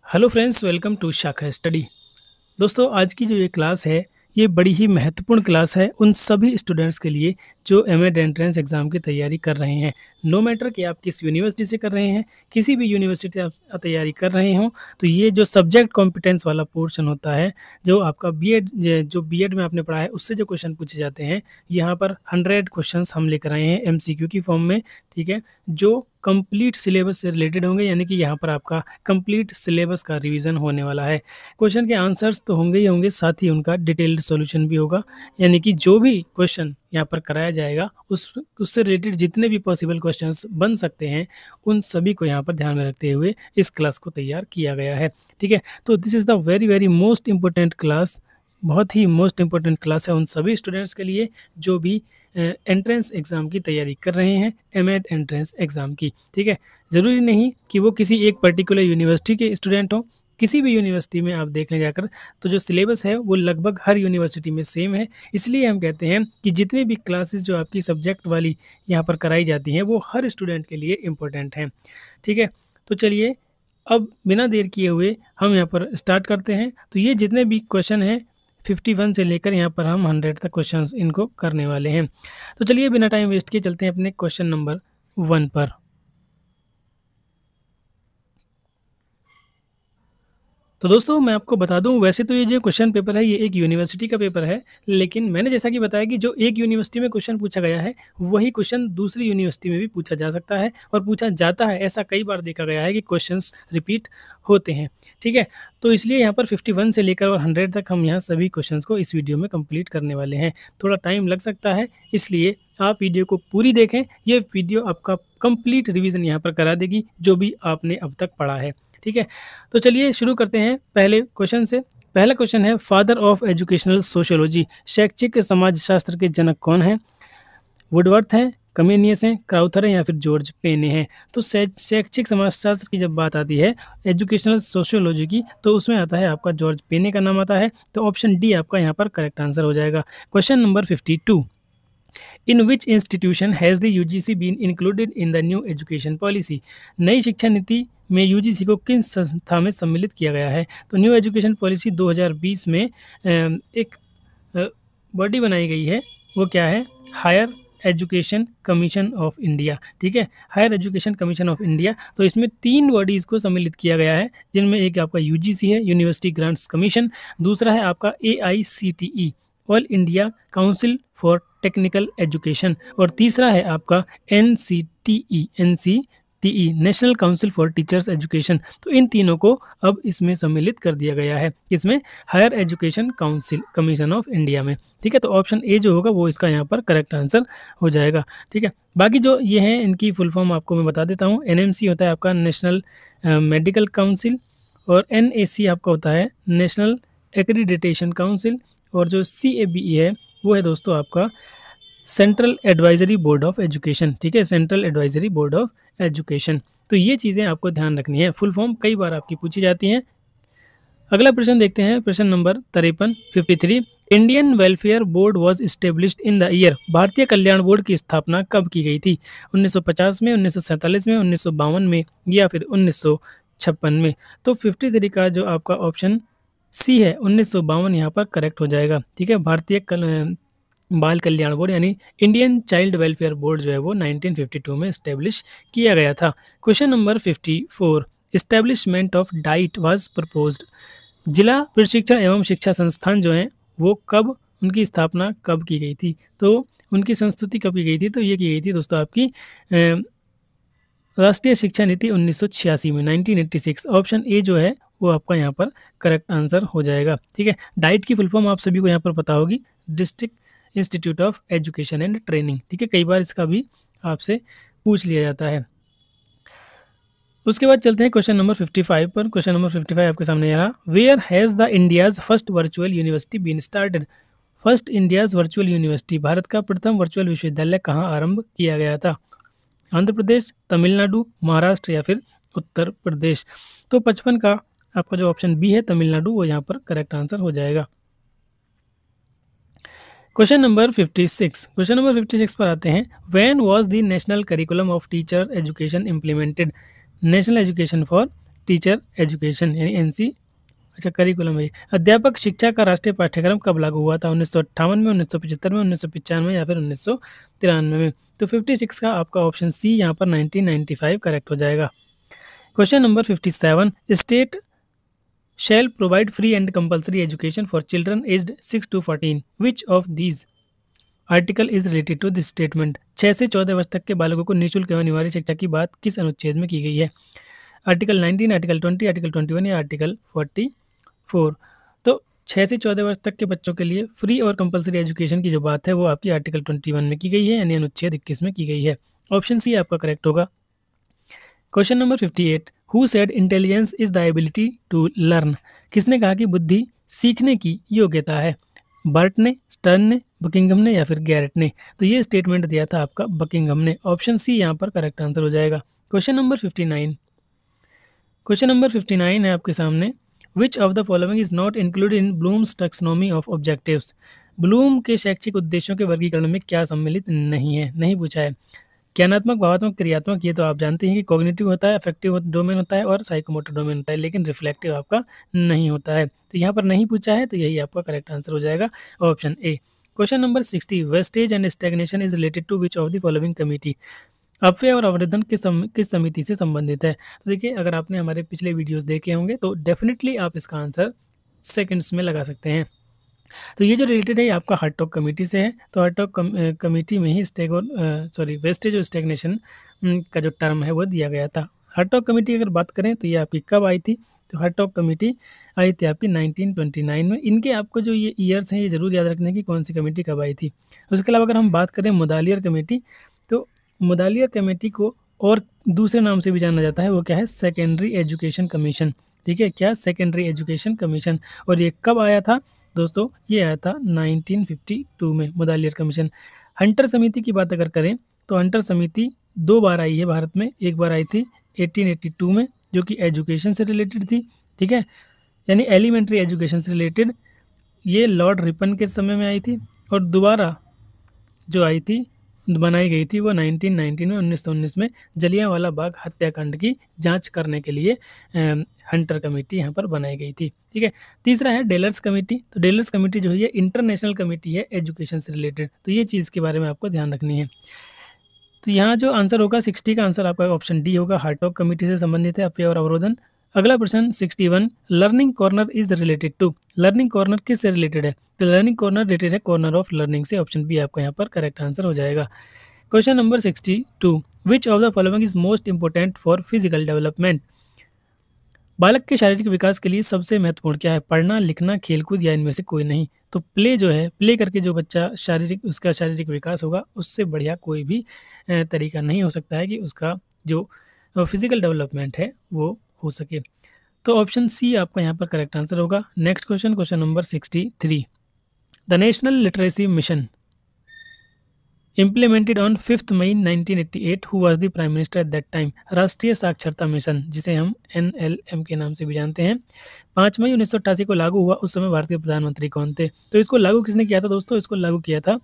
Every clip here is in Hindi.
हेलो फ्रेंड्स, वेलकम टू शाखा स्टडी। दोस्तों, आज की जो ये क्लास है, ये बड़ी ही महत्वपूर्ण क्लास है उन सभी स्टूडेंट्स के लिए जो एमएड एंट्रेंस एग्ज़ाम की तैयारी कर रहे हैं। नो मैटर कि आप किस यूनिवर्सिटी से कर रहे हैं, किसी भी यूनिवर्सिटी आप तैयारी कर रहे हों, तो ये जो सब्जेक्ट कॉम्पिटेंस वाला पोर्शन होता है, जो आपका बीएड जो बीएड में आपने पढ़ा है, उससे जो क्वेश्चन पूछे जाते हैं, यहाँ पर 100 क्वेश्चंस हम लेकर आए हैं एमसीक्यू की फॉर्म में, ठीक है? जो कंप्लीट सिलेबस से रिलेटेड होंगे, यानी कि यहाँ पर आपका कंप्लीट सिलेबस का रिवीजन होने वाला है। क्वेश्चन के आंसर्स तो होंगे ही होंगे, साथ ही उनका डिटेल्ड सॉल्यूशन भी होगा, यानी कि जो भी क्वेश्चन यहाँ पर कराया जाएगा उससे रिलेटेड जितने भी पॉसिबल क्वेश्चंस बन सकते हैं, उन सभी को यहाँ पर ध्यान में रखते हुए इस क्लास को तैयार किया गया है। ठीक है, तो this is the very very most important class. बहुत ही मोस्ट इम्पोर्टेंट क्लास है उन सभी स्टूडेंट्स के लिए जो भी एंट्रेंस एग्ज़ाम की तैयारी कर रहे हैं, एमएड एंट्रेंस एग्ज़ाम की। ठीक है, ज़रूरी नहीं कि वो किसी एक पर्टिकुलर यूनिवर्सिटी के स्टूडेंट हों, किसी भी यूनिवर्सिटी में आप देख लें जाकर, तो जो सिलेबस है वो लगभग हर यूनिवर्सिटी में सेम है। इसलिए हम कहते हैं कि जितनी भी क्लासेस जो आपकी सब्जेक्ट वाली यहाँ पर कराई जाती हैं, वो हर स्टूडेंट के लिए इम्पोर्टेंट हैं। ठीक है, तो चलिए अब बिना देर किए हुए हम यहाँ पर स्टार्ट करते हैं। तो ये जितने भी क्वेश्चन हैं 51 से लेकर यहाँ पर हम 100 तक क्वेश्चंस इनको करने वाले हैं। तो चलिए बिना टाइम वेस्ट किए चलते हैं अपने क्वेश्चन नंबर 1 पर। तो दोस्तों, मैं आपको बता दूं, वैसे तो ये जो क्वेश्चन पेपर है ये एक यूनिवर्सिटी का पेपर है, लेकिन मैंने जैसा कि बताया कि जो एक यूनिवर्सिटी में क्वेश्चन पूछा गया है, वही क्वेश्चन दूसरी यूनिवर्सिटी में भी पूछा जा सकता है और पूछा जाता है। ऐसा कई बार देखा गया है कि क्वेश्चंस रिपीट होते हैं। ठीक है, तो इसलिए यहाँ पर 51 से लेकर और 100 तक हम यहाँ सभी क्वेश्चंस को इस वीडियो में कंप्लीट करने वाले हैं। थोड़ा टाइम लग सकता है, इसलिए आप वीडियो को पूरी देखें। ये वीडियो आपका कंप्लीट रिवीजन यहाँ पर करा देगी जो भी आपने अब तक पढ़ा है। ठीक है, तो चलिए शुरू करते हैं पहले क्वेश्चन से। पहला क्वेश्चन है, फादर ऑफ एजुकेशनल सोशियोलॉजी, शैक्षिक समाजशास्त्र के जनक कौन हैं? वुडवर्थ हैं, कमेनियस हैं, क्राउथर हैं या फिर जॉर्ज पेने हैं? तो शैक्षिक समाजशास्त्र की जब बात आती है एजुकेशनल सोशियोलॉजी की, तो उसमें आता है आपका जॉर्ज पेने का नाम आता है। तो ऑप्शन डी आपका यहाँ पर करेक्ट आंसर हो जाएगा। Question number 52, in which institution has the UGC been included in the new education policy? नई शिक्षा नीति में यूजीसी को किन संस्था में सम्मिलित किया गया है? तो न्यू एजुकेशन पॉलिसी 2020 में एक बॉडी बनाई गई है, वो क्या है? Higher education commission of India. ठीक है, higher education commission of India. तो इसमें 3 बॉडीज़ को सम्मिलित किया गया है, जिनमें एक आपका यूजीसी है, यूनिवर्सिटी ग्रांट्स कमीशन। दूसरा है आपका AICTE, all India council for technical education. और तीसरा है आपका NCTE, national council for teachers education. तो इन तीनों को अब इसमें सम्मिलित कर दिया गया है, इसमें higher education council commission of India में। ठीक है, तो ऑप्शन ए जो होगा वो इसका यहाँ पर करेक्ट आंसर हो जाएगा। ठीक है, बाकी जो ये हैं इनकी फुल फॉर्म आपको मैं बता देता हूँ। एनएमसी होता है आपका नेशनल मेडिकल काउंसिल, और एनएसी आपका होता है नेशनल एक्रीडिटेशन काउंसिल, और जो सीएबीई है वो है दोस्तों आपका central advisory board of education. ठीक है, central advisory board of education. तो ये चीज़ें आपको ध्यान रखनी है, फुल फॉर्म कई बार आपकी पूछी जाती हैं। अगला प्रश्न देखते हैं, प्रश्न number 53, 53, Indian welfare board was established in the year? भारतीय कल्याण बोर्ड की स्थापना कब की गई थी? 1950 में, 1947 में, 1952 में या फिर 1956 में? तो 53 का जो आपका ऑप्शन सी है 1952 यहाँ पर करेक्ट हो जाएगा। ठीक है, भारतीय बाल कल्याण बोर्ड यानी इंडियन चाइल्ड वेलफेयर बोर्ड जो है वो 1952 में इस्टेब्लिश किया गया था। Question number 54, establishment of diet was proposed? जिला प्रशिक्षण एवं शिक्षा संस्थान जो हैं वो कब, उनकी स्थापना कब की गई थी? तो उनकी संस्तुति कब की गई थी? तो ये की गई थी दोस्तों आपकी राष्ट्रीय शिक्षा नीति 1986 में, 1986। ऑप्शन ए जो है वो आपका यहाँ पर करेक्ट आंसर हो जाएगा। ठीक है, डाइट की फुल फॉर्म आप सभी को यहाँ पर पता होगी, district institute of education and training. ठीक है, कई बार इसका भी आपसे पूछ लिया जाता है। उसके बाद चलते हैं क्वेश्चन नंबर 55 पर। क्वेश्चन नंबर 55 आपके सामने आ रहा, where has the India's first virtual university been started? First India's virtual university, Bharat का प्रथम वर्चुअल विश्वविद्यालय कहाँ आरंभ किया गया था? आंध्र प्रदेश, तमिलनाडु, महाराष्ट्र या फिर उत्तर प्रदेश? तो 55 का आपका जो ऑप्शन बी है तमिलनाडु, वो यहाँ पर करेक्ट आंसर हो जाएगा। क्वेश्चन नंबर 56, क्वेश्चन नंबर 56 पर आते हैं, when was the national curriculum of teacher education implemented? National education for teacher education यानी एनसी, अच्छा करिकुलम है। अध्यापक शिक्षा का राष्ट्रीय पाठ्यक्रम कब लागू हुआ था? 1958 में, 1975 में, 1995 या फिर 1993 में? तो 56 का आपका ऑप्शन सी यहाँ पर 1995 करेक्ट हो जाएगा। Question number 57, state shall provide free and compulsory education for children aged 6 to 14. Which of these article is related to this statement? 6 से 14 वर्ष तक के बालकों को निःशुल्क एवं अनिवार्य शिक्षा की बात किस अनुच्छेद में की गई है? आर्टिकल 19, आर्टिकल 20, आर्टिकल 21 या आर्टिकल 44? तो 6 से 14 वर्ष तक के बच्चों के लिए फ्री और कंपलसरी एजुकेशन की जो बात है वो आपकी आर्टिकल 21 में की गई है, यानी अनुच्छेद 21 में की गई है। ऑप्शन सी आपका करेक्ट होगा। Question number 58, who said intelligence is the ability to learn? किसने कहा कि बुद्धि सीखने की योग्यता है? बर्ट ने, स्टर्न ने, बकिंघम ने या फिर गैरेट ने? तो ये स्टेटमेंट दिया था आपका बकिंघम ने। ऑप्शन सी यहाँ पर करेक्ट आंसर हो जाएगा। क्वेश्चन नंबर 59, क्वेश्चन नंबर 59 है आपके सामने, which of the following is not included in Bloom's taxonomy of objectives? Bloom के शैक्षिक उद्देश्यों के वर्गीकरण में क्या सम्मिलित नहीं है? नहीं पूछा है। ज्ञानात्मक, भावात्मक, क्रियात्मक, ये तो आप जानते हैं कि कॉग्निटिव होता है, अफेक्टिव डोमेन होता है और साइकोमोटर डोमेन होता है, लेकिन रिफ्लेक्टिव आपका नहीं होता है। तो यहाँ पर नहीं पूछा है, तो यही आपका करेक्ट आंसर हो जाएगा, option A. Question number 60, wastage and stagnation is related to which of the following committee? अपव्यय और अवरोधन किस समिति से संबंधित है? तो देखिए, अगर आपने हमारे पिछले वीडियोस देखे होंगे तो डेफिनेटली आप इसका आंसर सेकंड्स में लगा सकते हैं। तो ये जो रिलेटेड है आपका हार्टॉग कमेटी से है। तो हार्टॉग कमेटी में ही वेस्टेज और स्टैग्नेशन का जो टर्म है वो दिया गया था। हार्टॉग कमेटी अगर बात करें तो ये आपकी कब आई थी? तो हार्टॉग कमेटी आई थी आपकी 1929 में। इनके आपको जो ये ईयर्स हैं ये जरूर याद रखने की कौन सी कमेटी कब आई थी। उसके अलावा अगर हम बात करें मुदालियर कमेटी, तो मुदालियर कमेटी को और दूसरे नाम से भी जाना जाता है, वो क्या है? Secondary education commission. ठीक है, क्या? Secondary education commission. और ये कब आया था दोस्तों? ये आया था 1952 में, मुदालियर कमीशन। हंटर समिति की बात अगर करें तो हंटर समिति 2 बार आई है भारत में। एक बार आई थी 1882 में, जो कि एजुकेशन से रिलेटेड थी। ठीक है, यानी एलिमेंट्री एजुकेशन से रिलेटेड, ये लॉर्ड रिपन के समय में आई थी। और दोबारा जो आई थी, बनाई गई थी, वो 1919 में, 1919 में जलियांवाला बाग हत्याकांड की जांच करने के लिए हंटर कमेटी यहाँ पर बनाई गई थी। ठीक है, तीसरा है डेलर्स कमेटी। तो डेलर्स कमेटी जो है ये इंटरनेशनल कमेटी है एजुकेशन से रिलेटेड, तो ये चीज़ के बारे में आपको ध्यान रखनी है। तो यहाँ जो आंसर होगा 60 का आंसर आपका ऑप्शन डी होगा, हार्टॉग कमेटी से संबंधित है अपव्यय और अवरोधन। अगला प्रश्न 61, learning corner is related to? Learning corner किस से रिलेटेड है? तो लर्निंग कॉर्नर रिलेटेड है कॉर्नर ऑफ लर्निंग से। ऑप्शन बी आपका यहाँ पर करेक्ट आंसर हो जाएगा। Question number 62, which of the following is most important for physical development? बालक के शारीरिक विकास के लिए सबसे महत्वपूर्ण क्या है? पढ़ना, लिखना, खेलकूद या इनमें से कोई नहीं? तो प्ले जो है, प्ले करके जो बच्चा उसका शारीरिक विकास होगा, उससे बढ़िया कोई भी तरीका नहीं हो सकता है कि उसका जो फिजिकल डेवलपमेंट है वो हो सके। तो ऑप्शन सी आपका यहाँ पर करेक्ट आंसर होगा। Next question, question number 63, the national literacy mission implemented on 5th May 1988, who was the prime minister at that time? राष्ट्रीय साक्षरता मिशन, जिसे हम NLM के नाम से भी जानते हैं, 5 मई 1988 को लागू हुआ। उस समय भारत के प्रधानमंत्री कौन थे? तो इसको लागू किसने किया था दोस्तों? इसको लागू किया था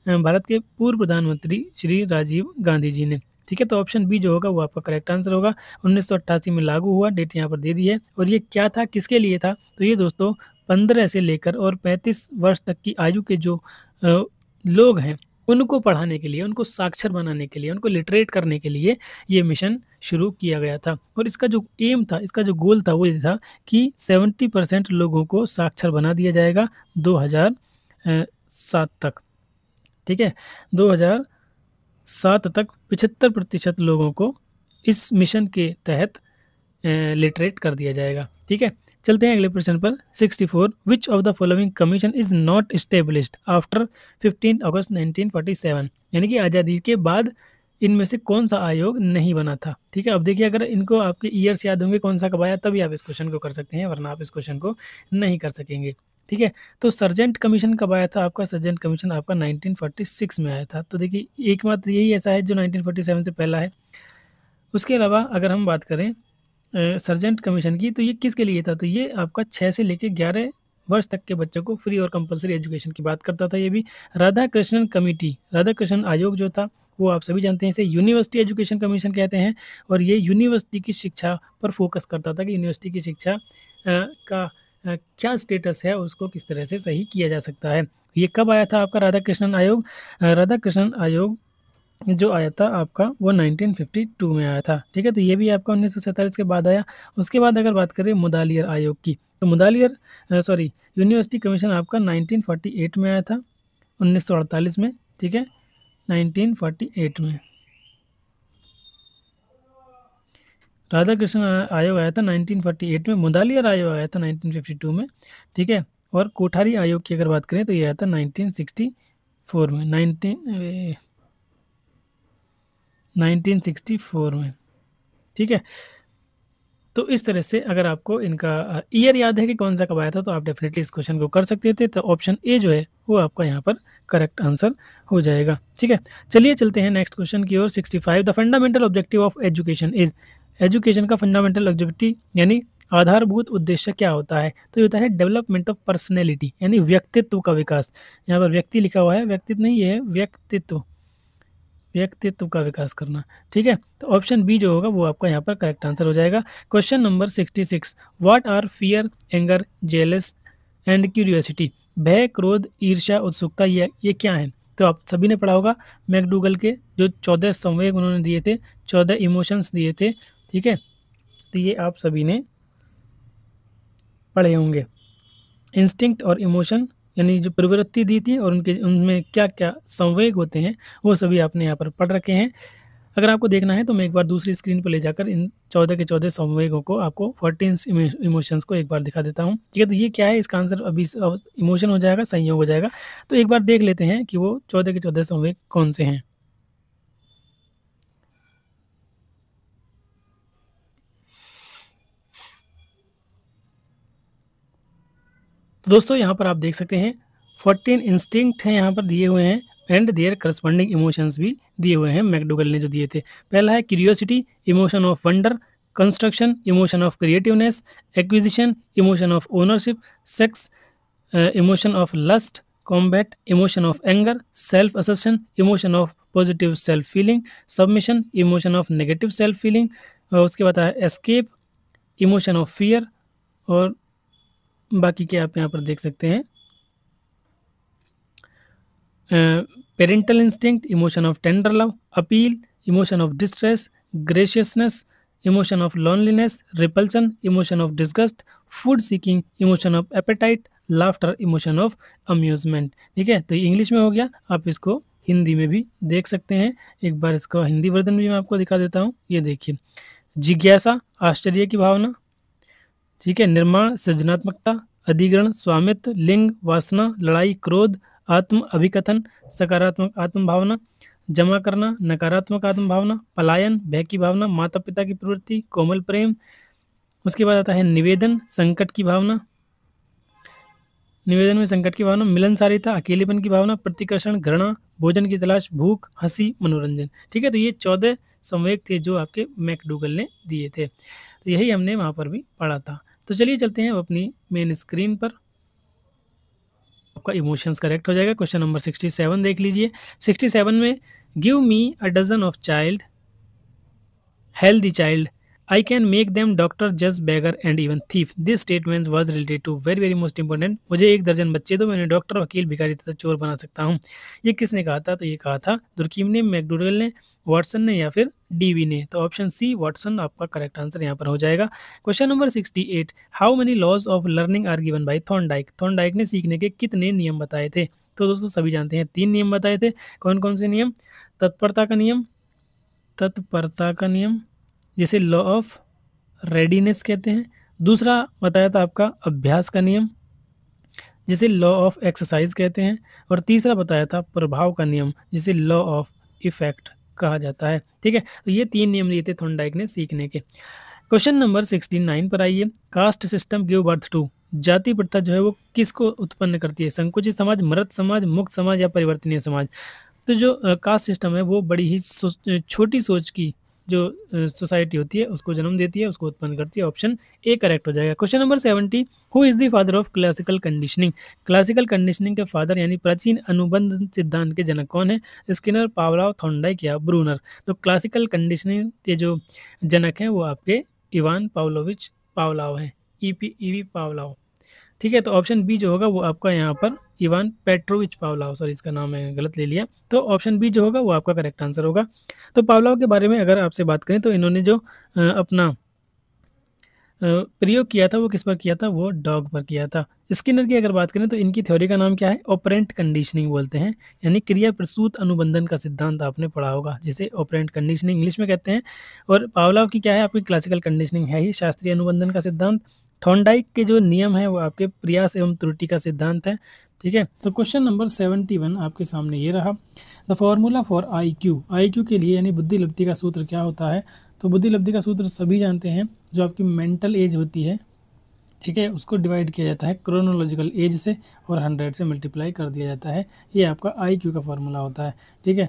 भारत के पूर्व प्रधानमंत्री श्री राजीव गांधी जी ने। ठीक है, तो ऑप्शन बी जो होगा वो आपका करेक्ट आंसर होगा। 1988 में लागू हुआ, डेट यहाँ पर दे दी है। और ये क्या था, किसके लिए था? तो ये दोस्तों 15 से लेकर और 35 वर्ष तक की आयु के जो लोग हैं उनको पढ़ाने के लिए, उनको साक्षर बनाने के लिए, उनको लिटरेट करने के लिए ये मिशन शुरू किया गया था। और इसका जो एम था, इसका जो गोल था वो ये था कि 70% लोगों को साक्षर बना दिया जाएगा 2007 तक। ठीक है, 2007 तक 75% लोगों को इस मिशन के तहत लिटरेट कर दिया जाएगा। ठीक है, चलते हैं अगले प्रश्न पर। 64, विच of the following commission is not established after 15 अगस्त 1947? यानी कि आज़ादी के बाद इनमें से कौन सा आयोग नहीं बना था? ठीक है, अब देखिए, अगर इनको आपके ईयर्स याद होंगे कौन सा कब आया, तभी आप इस क्वेश्चन को कर सकते हैं, वरना आप इस क्वेश्चन को नहीं कर सकेंगे। ठीक है, तो सर्जेंट कमीशन कब आया था आपका? सर्जेंट कमीशन आपका 1946 में आया था। तो देखिए, एकमात्र यही ऐसा है जो 1947 से पहला है। उसके अलावा अगर हम बात करें सर्जेंट कमीशन की, तो ये किसके लिए था? तो ये आपका 6 से लेकर 11 वर्ष तक के बच्चों को फ्री और कंपलसरी एजुकेशन की बात करता था ये भी। राधा कृष्णन कमेटी, राधा कृष्णन आयोग जो था वो आप सभी जानते हैं इसे यूनिवर्सिटी एजुकेशन कमीशन कहते हैं, और ये यूनिवर्सिटी की शिक्षा पर फोकस करता था कि यूनिवर्सिटी की शिक्षा का क्या स्टेटस है, उसको किस तरह से सही किया जा सकता है। ये कब आया था आपका राधा कृष्णन आयोग? राधा कृष्णन आयोग जो आया था आपका वो 1952 में आया था, ठीक है। तो ये भी आपका 1947 के बाद आया। उसके बाद अगर बात करें मुदालियर आयोग की, तो मुदालियर सॉरी यूनिवर्सिटी कमीशन आपका 1948 में आया था, 1948 में, ठीक है, 1948 में। राधा कृष्ण आयोग आया था 1948 में, मुदालियर आयोग आया था 1952 में, ठीक है। और कोठारी आयोग की अगर बात करें तो ये आया था 1964 में, 1964 में, ठीक है। तो इस तरह से अगर आपको इनका ईयर याद है कि कौन सा कब आया था, तो आप डेफिनेटली इस क्वेश्चन को कर सकते थे। तो ऑप्शन ए जो है वो आपका यहाँ पर करेक्ट आंसर हो जाएगा, ठीक है। चलिए चलते हैं नेक्स्ट क्वेश्चन की ओर। 65 the fundamental objective of education is, education का फंडामेंटल ऑब्जेक्टिव यानी आधारभूत उद्देश्य क्या होता है? तो ये होता है डेवलपमेंट ऑफ पर्सनैलिटी, यानी व्यक्तित्व का विकास। यहाँ पर व्यक्ति लिखा हुआ है, व्यक्तित्व नहीं, ये है व्यक्तित्व, व्यक्तित्व का विकास करना, ठीक है। तो ऑप्शन बी जो होगा वो आपका यहाँ पर करेक्ट आंसर हो जाएगा। Question number 66, what are fear, anger, jealous and curiosity? भय, क्रोध, ईर्ष्या, उत्सुकता, ये क्या है? तो आप सभी ने पढ़ा होगा मैकडूगल के जो 14 संवेग उन्होंने दिए थे, 14 इमोशंस दिए थे, ठीक है। तो ये आप सभी ने पढ़े होंगे। इंस्टिंक्ट और इमोशन यानी जो प्रवृत्ति दी थी और उनके उनमें क्या क्या संवेग होते हैं वो सभी आपने यहाँ पर पढ़ रखे हैं। अगर आपको देखना है तो मैं एक बार दूसरी स्क्रीन पर ले जाकर इन 14 के 14 संवेगों को, आपको 14 इमोशंस को एक बार दिखा देता हूँ, ठीक है। तो ये क्या है, इसका आंसर अभी इमोशन हो जाएगा, संयोग हो जाएगा। तो एक बार देख लेते हैं कि वो 14 के 14 संवेग कौन से हैं। तो दोस्तों यहाँ पर आप देख सकते हैं 14 इंस्टिंक्ट हैं यहाँ पर दिए हुए हैं, एंड देयर करस्पॉन्डिंग इमोशंस भी दिए हुए हैं मैकडूगल ने जो दिए थे। पहला है curiosity, emotion of wonder, construction, emotion of creativeness, acquisition, emotion of ownership, sex, emotion of lust, combat, emotion of anger, self assertion, emotion of positive self feeling, submission, emotion of negative self feeling, उसके बाद है एस्केप, इमोशन ऑफ फियर, और बाकी के आप यहाँ पर देख सकते हैं parental instinct, emotion of tender love, appeal, emotion of distress, graciousness, emotion of loneliness, repulsion, emotion of disgust, food seeking, emotion of appetite, laughter, emotion of amusement, ठीक है। तो ये इंग्लिश में हो गया, आप इसको हिंदी में भी देख सकते हैं। एक बार इसका हिंदी वर्जन भी मैं आपको दिखा देता हूँ, ये देखिए। जिज्ञासा, आश्चर्य की भावना, ठीक है। निर्माण, सृजनात्मकता, अधिग्रहण, स्वामित्व, लिंग, वासना, लड़ाई, क्रोध, आत्म अभिकथन, सकारात्मक आत्म भावना, जमा करना, नकारात्मक आत्म भावना, पलायन, भय की भावना, माता पिता की प्रवृत्ति, कोमल प्रेम। उसके बाद आता है निवेदन, संकट की भावना, निवेदन में संकट की भावना, मिलनसारिता, अकेलेपन की भावना, प्रतिकर्षण, घृणा, भोजन की तलाश, भूख, हंसी, मनोरंजन, ठीक है। तो ये 14 संवेग थे जो आपके मैकडूगल ने दिए थे, तो यही हमने वहाँ पर भी पढ़ा था। तो चलिए चलते हैं अपनी मेन स्क्रीन पर। आपका इमोशंस करेक्ट हो जाएगा। क्वेश्चन नंबर 67 देख लीजिए। 67 में give me a dozen of child, healthy child, I can make them doctor, judge, beggar and even thief. This statement was related to very most important. मुझे एक दर्जन बच्चे दो, मैं उन्हें डॉक्टर, वकील, भिखारी तथा चोर बना सकता हूँ। ये किसने कहा था? तो ये कहा था दुर्कीम ने, मैकडूगल ने, वाटसन ने या फिर डीवी ने। तो ऑप्शन सी वाटसन आपका करेक्ट आंसर यहाँ पर हो जाएगा। Question number 68, how many laws of learning are given by Thorndike? Thorndike ने सीखने के कितने नियम बताए थे? तो दोस्तों सभी जानते हैं 3 नियम बताए थे। कौन कौन से नियम? तत्परता का नियम, तत्परता का नियम जिसे लॉ ऑफ रेडीनेस कहते हैं। दूसरा बताया था आपका अभ्यास का नियम जिसे लॉ ऑफ एक्सरसाइज कहते हैं। और तीसरा बताया था प्रभाव का नियम जिसे लॉ ऑफ इफेक्ट कहा जाता है, ठीक है। तो ये 3 नियम दिए थे थॉर्नडाइक ने सीखने के। क्वेश्चन नंबर 69 पर आइए। Caste system give birth to, जाति प्रथा जो है वो किसको उत्पन्न करती है? संकुचित समाज, मृत समाज, मुक्त समाज या परिवर्तनीय समाज? तो जो कास्ट सिस्टम है वो बड़ी ही छोटी सोच की जो सोसाइटी होती है उसको जन्म देती है, उसको उत्पन्न करती है। ऑप्शन ए करेक्ट हो जाएगा। Question number 70, who is the father of classical conditioning? Classical conditioning के फादर यानी प्राचीन अनुबंध सिद्धांत के जनक कौन है? स्किनर, पावलोव, थॉर्नडाइक या ब्रूनर? तो क्लासिकल कंडीशनिंग के जो जनक हैं वो आपके इवान पावलोविच पावलोव हैं, ईवी पावलोव। ठीक है, तो ऑप्शन बी जो होगा वो आपका यहाँ पर इवान पेट्रोविच पावलोव, सॉरी इसका नाम मैंने गलत ले लिया, तो ऑप्शन बी जो होगा वो आपका करेक्ट आंसर होगा। तो पावलोव के बारे में अगर आपसे बात करें तो इन्होंने जो अपना प्रयोग किया था वो किस पर किया था? वो डॉग पर किया था। स्किनर की अगर बात करें तो इनकी थ्योरी का नाम क्या है? ऑपरेंट कंडीशनिंग बोलते हैं, यानी क्रिया प्रसूत अनुबंधन का सिद्धांत आपने पढ़ा होगा, जिसे ऑपरेंट कंडीशनिंग इंग्लिश में कहते हैं। और पावलोव की क्या है? आपकी क्लासिकल कंडीशनिंग है ही, शास्त्रीय अनुबंधन का सिद्धांत। थॉर्नडाइक के जो नियम है वो आपके प्रयास एवं त्रुटि का सिद्धांत है। ठीक है, तो क्वेश्चन नंबर 71 आपके सामने ये रहा। The formula for I Q के लिए यानी बुद्धि लब्धि का सूत्र क्या होता है? तो बुद्धि लब्धि का सूत्र सभी जानते हैं, जो आपकी मेंटल एज होती है, ठीक है, उसको डिवाइड किया जाता है क्रोनोलॉजिकल एज से और 100 से मल्टीप्लाई कर दिया जाता है। ये आपका आई क्यू का फॉर्मूला होता है। ठीक है,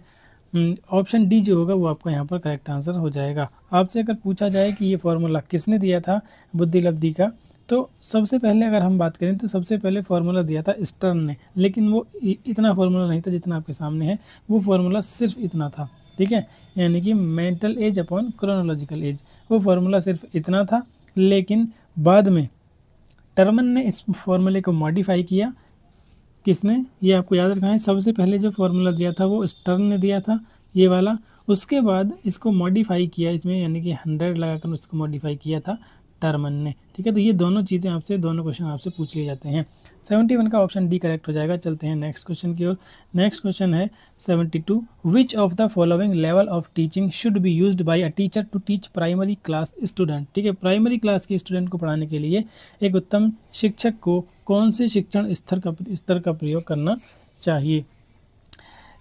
ऑप्शन डी जो होगा वो आपका यहाँ पर करेक्ट आंसर हो जाएगा। आपसे अगर पूछा जाए कि ये फार्मूला किसने दिया था बुद्धि लब्धि का, तो सबसे पहले अगर हम बात करें तो सबसे पहले फार्मूला दिया था स्टर्न ने, लेकिन वो इतना फार्मूला नहीं था जितना आपके सामने है, वो फार्मूला सिर्फ इतना था। ठीक है, यानी कि mental as upon chronological age, वो फार्मूला सिर्फ इतना था। लेकिन बाद में टर्मन ने इस फार्मूले को मॉडिफाई किया। किसने? ये आपको याद रखना है, सबसे पहले जो फार्मूला दिया था वो स्टर्न ने दिया था, ये वाला। उसके बाद इसको मॉडिफाई किया इसमें, यानी कि 100 लगाकर उसको मॉडिफाई किया था टर्मन ने। ठीक है, तो ये दोनों चीज़ें आपसे, दोनों क्वेश्चन आपसे पूछ लिए जाते हैं। 71 का ऑप्शन डी करेक्ट हो जाएगा। चलते हैं नेक्स्ट क्वेश्चन की ओर। नेक्स्ट क्वेश्चन है 72, which of the following level of teaching should be used by a teacher to teach primary class student? ठीक है, प्राइमरी क्लास के स्टूडेंट को पढ़ाने के लिए एक उत्तम शिक्षक को कौन से शिक्षण स्तर का प्रयोग करना चाहिए?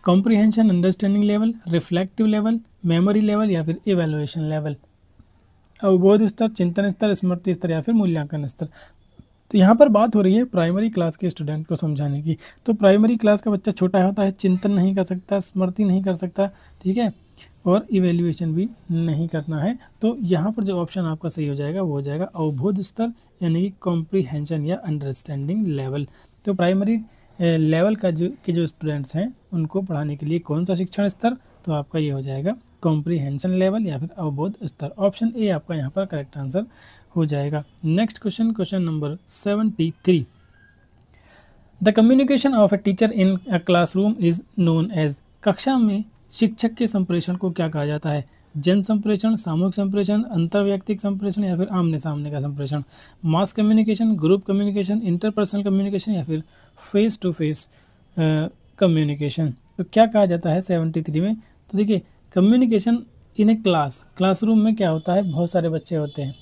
Comprehension understanding level, reflective level, memory level या फिर इवेलुएशन लेवल? अवबोध स्तर, चिंतन स्तर, स्मृति स्तर या फिर मूल्यांकन स्तर? तो यहाँ पर बात हो रही है प्राइमरी क्लास के स्टूडेंट को समझाने की। तो प्राइमरी क्लास का बच्चा छोटा होता है, चिंतन नहीं कर सकता, स्मृति नहीं कर सकता, ठीक है, और इवेल्युएशन भी नहीं करना है। तो यहाँ पर जो ऑप्शन आपका सही हो जाएगा वो हो जाएगा अवबोध स्तर, यानी कि कॉम्प्रिहेंशन या अंडरस्टैंडिंग लेवल। तो प्राइमरी लेवल का जो स्टूडेंट्स हैं उनको पढ़ाने के लिए कौन सा शिक्षण स्तर? तो आपका ये हो जाएगा कॉम्प्रिहेंशन लेवल या फिर अवबोध स्तर। ऑप्शन ए आपका यहाँ पर करेक्ट आंसर हो जाएगा। Next question, question number 73, the communication of a teacher in a classroom is known as? कक्षा में शिक्षक के संप्रेषण को क्या कहा जाता है? जन संप्रेषण, सामूहिक संप्रेषण, अंतर्वैयक्तिक संप्रेषण या फिर आमने सामने का संप्रेषण? Mass communication, group communication, interpersonal communication या फिर फेस टू फेस कम्युनिकेशन? तो क्या कहा जाता है 73 में? तो देखिए, कम्युनिकेशन इन ए क्लासरूम में क्या होता है? बहुत सारे बच्चे होते हैं,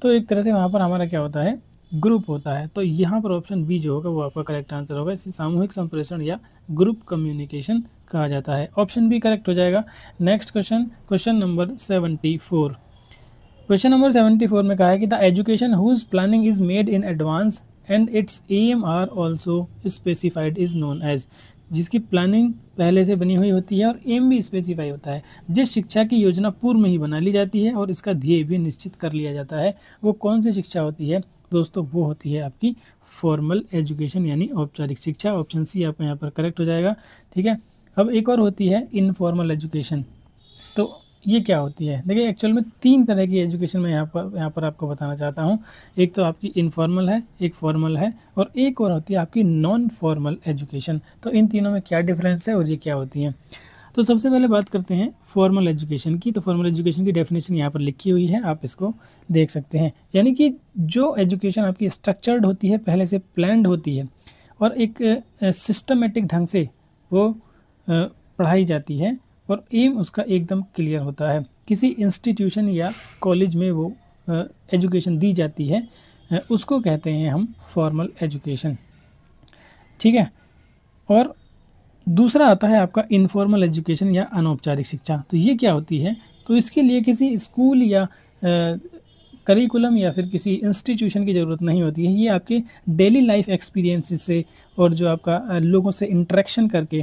तो एक तरह से वहाँ पर हमारा क्या होता है? ग्रुप होता है। तो यहाँ पर ऑप्शन बी जो होगा वो आपका करेक्ट आंसर होगा। इसे सामूहिक संप्रेषण या ग्रुप कम्युनिकेशन कहा जाता है। ऑप्शन बी करेक्ट हो जाएगा। Next question, question number 74। Question number 74 में कहा है कि the education whose planning is made in advance and its aim are also specified is known as? जिसकी प्लानिंग पहले से बनी हुई होती है और एम भी स्पेसिफाई होता है। जिस शिक्षा की योजना पूर्व में ही बना ली जाती है और इसका ध्येय भी निश्चित कर लिया जाता है, वो कौन सी शिक्षा होती है दोस्तों? वो होती है आपकी फॉर्मल एजुकेशन यानी औपचारिक शिक्षा। ऑप्शन सी आपका यहाँ पर करेक्ट हो जाएगा। ठीक है, अब एक और होती है इनफॉर्मल एजुकेशन। तो ये क्या होती है? देखिए, एक्चुअल में 3 तरह की एजुकेशन मैं यहाँ पर आपको बताना चाहता हूँ। एक तो आपकी इनफॉर्मल है, एक फॉर्मल है और एक और होती है आपकी नॉन फॉर्मल एजुकेशन। तो इन तीनों में क्या डिफरेंस है और ये क्या होती हैं? तो सबसे पहले बात करते हैं फॉर्मल एजुकेशन की। तो फॉर्मल एजुकेशन की डेफिनेशन यहाँ पर लिखी हुई है, आप इसको देख सकते हैं। यानी कि जो एजुकेशन आपकी स्ट्रक्चर्ड होती है, पहले से प्लान्ड होती है और एक सिस्टमेटिक ढंग से वो पढ़ाई जाती है और एम उसका एकदम क्लियर होता है। किसी इंस्टीट्यूशन या कॉलेज में वो एजुकेशन दी जाती है, उसको कहते हैं हम फॉर्मल एजुकेशन। ठीक है, और दूसरा आता है आपका इनफॉर्मल एजुकेशन या अनौपचारिक शिक्षा। तो ये क्या होती है? तो इसके लिए किसी स्कूल या करिकुलम या फिर किसी इंस्टीट्यूशन की ज़रूरत नहीं होती है। ये आपके डेली लाइफ एक्सपीरियंसेस से और जो आपका लोगों से इंटरेक्शन करके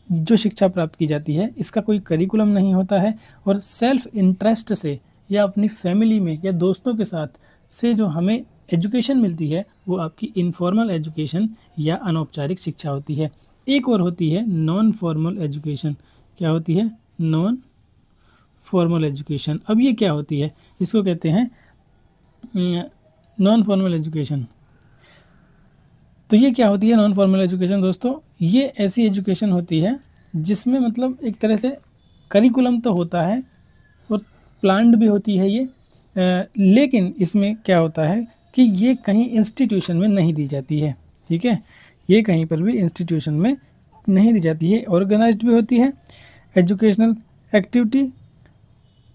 जो शिक्षा प्राप्त की जाती है इसका कोई करिकुलम नहीं होता है, और सेल्फ इंटरेस्ट से या अपनी फैमिली में या दोस्तों के साथ से जो हमें एजुकेशन मिलती है वो आपकी इनफॉर्मल एजुकेशन या अनौपचारिक शिक्षा होती है। एक और होती है नॉन फॉर्मल एजुकेशन। क्या होती है? Non formal education. अब ये क्या होती है? इसको कहते हैं नॉन फॉर्मल एजुकेशन। तो ये क्या होती है नॉन फॉर्मल एजुकेशन दोस्तों? ये ऐसी एजुकेशन होती है जिसमें मतलब एक तरह से करिकुलम तो होता है और प्लान्ड भी होती है ये, लेकिन इसमें क्या होता है कि ये कहीं इंस्टीट्यूशन में नहीं दी जाती है। ठीक है, ये कहीं पर भी इंस्टीट्यूशन में नहीं दी जाती है। ऑर्गेनाइज्ड भी होती है। एजुकेशनल एक्टिविटी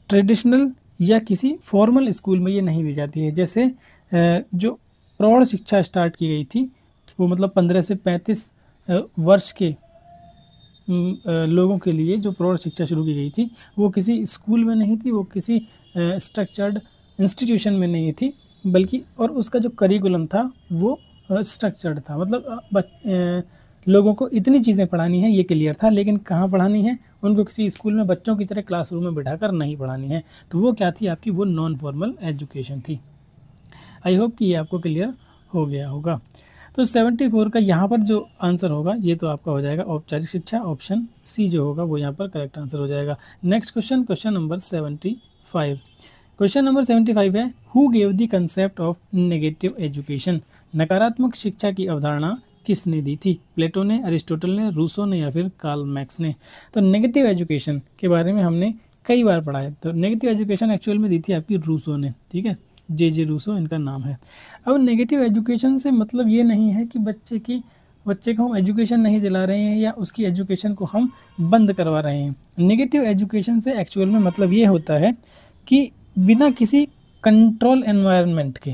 ट्रेडिशनल या किसी फॉर्मल स्कूल में ये नहीं दी जाती है। जैसे जो प्रौढ़ शिक्षा स्टार्ट की गई थी वो मतलब 15 से 35 वर्ष के लोगों के लिए जो प्रौढ़ शिक्षा शुरू की गई थी वो किसी स्कूल में नहीं थी, वो किसी स्ट्रक्चर्ड इंस्टीट्यूशन में नहीं थी, बल्कि और उसका जो करिकुलम था वो स्ट्रक्चर्ड था। मतलब लोगों को इतनी चीज़ें पढ़ानी है ये क्लियर था, लेकिन कहाँ पढ़ानी है? उनको किसी स्कूल में बच्चों की तरह क्लासरूम में बिठाकर नहीं पढ़ानी है। तो वो क्या थी आपकी? वो नॉन फॉर्मल एजुकेशन थी। आई होप कि ये आपको क्लियर हो गया होगा। तो 74 का यहाँ पर जो आंसर होगा ये तो आपका हो जाएगा औपचारिक शिक्षा। ऑप्शन सी जो होगा वो यहाँ पर करेक्ट आंसर हो जाएगा। Next question, question number 75। Question number 75 है, who gave the concept of negative education? नकारात्मक शिक्षा की अवधारणा किसने दी थी? प्लेटो ने, अरिस्टोटल ने, रूसो ने या फिर कार्ल मैक्स ने? तो नेगेटिव एजुकेशन के बारे में हमने कई बार पढ़ा है। तो नेगेटिव एजुकेशन एक्चुअल में दी थी आपकी रूसो ने। ठीक है, जे रूसो इनका नाम है। अब नेगेटिव एजुकेशन से मतलब ये नहीं है कि बच्चे को हम एजुकेशन नहीं दिला रहे हैं या उसकी एजुकेशन को हम बंद करवा रहे हैं। नेगेटिव एजुकेशन से एक्चुअल में मतलब ये होता है कि बिना किसी कंट्रोल एनवायरनमेंट के,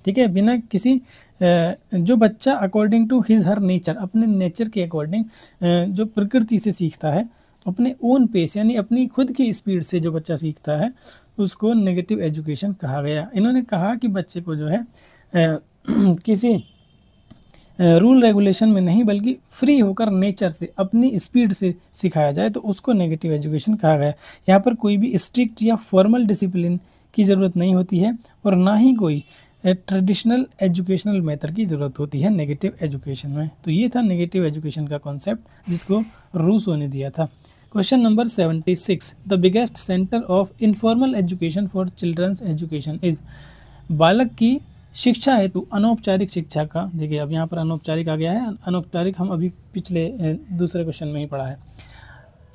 ठीक है, बिना किसी जो बच्चा according to his her nature, अपने नेचर के अकॉर्डिंग जो प्रकृति से सीखता है, अपने ओन पेस यानी अपनी खुद की स्पीड से जो बच्चा सीखता है उसको नेगेटिव एजुकेशन कहा गया। इन्होंने कहा कि बच्चे को जो है किसी रूल रेगुलेशन में नहीं बल्कि फ्री होकर नेचर से अपनी स्पीड से सिखाया जाए तो उसको नेगेटिव एजुकेशन कहा गया। यहाँ पर कोई भी स्ट्रिक्ट या फॉर्मल डिसिप्लिन की ज़रूरत नहीं होती है और ना ही कोई ट्रेडिशनल एजुकेशनल मेथड की ज़रूरत होती है नेगेटिव एजुकेशन में। तो ये था नेगेटिव एजुकेशन का कॉन्सेप्ट जिसको रूसो ने दिया था। Question number 76, the biggest centre of informal education for children's education is? बालक की शिक्षा हेतु अनौपचारिक शिक्षा का, देखिए अब यहाँ पर अनौपचारिक आ गया है, अनौपचारिक हम अभी पिछले दूसरे क्वेश्चन में ही पढ़ा है।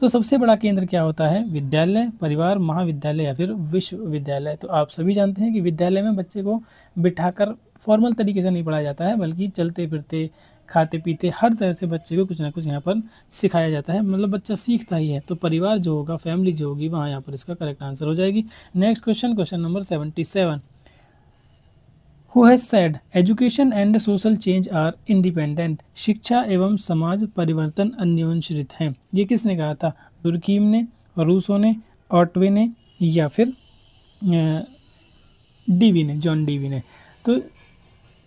तो सबसे बड़ा केंद्र क्या होता है? विद्यालय, परिवार, महाविद्यालय या फिर विश्वविद्यालय। तो आप सभी जानते हैं कि विद्यालय में बच्चे को बिठाकर फॉर्मल तरीके से नहीं पढ़ाया जाता है, बल्कि चलते फिरते खाते पीते हर तरह से बच्चे को कुछ ना कुछ यहाँ पर सिखाया जाता है, मतलब बच्चा सीखता ही है। तो परिवार जो होगा, फैमिली जो होगी, वहाँ यहाँ पर इसका करेक्ट आंसर हो जाएगी। Next question, question number 77, who has said education and social change are independent? शिक्षा एवं समाज परिवर्तन अन्योन्श्रित हैं। ये किसने कहा था? दुर्कीम ने, रूसो ने, ऑटवे ने या फिर डीवी ने, जॉन डीवी ने। तो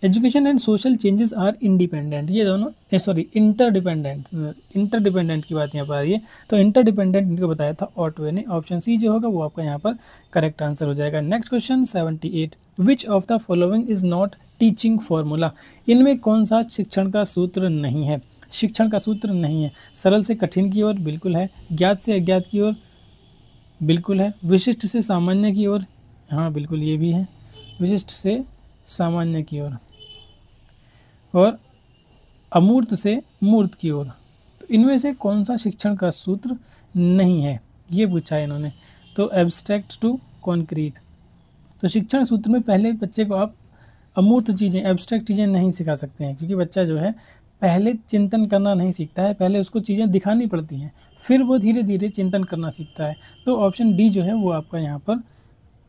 education and social changes are independent, ये दोनों इंटरडिपेंडेंट की बात यहाँ पर आ रही है। तो इंटरडिपेंडेंट इनको बताया था ऑटवे ने। ऑप्शन सी जो होगा वो आपका यहाँ पर करेक्ट आंसर हो जाएगा। Next question 78, which of the following is not teaching formula? इनमें कौन सा शिक्षण का सूत्र नहीं है? शिक्षण का सूत्र नहीं है। सरल से कठिन की ओर बिल्कुल है, ज्ञात से अज्ञात की ओर बिल्कुल है, विशिष्ट से सामान्य की ओर, हाँ बिल्कुल ये भी है, विशिष्ट से सामान्य की ओर, और अमूर्त से मूर्त की ओर। तो इनमें से कौन सा शिक्षण का सूत्र नहीं है, ये पूछा है इन्होंने। तो एब्स्ट्रैक्ट टू कॉन्क्रीट। तो शिक्षण सूत्र में पहले बच्चे को आप अमूर्त चीज़ें, एब्स्ट्रैक्ट चीज़ें नहीं सिखा सकते हैं, क्योंकि बच्चा जो है पहले चिंतन करना नहीं सीखता है, पहले उसको चीज़ें दिखानी पड़ती हैं, फिर वो धीरे धीरे चिंतन करना सीखता है। तो ऑप्शन डी जो है वो आपका यहाँ पर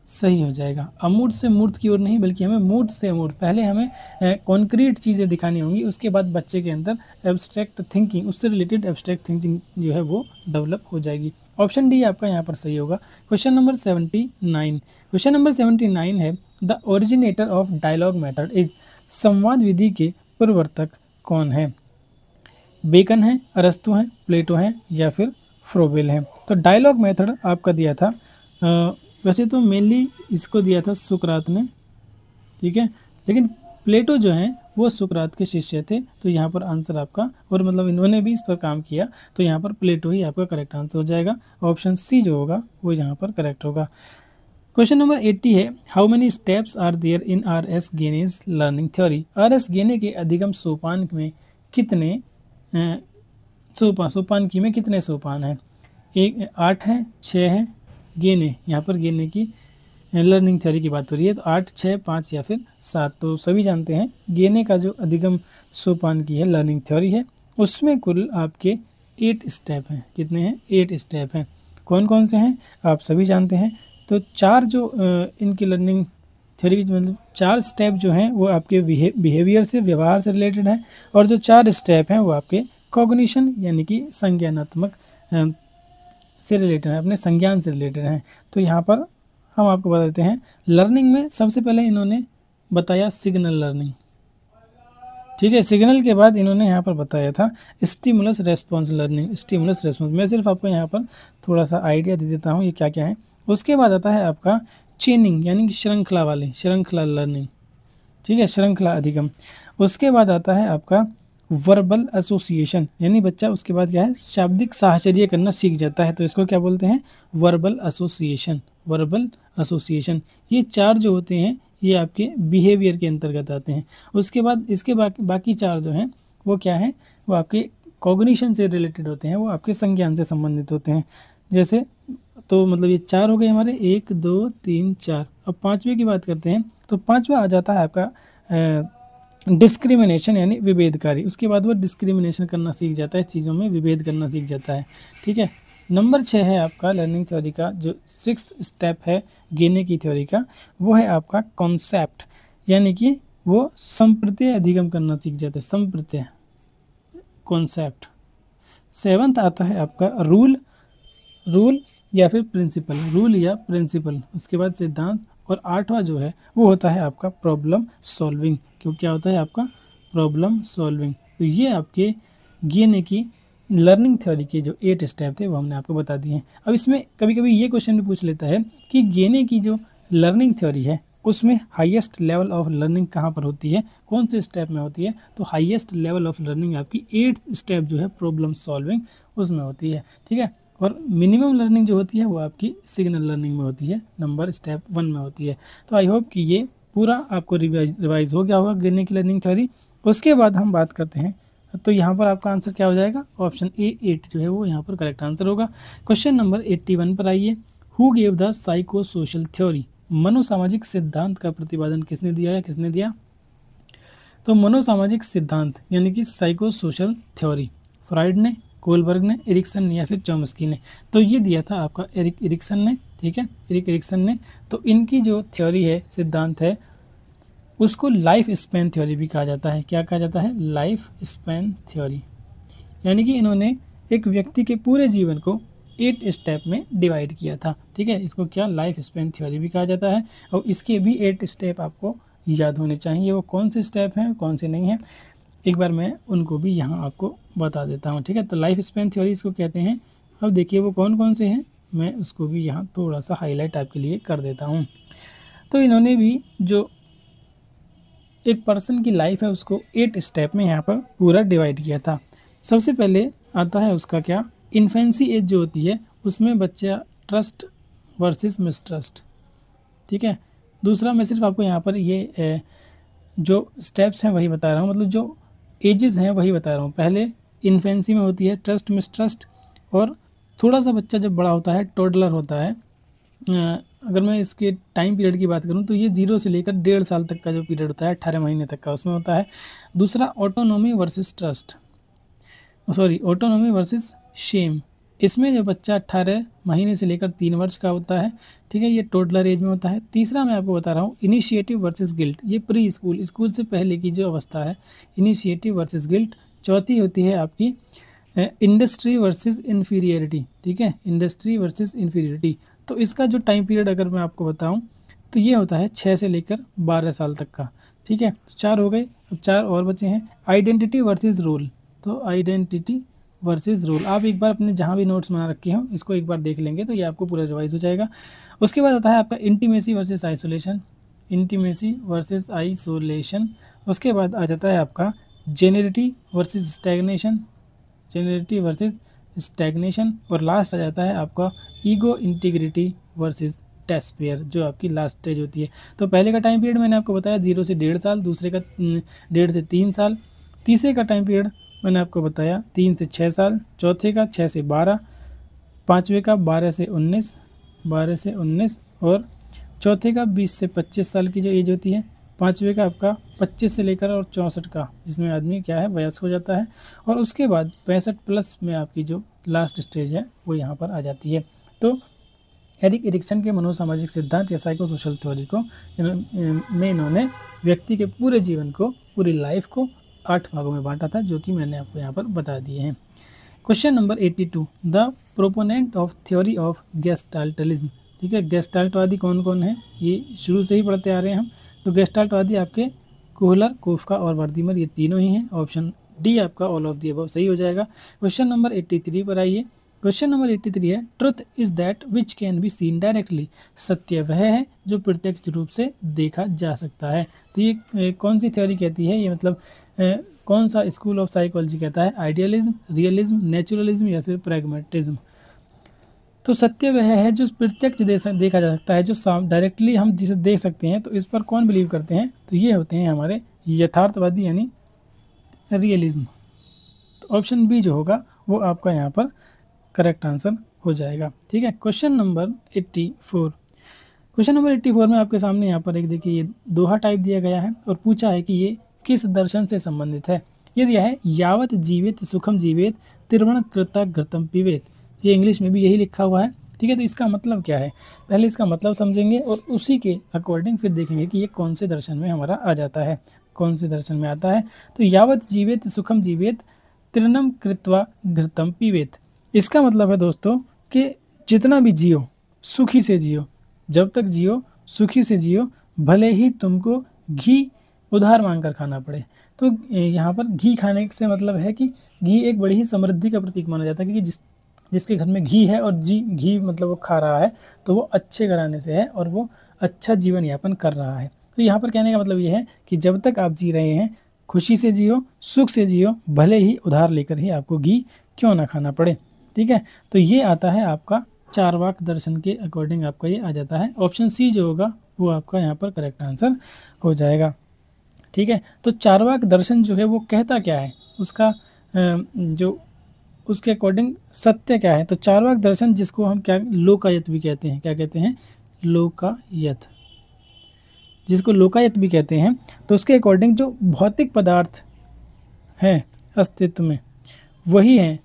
सही हो जाएगा। अमूर्त से मूर्त की ओर नहीं, बल्कि हमें मूर्त से अमूर्त, पहले हमें कॉन्क्रीट चीज़ें दिखानी होंगी, उसके बाद बच्चे के अंदर एब्स्ट्रैक्ट थिंकिंग, उससे रिलेटेड एब्स्ट्रैक्ट थिंकिंग जो है वो डेवलप हो जाएगी। ऑप्शन डी आपका यहाँ पर सही होगा। क्वेश्चन नंबर 79, क्वेश्चन नंबर 79 है, the originator of dialogue method is? संवाद विधि के प्रवर्तक कौन है? बेकन है, अरस्तु हैं, प्लेटो हैं या फिर फ्रोबेल हैं। तो डायलॉग मेथड आपका दिया था, वैसे तो मेनली इसको दिया था सुकरात ने, ठीक है, लेकिन प्लेटो जो हैं वो सुकरात के शिष्य थे, तो यहाँ पर आंसर आपका, और मतलब इन्होंने भी इस पर काम किया, तो यहाँ पर प्लेटो ही आपका करेक्ट आंसर हो जाएगा। ऑप्शन सी जो होगा वो यहाँ पर करेक्ट होगा। क्वेश्चन नंबर 80 है, how many steps are there in R S Gagne's learning theory. R S Gagne के अधिगम सोपान में कितने सोपान की में कितने सोपान हैं? 8 है, 6 है। गेने, यहाँ पर गेने की लर्निंग थ्योरी की बात हो रही है, तो 8, 6, 5 या फिर 7। तो सभी जानते हैं गेने का जो अधिगम सोपान की है लर्निंग थ्योरी है, उसमें कुल आपके 8 स्टेप हैं। कितने हैं? 8 स्टेप हैं। कौन कौन से हैं आप सभी जानते हैं। तो 4 जो इनकी लर्निंग थ्योरी मतलब 4 स्टेप जो हैं वो आपके बिहेवियर से, व्यवहार से रिलेटेड हैं, और जो 4 स्टेप हैं वो आपके कॉग्निशन यानी कि संज्ञानात्मक से रिलेटेड है, अपने संज्ञान से रिलेटेड हैं। तो यहाँ पर हम आपको बता देते हैं, लर्निंग में सबसे पहले इन्होंने बताया सिग्नल लर्निंग, ठीक है। सिग्नल के बाद इन्होंने यहाँ पर बताया था stimulus response learning, stimulus response. मैं सिर्फ आपको यहाँ पर थोड़ा सा आइडिया दे देता हूँ ये क्या क्या है। उसके बाद आता है आपका चेनिंग यानी कि श्रृंखला लर्निंग, ठीक है, श्रृंखला अधिगम। उसके बाद आता है आपका वर्बल एसोसिएशन, यानी बच्चा उसके बाद क्या है, शाब्दिक साहचर्य करना सीख जाता है, तो इसको क्या बोलते हैं? Verbal association, verbal association. ये 4 जो होते हैं ये आपके बिहेवियर के अंतर्गत आते हैं। उसके बाद इसके बाकी 4 जो हैं वो क्या है, वो आपके कॉग्निशन से रिलेटेड होते हैं, वो आपके संज्ञान से संबंधित होते हैं। जैसे तो मतलब ये 4 हो गए हमारे, 1, 2, 3, 4। अब 5वें की बात करते हैं, तो 5वां आ जाता है आपका डिस्क्रिमिनेशन यानी विभेदकारी। उसके बाद वो डिस्क्रिमिनेशन करना सीख जाता है, चीज़ों में विभेद करना सीख जाता है, ठीक है। नंबर 6 है आपका लर्निंग थ्योरी का जो 6th स्टेप है गेने की थ्योरी का, वो है आपका कॉन्सेप्ट, यानी कि वो संप्रत्यय अधिगम करना सीख जाता है, संप्रत्यय, कॉन्सेप्ट। 7th आता है आपका रूल या फिर प्रिंसिपल, रूल या प्रिंसिपल। उसके बाद सिद्धांत, और 8वां जो है वो होता है आपका प्रॉब्लम सॉल्विंग। क्यों, क्या होता है आपका? Problem solving. तो ये आपके गेने की लर्निंग थ्योरी के जो 8 स्टेप थे वो हमने आपको बता दिए हैं। अब इसमें कभी कभी ये क्वेश्चन भी पूछ लेता है कि गेने की जो लर्निंग थ्योरी है उसमें हाईएस्ट लेवल ऑफ लर्निंग कहाँ पर होती है, कौन से स्टेप में होती है? तो हाईएस्ट लेवल ऑफ लर्निंग आपकी 8th स्टेप जो है प्रॉब्लम सॉल्विंग, उसमें होती है, ठीक है। और मिनिमम लर्निंग जो होती है वो आपकी सिग्नल लर्निंग में होती है, नंबर स्टेप 1 में होती है। तो आई होप कि ये पूरा आपको रिवाइज हो गया होगा गेने की लर्निंग थ्योरी। उसके बाद हम बात करते हैं, तो यहाँ पर आपका आंसर क्या हो जाएगा? ऑप्शन ए 8 जो है वो यहाँ पर करेक्ट आंसर होगा। क्वेश्चन नंबर 81 पर आइए, who gave the psycho social theory. मनोसामाजिक सिद्धांत का प्रतिपादन किसने दिया है, किसने दिया? तो मनोसामाजिक सिद्धांत यानी कि साइको सोशल थ्योरी, फ्राइड ने, कोलबर्ग ने, एरिक्सन ने या फिर चॉम्स्की ने। तो ये दिया था आपका एरिक्सन ने, ठीक है, एरिक्सन ने। तो इनकी जो थ्योरी है, सिद्धांत है, उसको लाइफ स्पैन थ्योरी भी कहा जाता है। क्या कहा जाता है? Life span theory. यानी कि इन्होंने एक व्यक्ति के पूरे जीवन को 8 स्टेप में डिवाइड किया था, ठीक है। इसको क्या लाइफ स्पैन थ्योरी भी कहा जाता है। और इसके भी 8 स्टेप आपको याद होने चाहिए, वो कौन से स्टेप हैं कौन से नहीं हैं, एक बार मैं उनको भी यहाँ आपको बता देता हूँ, ठीक है। तो लाइफ स्पैन थ्योरी इसको कहते हैं। अब देखिए वो कौन कौन से हैं, मैं उसको भी यहाँ थोड़ा सा हाईलाइट आपके लिए कर देता हूँ। तो इन्होंने भी जो एक पर्सन की लाइफ है उसको 8 स्टेप में यहाँ पर पूरा डिवाइड किया था। सबसे पहले आता है उसका क्या, इन्फेंसी एज जो होती है उसमें बच्चा ट्रस्ट वर्सेस मिसट्रस्ट, ठीक है। दूसरा मैं सिर्फ आपको यहाँ पर ये जो स्टेप्स हैं वही बता रहा हूँ, मतलब जो एजेस हैं वही बता रहा हूँ। पहले इन्फेंसी में होती है ट्रस्ट मिसट्रस्ट, और थोड़ा सा बच्चा जब बड़ा होता है टोडलर होता है। अगर मैं इसके टाइम पीरियड की बात करूं तो ये 0 से लेकर 1.5 साल तक का जो पीरियड होता है, 18 महीने तक का, उसमें होता है। दूसरा autonomy versus trust, sorry autonomy versus shame. इसमें जो बच्चा 18 महीने से लेकर 3 वर्ष का होता है, ठीक है, ये टोडलर एज में होता है। तीसरा मैं आपको बता रहा हूँ इनिशिएटिव वर्सेस गिल्ट, ये प्री स्कूल, स्कूल से पहले की जो अवस्था है, इनिशिएटिव वर्सेस गिल्ट। चौथी होती है आपकी इंडस्ट्री वर्सेस इन्फीरियरिटी, ठीक है, इंडस्ट्री वर्सेस इन्फीरियरिटी। तो इसका जो टाइम पीरियड अगर मैं आपको बताऊं तो ये होता है 6 से लेकर 12 साल तक का, ठीक है। 4 हो गए, अब 4 और बचे हैं। आइडेंटिटी वर्सेस रोल, तो आइडेंटिटी वर्सेस रोल। आप एक बार अपने जहाँ भी नोट्स बना रखे हो इसको एक बार देख लेंगे तो ये आपको पूरा रिवाइज हो जाएगा। उसके बाद आता है आपका intimacy versus isolation, intimacy versus isolation. उसके बाद आ जाता है आपका जेनरिटी वर्सेस स्टैग्नेशन, जेनरिटी वर्सेस स्टैग्नेशन। और लास्ट आ जाता है आपका ईगो इंटीग्रिटी वर्सेस टेस्पेयर, जो आपकी लास्ट स्टेज होती है। तो पहले का टाइम पीरियड मैंने आपको बताया 0 से 1.5 साल, दूसरे का 1.5 से 3 साल, तीसरे का टाइम पीरियड मैंने आपको बताया 3 से 6 साल, चौथे का 6 से 12, पाँचवें का 12 से 19, 12 से 19 और चौथे का 20 से 25 साल की जो एज होती है, पाँचवें का आपका 25 से लेकर और 64 का, जिसमें आदमी क्या है वयस्क हो जाता है। और उसके बाद 65 प्लस में आपकी जो लास्ट स्टेज है वो यहाँ पर आ जाती है। तो एरिक एरिक्सन के मनोसामाजिक सिद्धांत या साइको सोशल थ्योरी को में इन्होंने व्यक्ति के पूरे जीवन को, पूरी लाइफ को 8 भागों में बांटा था, जो कि मैंने आपको यहाँ पर बता दिए हैं। Question number 82, the proponent of theory of gestaltism. ठीक है, गेस्टाल्टवादी कौन कौन है ये शुरू से ही पढ़ते आ रहे हैं हम। तो गेस्टाल्टवादी आपके कोहलर, कोफका और वर्दीमर, ये तीनों ही हैं। ऑप्शन डी आपका ऑल ऑफ दी अबव सही हो जाएगा। क्वेश्चन नंबर 83 पर आइए। क्वेश्चन नंबर 83 है, truth is that which can be seen directly. सत्य वह है जो प्रत्यक्ष रूप से देखा जा सकता है। तो ये कौन सी थ्योरी कहती है, ये मतलब कौन सा स्कूल ऑफ साइकोलॉजी कहता है, आइडियलिज्म, रियलिज्म, नेचुरलिज्म या फिर प्रैग्मेटिज्म। तो सत्य वह है जो प्रत्यक्ष देखा जा सकता है, जो डायरेक्टली हम जिसे देख सकते हैं। तो इस पर कौन बिलीव करते हैं, तो ये होते हैं हमारे यथार्थवादी यानी रियलिज्म। तो ऑप्शन बी जो होगा वो आपका यहाँ पर करेक्ट आंसर हो जाएगा। ठीक है, क्वेश्चन नंबर 84। क्वेश्चन नंबर 84 में आपके सामने यहाँ पर एक देखिए ये दोहा टाइप दिया गया है और पूछा है कि ये किस दर्शन से संबंधित है। ये दिया है यावत जीवेत सुखम जीवेत त्रिवण कृता घृतम पीवेत। ये इंग्लिश में भी यही लिखा हुआ है। ठीक है, तो इसका मतलब क्या है, पहले इसका मतलब समझेंगे और उसी के अकॉर्डिंग फिर देखेंगे कि ये कौन से दर्शन में हमारा आ जाता है, कौन से दर्शन में आता है। तो यावत जीवेत सुखम जीवेत त्रिनम कृत्वा घृतम पीवेत। इसका मतलब है दोस्तों कि जितना भी जियो सुखी से जियो, जब तक जियो सुखी से जियो, भले ही तुमको घी उधार मांग कर खाना पड़े। तो यहाँ पर घी खाने से मतलब है कि घी एक बड़ी ही समृद्धि का प्रतीक माना जाता है, क्योंकि जिसके घर में घी है और घी मतलब वो खा रहा है तो वो अच्छे घराने से है और वो अच्छा जीवन यापन कर रहा है। तो यहाँ पर कहने का मतलब ये है कि जब तक आप जी रहे हैं खुशी से जियो, सुख से जियो, भले ही उधार लेकर ही आपको घी क्यों ना खाना पड़े। ठीक है, तो ये आता है आपका चारवाक दर्शन के अकॉर्डिंग आपका ये आ जाता है। ऑप्शन सी जो होगा वो आपका यहाँ पर करेक्ट आंसर हो जाएगा। ठीक है, तो चारवाक दर्शन जो है वो कहता क्या है, उसका जो उसके अकॉर्डिंग सत्य क्या है। तो चारवाक दर्शन जिसको हम क्या लोकायत भी कहते हैं, क्या कहते हैं, लोकायत, जिसको लोकायत भी कहते हैं। तो उसके अकॉर्डिंग जो भौतिक पदार्थ हैं अस्तित्व में वही हैं,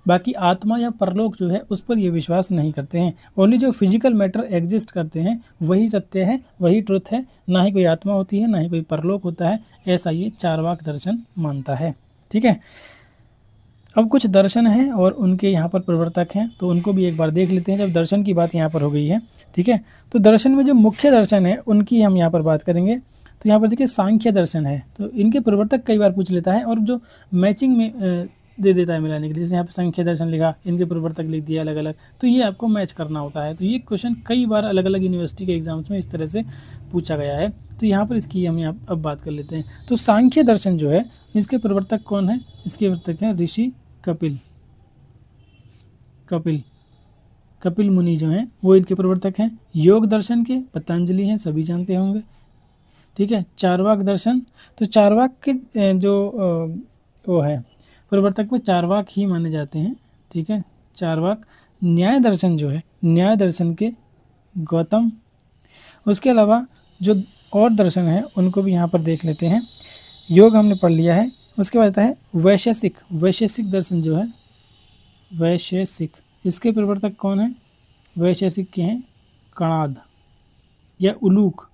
बाकी आत्मा या परलोक जो है उस पर ये विश्वास नहीं करते हैं। ओनली जो फिजिकल मैटर एग्जिस्ट करते हैं वही सत्य है, वही ट्रुथ है, ना ही कोई आत्मा होती है, ना ही कोई परलोक होता है, ऐसा ये चारवाक दर्शन मानता है। ठीक है, अब कुछ दर्शन हैं और उनके यहाँ पर प्रवर्तक हैं, तो उनको भी एक बार देख लेते हैं जब दर्शन की बात यहाँ पर हो गई है। ठीक है, तो दर्शन में जो मुख्य दर्शन है उनकी हम यहाँ पर बात करेंगे। तो यहाँ पर देखिए सांख्य दर्शन है, तो इनके प्रवर्तक कई बार पूछ लेता है और जो मैचिंग में दे देता है मिलाने के लिए। जैसे यहाँ पर सांख्य दर्शन लिखा, इनके प्रवर्तक लिख दिया अलग अलग, तो ये आपको मैच करना होता है। तो ये क्वेश्चन कई बार अलग अलग यूनिवर्सिटी के एग्जाम्स में इस तरह से पूछा गया है। तो यहाँ पर इसकी हम यहाँ अब बात कर लेते हैं। तो सांख्य दर्शन जो है इसके प्रवर्तक कौन है, इसके प्रवर्तक हैं ऋषि कपिल, कपिल मुनि जो हैं वो इनके प्रवर्तक हैं। योग दर्शन के पतंजलि हैं, सभी जानते होंगे। ठीक है, चारवाक दर्शन, तो चारवाक के जो वो है प्रवर्तक वो चारवाक ही माने जाते हैं। ठीक है, चारवाक। न्याय दर्शन जो है, न्याय दर्शन के गौतम। उसके अलावा जो और दर्शन है उनको भी यहाँ पर देख लेते हैं। योग हमने पढ़ लिया है। उसके बाद आता है वैशेषिक, वैशेषिक दर्शन जो है, वैशेषिक, इसके प्रवर्तक कौन है, वैशेषिक के हैं कणाद या उलूक,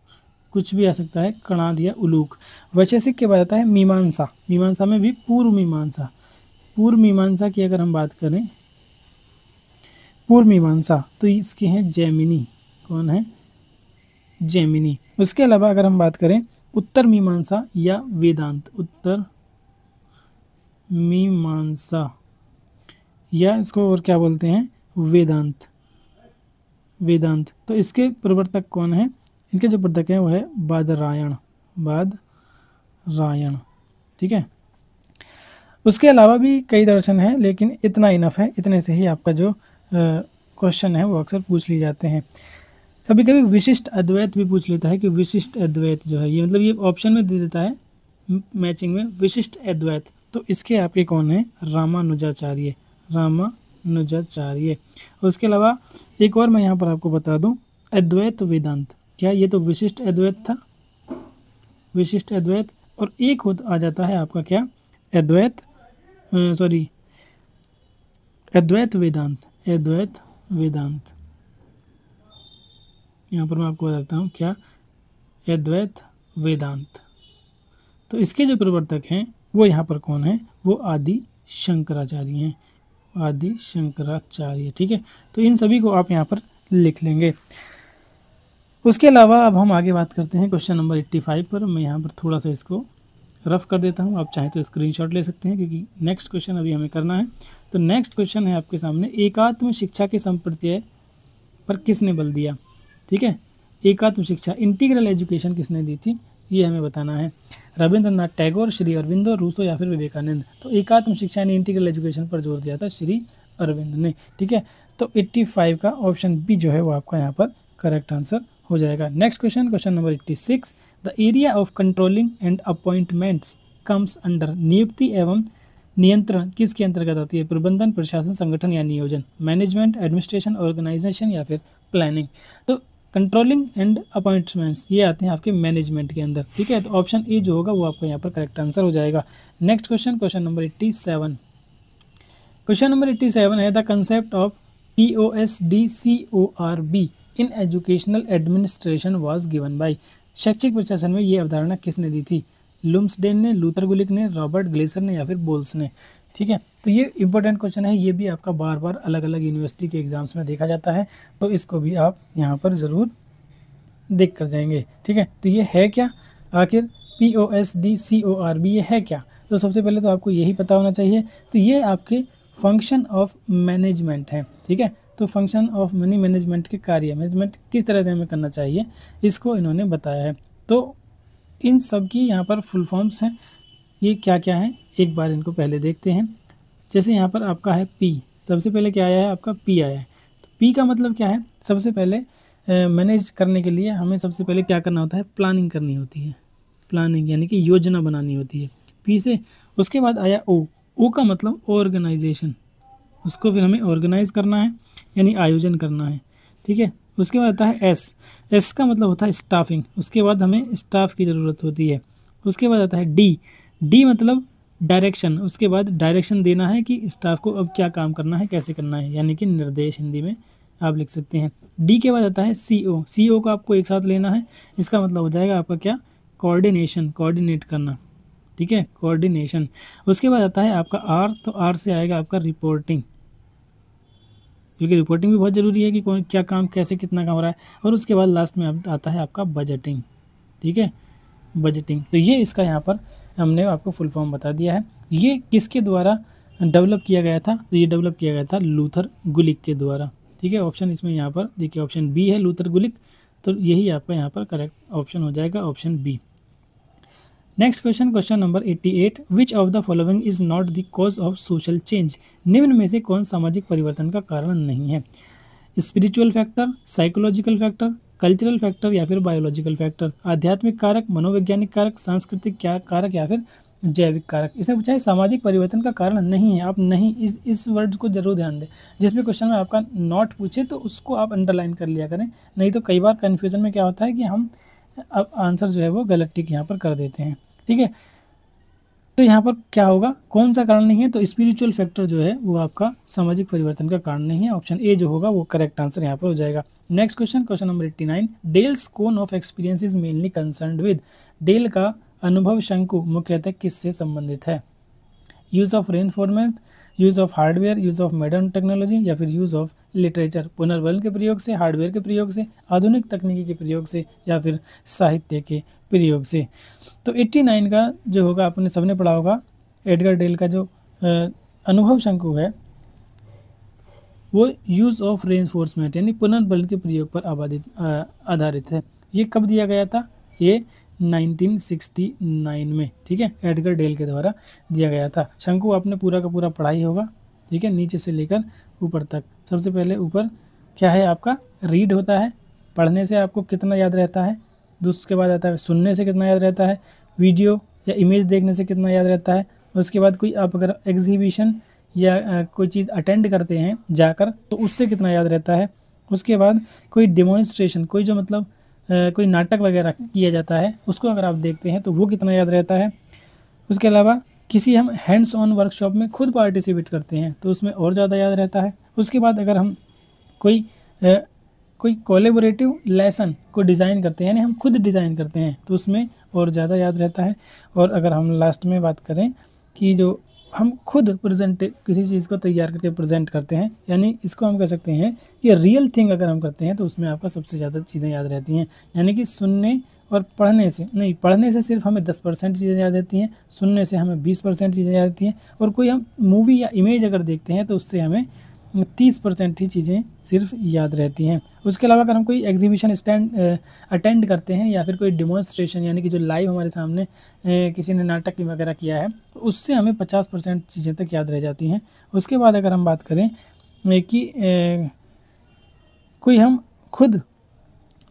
कुछ भी आ सकता है, कणाद या उलूक। वैशेषिक के बाद आता है मीमांसा, मीमांसा में भी पूर्व मीमांसा, पूर्व मीमांसा की अगर हम बात करें, पूर्व मीमांसा, तो इसके हैं जैमिनी, कौन है, जैमिनी। उसके अलावा अगर हम बात करें उत्तर मीमांसा या वेदांत, उत्तर मीमांसा, या इसको और क्या बोलते हैं, वेदांत। वेदांत, तो इसके प्रवर्तक कौन है? इसके जो प्रवर्तक हैं वो है बादरायण, बादरायण। ठीक है, उसके अलावा भी कई दर्शन हैं, लेकिन इतना इनफ है, इतने से ही आपका जो क्वेश्चन है वो अक्सर पूछ लिए जाते हैं। कभी कभी विशिष्ट अद्वैत भी पूछ लेता है कि विशिष्ट अद्वैत जो है ये, मतलब ये ऑप्शन में दे देता है मैचिंग में, विशिष्ट अद्वैत, तो इसके आपके कौन है? रामानुजाचार्य, रामानुजाचार्य। और उसके अलावा एक और मैं यहाँ पर आपको बता दूँ, अद्वैत वेदांत, क्या ये तो विशिष्ट अद्वैत था, विशिष्ट अद्वैत। और एक आ जाता है आपका क्या? अद्वैत, सॉरी, अद्वैत वेदांत, अद्वैत वेदांत। यहाँ पर मैं आपको बताता हूँ क्या, अद्वैत वेदांत। तो इसके जो प्रवर्तक हैं वो यहाँ पर कौन है? वो आदि शंकराचार्य हैं, आदि शंकराचार्य। ठीक है, तो इन सभी को आप यहाँ पर लिख लेंगे। उसके अलावा अब हम आगे बात करते हैं क्वेश्चन नंबर 85 पर। मैं यहाँ पर थोड़ा सा इसको रफ कर देता हूँ, आप चाहें तो स्क्रीनशॉट ले सकते हैं, क्योंकि नेक्स्ट क्वेश्चन अभी हमें करना है। तो नेक्स्ट क्वेश्चन है आपके सामने, एकात्म शिक्षा के संप्रत्यय पर किसने बल दिया? ठीक है, एकात्म शिक्षा, इंटीग्रल एजुकेशन किसने दी थी, ये हमें बताना है। रविंद्रनाथ टैगोर, श्री अरविंदो, रूसो या फिर विवेकानंद। तो एकात्म शिक्षा यानी इंटीग्रल एजुकेशन पर जोर दिया था श्री अरविंद ने। ठीक है, तो 85 का ऑप्शन बी जो है वो आपका यहाँ पर करेक्ट आंसर हो जाएगा। Next question, question number 86, the area of controlling and appointments comes under, नियुक्ति एवं नियंत्रण किसके अंतर्गत आती है? प्रबंधन, प्रशासन, संगठन या नियोजन, मैनेजमेंट, एडमिनिस्ट्रेशन, ऑर्गेनाइजेशन या फिर प्लानिंग। तो कंट्रोलिंग एंड अपॉइंटमेंट्स ये आते हैं आपके मैनेजमेंट के अंदर। ठीक है, तो ऑप्शन ए जो होगा वो आपका यहाँ पर करेक्ट आंसर हो जाएगा। Next question, question number 87, question number 87 है, the concept of POSDCORB in educational administration was given by, शैक्षिक प्रशासन में ये अवधारणा किसने दी थी? लुम्सडेन ने, लूथर गुलिक ने, रॉबर्ट ग्लेसर ने या फिर बोल्स ने। ठीक है, तो ये इंपॉर्टेंट क्वेश्चन है, ये भी आपका बार बार अलग अलग यूनिवर्सिटी के एग्जाम्स में देखा जाता है, तो इसको भी आप यहाँ पर ज़रूर देख कर जाएंगे। ठीक है, तो ये है क्या आखिर POSDCORB, ये है क्या? तो सबसे पहले तो आपको यही पता होना चाहिए। तो ये आपके फंक्शन ऑफ मैनेजमेंट है। ठीक है, तो फंक्शन ऑफ मनी मैनेजमेंट के कार्य, मैनेजमेंट किस तरह से हमें करना चाहिए, इसको इन्होंने बताया है। तो इन सब की यहाँ पर फुल फॉर्म्स हैं, ये क्या क्या है एक बार इनको पहले देखते हैं। जैसे यहाँ पर आपका है P, सबसे पहले क्या आया है आपका P आया है। तो P का मतलब क्या है? सबसे पहले मैनेज करने के लिए हमें सबसे पहले क्या करना होता है? प्लानिंग करनी होती है, प्लानिंग यानी कि योजना बनानी होती है P से। उसके बाद आया O का मतलब ऑर्गेनाइजेशन, उसको फिर हमें ऑर्गेनाइज करना है यानी आयोजन करना है। ठीक है, उसके बाद आता है S का मतलब होता है स्टाफिंग, उसके बाद हमें स्टाफ की ज़रूरत होती है। उसके बाद आता है D मतलब डायरेक्शन, उसके बाद डायरेक्शन देना है कि स्टाफ को अब क्या काम करना है, कैसे करना है, यानी कि निर्देश हिंदी में आप लिख सकते हैं। D के बाद आता है CO को आपको एक साथ लेना है, इसका मतलब हो जाएगा आपका क्या? कोऑर्डिनेशन, कोऑर्डिनेट करना। ठीक है, कोऑर्डिनेशन। उसके बाद आता है आपका R, तो R से आएगा आपका रिपोर्टिंग, क्योंकि रिपोर्टिंग भी बहुत ज़रूरी है कि कौन क्या काम, कैसे कितना काम हो रहा है। और उसके बाद लास्ट में आता है आपका बजटिंग। ठीक है, बजटिंग। तो ये इसका यहाँ पर हमने आपको फुल फॉर्म बता दिया है। ये किसके द्वारा डेवलप किया गया था? तो ये डेवलप किया गया था लूथर गुलिक के द्वारा। ठीक है, ऑप्शन इसमें यहाँ पर देखिए ऑप्शन बी है, लूथर गुलिक, तो यही आपका यहाँ पर करेक्ट ऑप्शन हो जाएगा, option B. Next question, question number 88, which of the following is not the cause of social change, निम्न में से कौन सामाजिक परिवर्तन का कारण नहीं है? Spiritual factor, psychological factor, cultural factor या फिर बायोलॉजिकल फैक्टर, आध्यात्मिक कारक, मनोवैज्ञानिक कारक, सांस्कृतिक कारक या फिर जैविक कारक। इसने पूछा है सामाजिक परिवर्तन का कारण नहीं है। आप नहीं, इस वर्ड को जरूर ध्यान दें, जिसमें क्वेश्चन में आपका नॉट पूछे तो उसको आप अंडरलाइन कर लिया करें, नहीं तो कई बार कन्फ्यूजन में क्या होता है कि हम अब आंसर जो है वो गलत टिक यहाँ पर कर देते हैं। ठीक है, तो यहाँ पर क्या होगा, कौन सा कारण नहीं है? तो स्पिरिचुअल फैक्टर जो है वो आपका सामाजिक परिवर्तन का कारण नहीं है, ऑप्शन ए जो होगा वो करेक्ट आंसर यहाँ पर हो जाएगा। Next question, question number 89, Dale's cone of experience is mainly concerned with, Dale का अनुभव शंकु मुख्यतः किससे संबंधित है? Use of reinforcement, use of hardware, use of modern technology या फिर यूज ऑफ लिटरेचर, पुनर्बल के प्रयोग से, हार्डवेयर के प्रयोग से, आधुनिक तकनीकी के प्रयोग से या फिर साहित्य के प्रयोग से। तो 89 का जो होगा आपने सबने पढ़ा होगा, एडगर डेल का जो अनुभव शंकु है वो यूज़ ऑफ रेनफोर्समेंट यानी पुनर्बल के प्रयोग पर आधारित है। ये कब दिया गया था? ये 1969 में, ठीक है, एडगर डेल के द्वारा दिया गया था। शंकु आपने पूरा का पूरा पढ़ा ही होगा, ठीक है, नीचे से लेकर ऊपर तक। सबसे पहले ऊपर क्या है आपका? रीड होता है, पढ़ने से आपको कितना याद रहता है। उसके बाद आता है सुनने से कितना याद रहता है, वीडियो या इमेज देखने से कितना याद रहता है। उसके बाद कोई आप अगर एग्जीबिशन या कोई चीज़ अटेंड करते हैं जाकर तो उससे कितना याद रहता है। उसके बाद कोई डेमोन्स्ट्रेशन, कोई जो मतलब कोई नाटक वगैरह किया जाता है उसको अगर आप देखते हैं तो वो कितना याद रहता है। उसके अलावा किसी हम हैंड्स ऑन वर्कशॉप में खुद पार्टिसिपेट करते हैं तो उसमें और ज़्यादा याद रहता है। उसके बाद अगर हम कोई कोलैबोरेटिव लेसन को डिज़ाइन करते हैं यानी हम खुद डिज़ाइन करते हैं तो उसमें और ज़्यादा याद रहता है। और अगर हम लास्ट में बात करें कि जो हम खुद किसी चीज़ को तैयार करके प्रेजेंट करते हैं, यानी इसको हम कह सकते हैं कि रियल थिंग अगर हम करते हैं तो उसमें आपका सबसे ज़्यादा चीज़ें याद रहती हैं। यानी कि सुनने और पढ़ने से नहीं, पढ़ने से सिर्फ हमें 10% चीज़ें याद रहती हैं, सुनने से हमें 20% चीज़ें याद रहती हैं, और कोई हम मूवी या इमेज अगर देखते हैं तो उससे हमें 30% ही चीज़ें सिर्फ याद रहती हैं। उसके अलावा अगर हम कोई एग्जीबिशन अटेंड करते हैं या फिर कोई डेमोन्स्ट्रेशन यानी कि जो लाइव हमारे सामने किसी ने नाटक वगैरह किया है तो उससे हमें 50% चीज़ें तक याद रह जाती हैं। उसके बाद अगर हम बात करें कि कोई हम खुद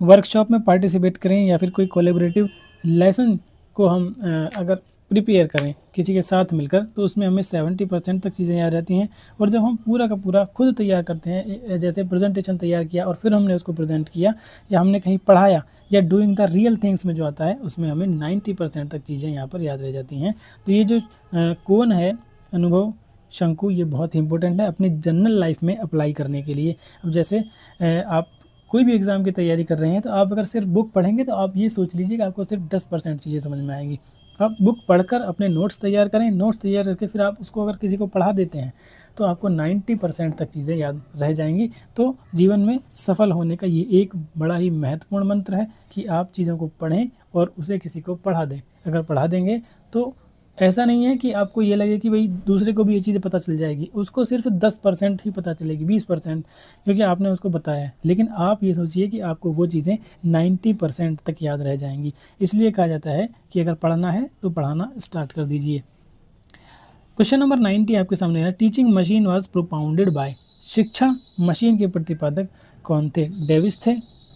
वर्कशॉप में पार्टिसिपेट करें या फिर कोई कोलैबोरेटिव लेसन को हम अगर प्रिपेयर करें किसी के साथ मिलकर तो उसमें हमें 70% तक चीज़ें याद रहती हैं। और जब हम पूरा का पूरा खुद तैयार करते हैं, जैसे प्रेजेंटेशन तैयार किया और फिर हमने उसको प्रेजेंट किया या हमने कहीं पढ़ाया या डूइंग द रियल थिंग्स में जो आता है उसमें हमें 90% तक चीज़ें यहाँ पर याद रह जाती हैं। तो ये जो कौन है अनुभव शंकु, ये बहुत ही इंपॉर्टेंट है अपनी जनरल लाइफ में अप्लाई करने के लिए। अब जैसे आप कोई भी एग्ज़ाम की तैयारी कर रहे हैं तो आप अगर सिर्फ बुक पढ़ेंगे तो आप ये सोच लीजिए कि आपको सिर्फ 10% चीज़ें समझ में आएंगी। आप बुक पढ़कर अपने नोट्स तैयार करें, नोट्स तैयार करके फिर आप उसको अगर किसी को पढ़ा देते हैं तो आपको 90% तक चीज़ें याद रह जाएंगी। तो जीवन में सफल होने का ये एक बड़ा ही महत्वपूर्ण मंत्र है कि आप चीज़ों को पढ़ें और उसे किसी को पढ़ा दें। अगर पढ़ा देंगे तो ऐसा नहीं है कि आपको ये लगे कि भाई दूसरे को भी ये चीज़ें पता चल जाएगी, उसको सिर्फ 10% ही पता चलेगी, 20% क्योंकि आपने उसको बताया है। लेकिन आप ये सोचिए कि आपको वो चीज़ें 90% तक याद रह जाएंगी। इसलिए कहा जाता है कि अगर पढ़ना है तो पढ़ाना स्टार्ट कर दीजिए। क्वेश्चन नंबर 90 आपके सामने है, teaching machine was propounded bye. शिक्षा मशीन के प्रतिपादक कौन थे? डेविस थे,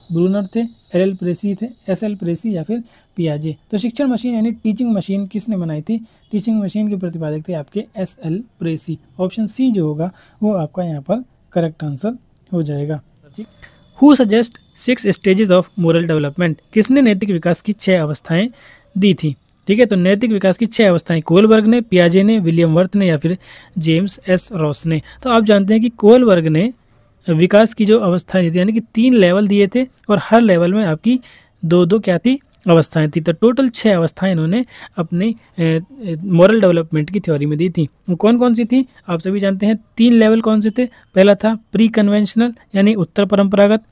ब्रूनर थे, एल प्रेसी थे, एल प्रेसी या फिर पियाजे। तो शिक्षण मशीन यानी टीचिंग मशीन किसने बनाई थी? टीचिंग मशीन के प्रतिपादक थे आपके एल प्रेसी। ऑप्शन सी जो होगा वो आपका यहाँ पर करेक्ट आंसर हो जाएगा। Who suggest 6 stages of moral development? किसने नैतिक विकास की 6 अवस्थाएं दी थी? ठीक है, तो नैतिक विकास की 6 अवस्थाएं कोलबर्ग ने, पियाजे ने, विलियम वर्थ ने या फिर जेम्स एस रॉस ने। तो आप जानते हैं कि कोलबर्ग ने विकास की जो अवस्थाएं दी थी यानी कि 3 लेवल दिए थे और हर लेवल में आपकी 2-2 क्या थी? अवस्थाएं थी। तो टोटल 6 अवस्थाएं इन्होंने अपनी मॉरल डेवलपमेंट की थ्योरी में दी थी। कौन कौन सी थी? आप सभी जानते हैं 3 लेवल कौन से थे? पहला था प्री कन्वेंशनल यानी उत्तर परंपरागत,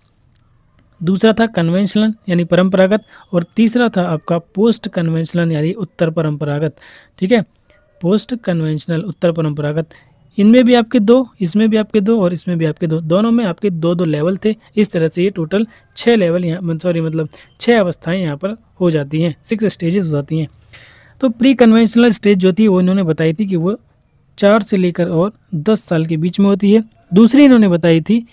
दूसरा था कन्वेंशनल यानी परंपरागत, और तीसरा था आपका पोस्ट कन्वेंशनल यानी उत्तर परंपरागत। ठीक है, पोस्ट कन्वेंशनल उत्तर परंपरागत। इनमें भी आपके 2, इसमें भी आपके 2 और इसमें भी आपके 2, दोनों में आपके 2-2 लेवल थे। इस तरह से ये टोटल 6 लेवल यहाँ मतलब 6 अवस्थाएं यहाँ पर हो जाती हैं, 6 स्टेजेस हो जाती हैं। तो प्री कन्वेंशनल स्टेज जो थी वो इन्होंने बताई थी कि वो 4 से लेकर और 10 साल के बीच में होती है। दूसरी इन्होंने बताई थी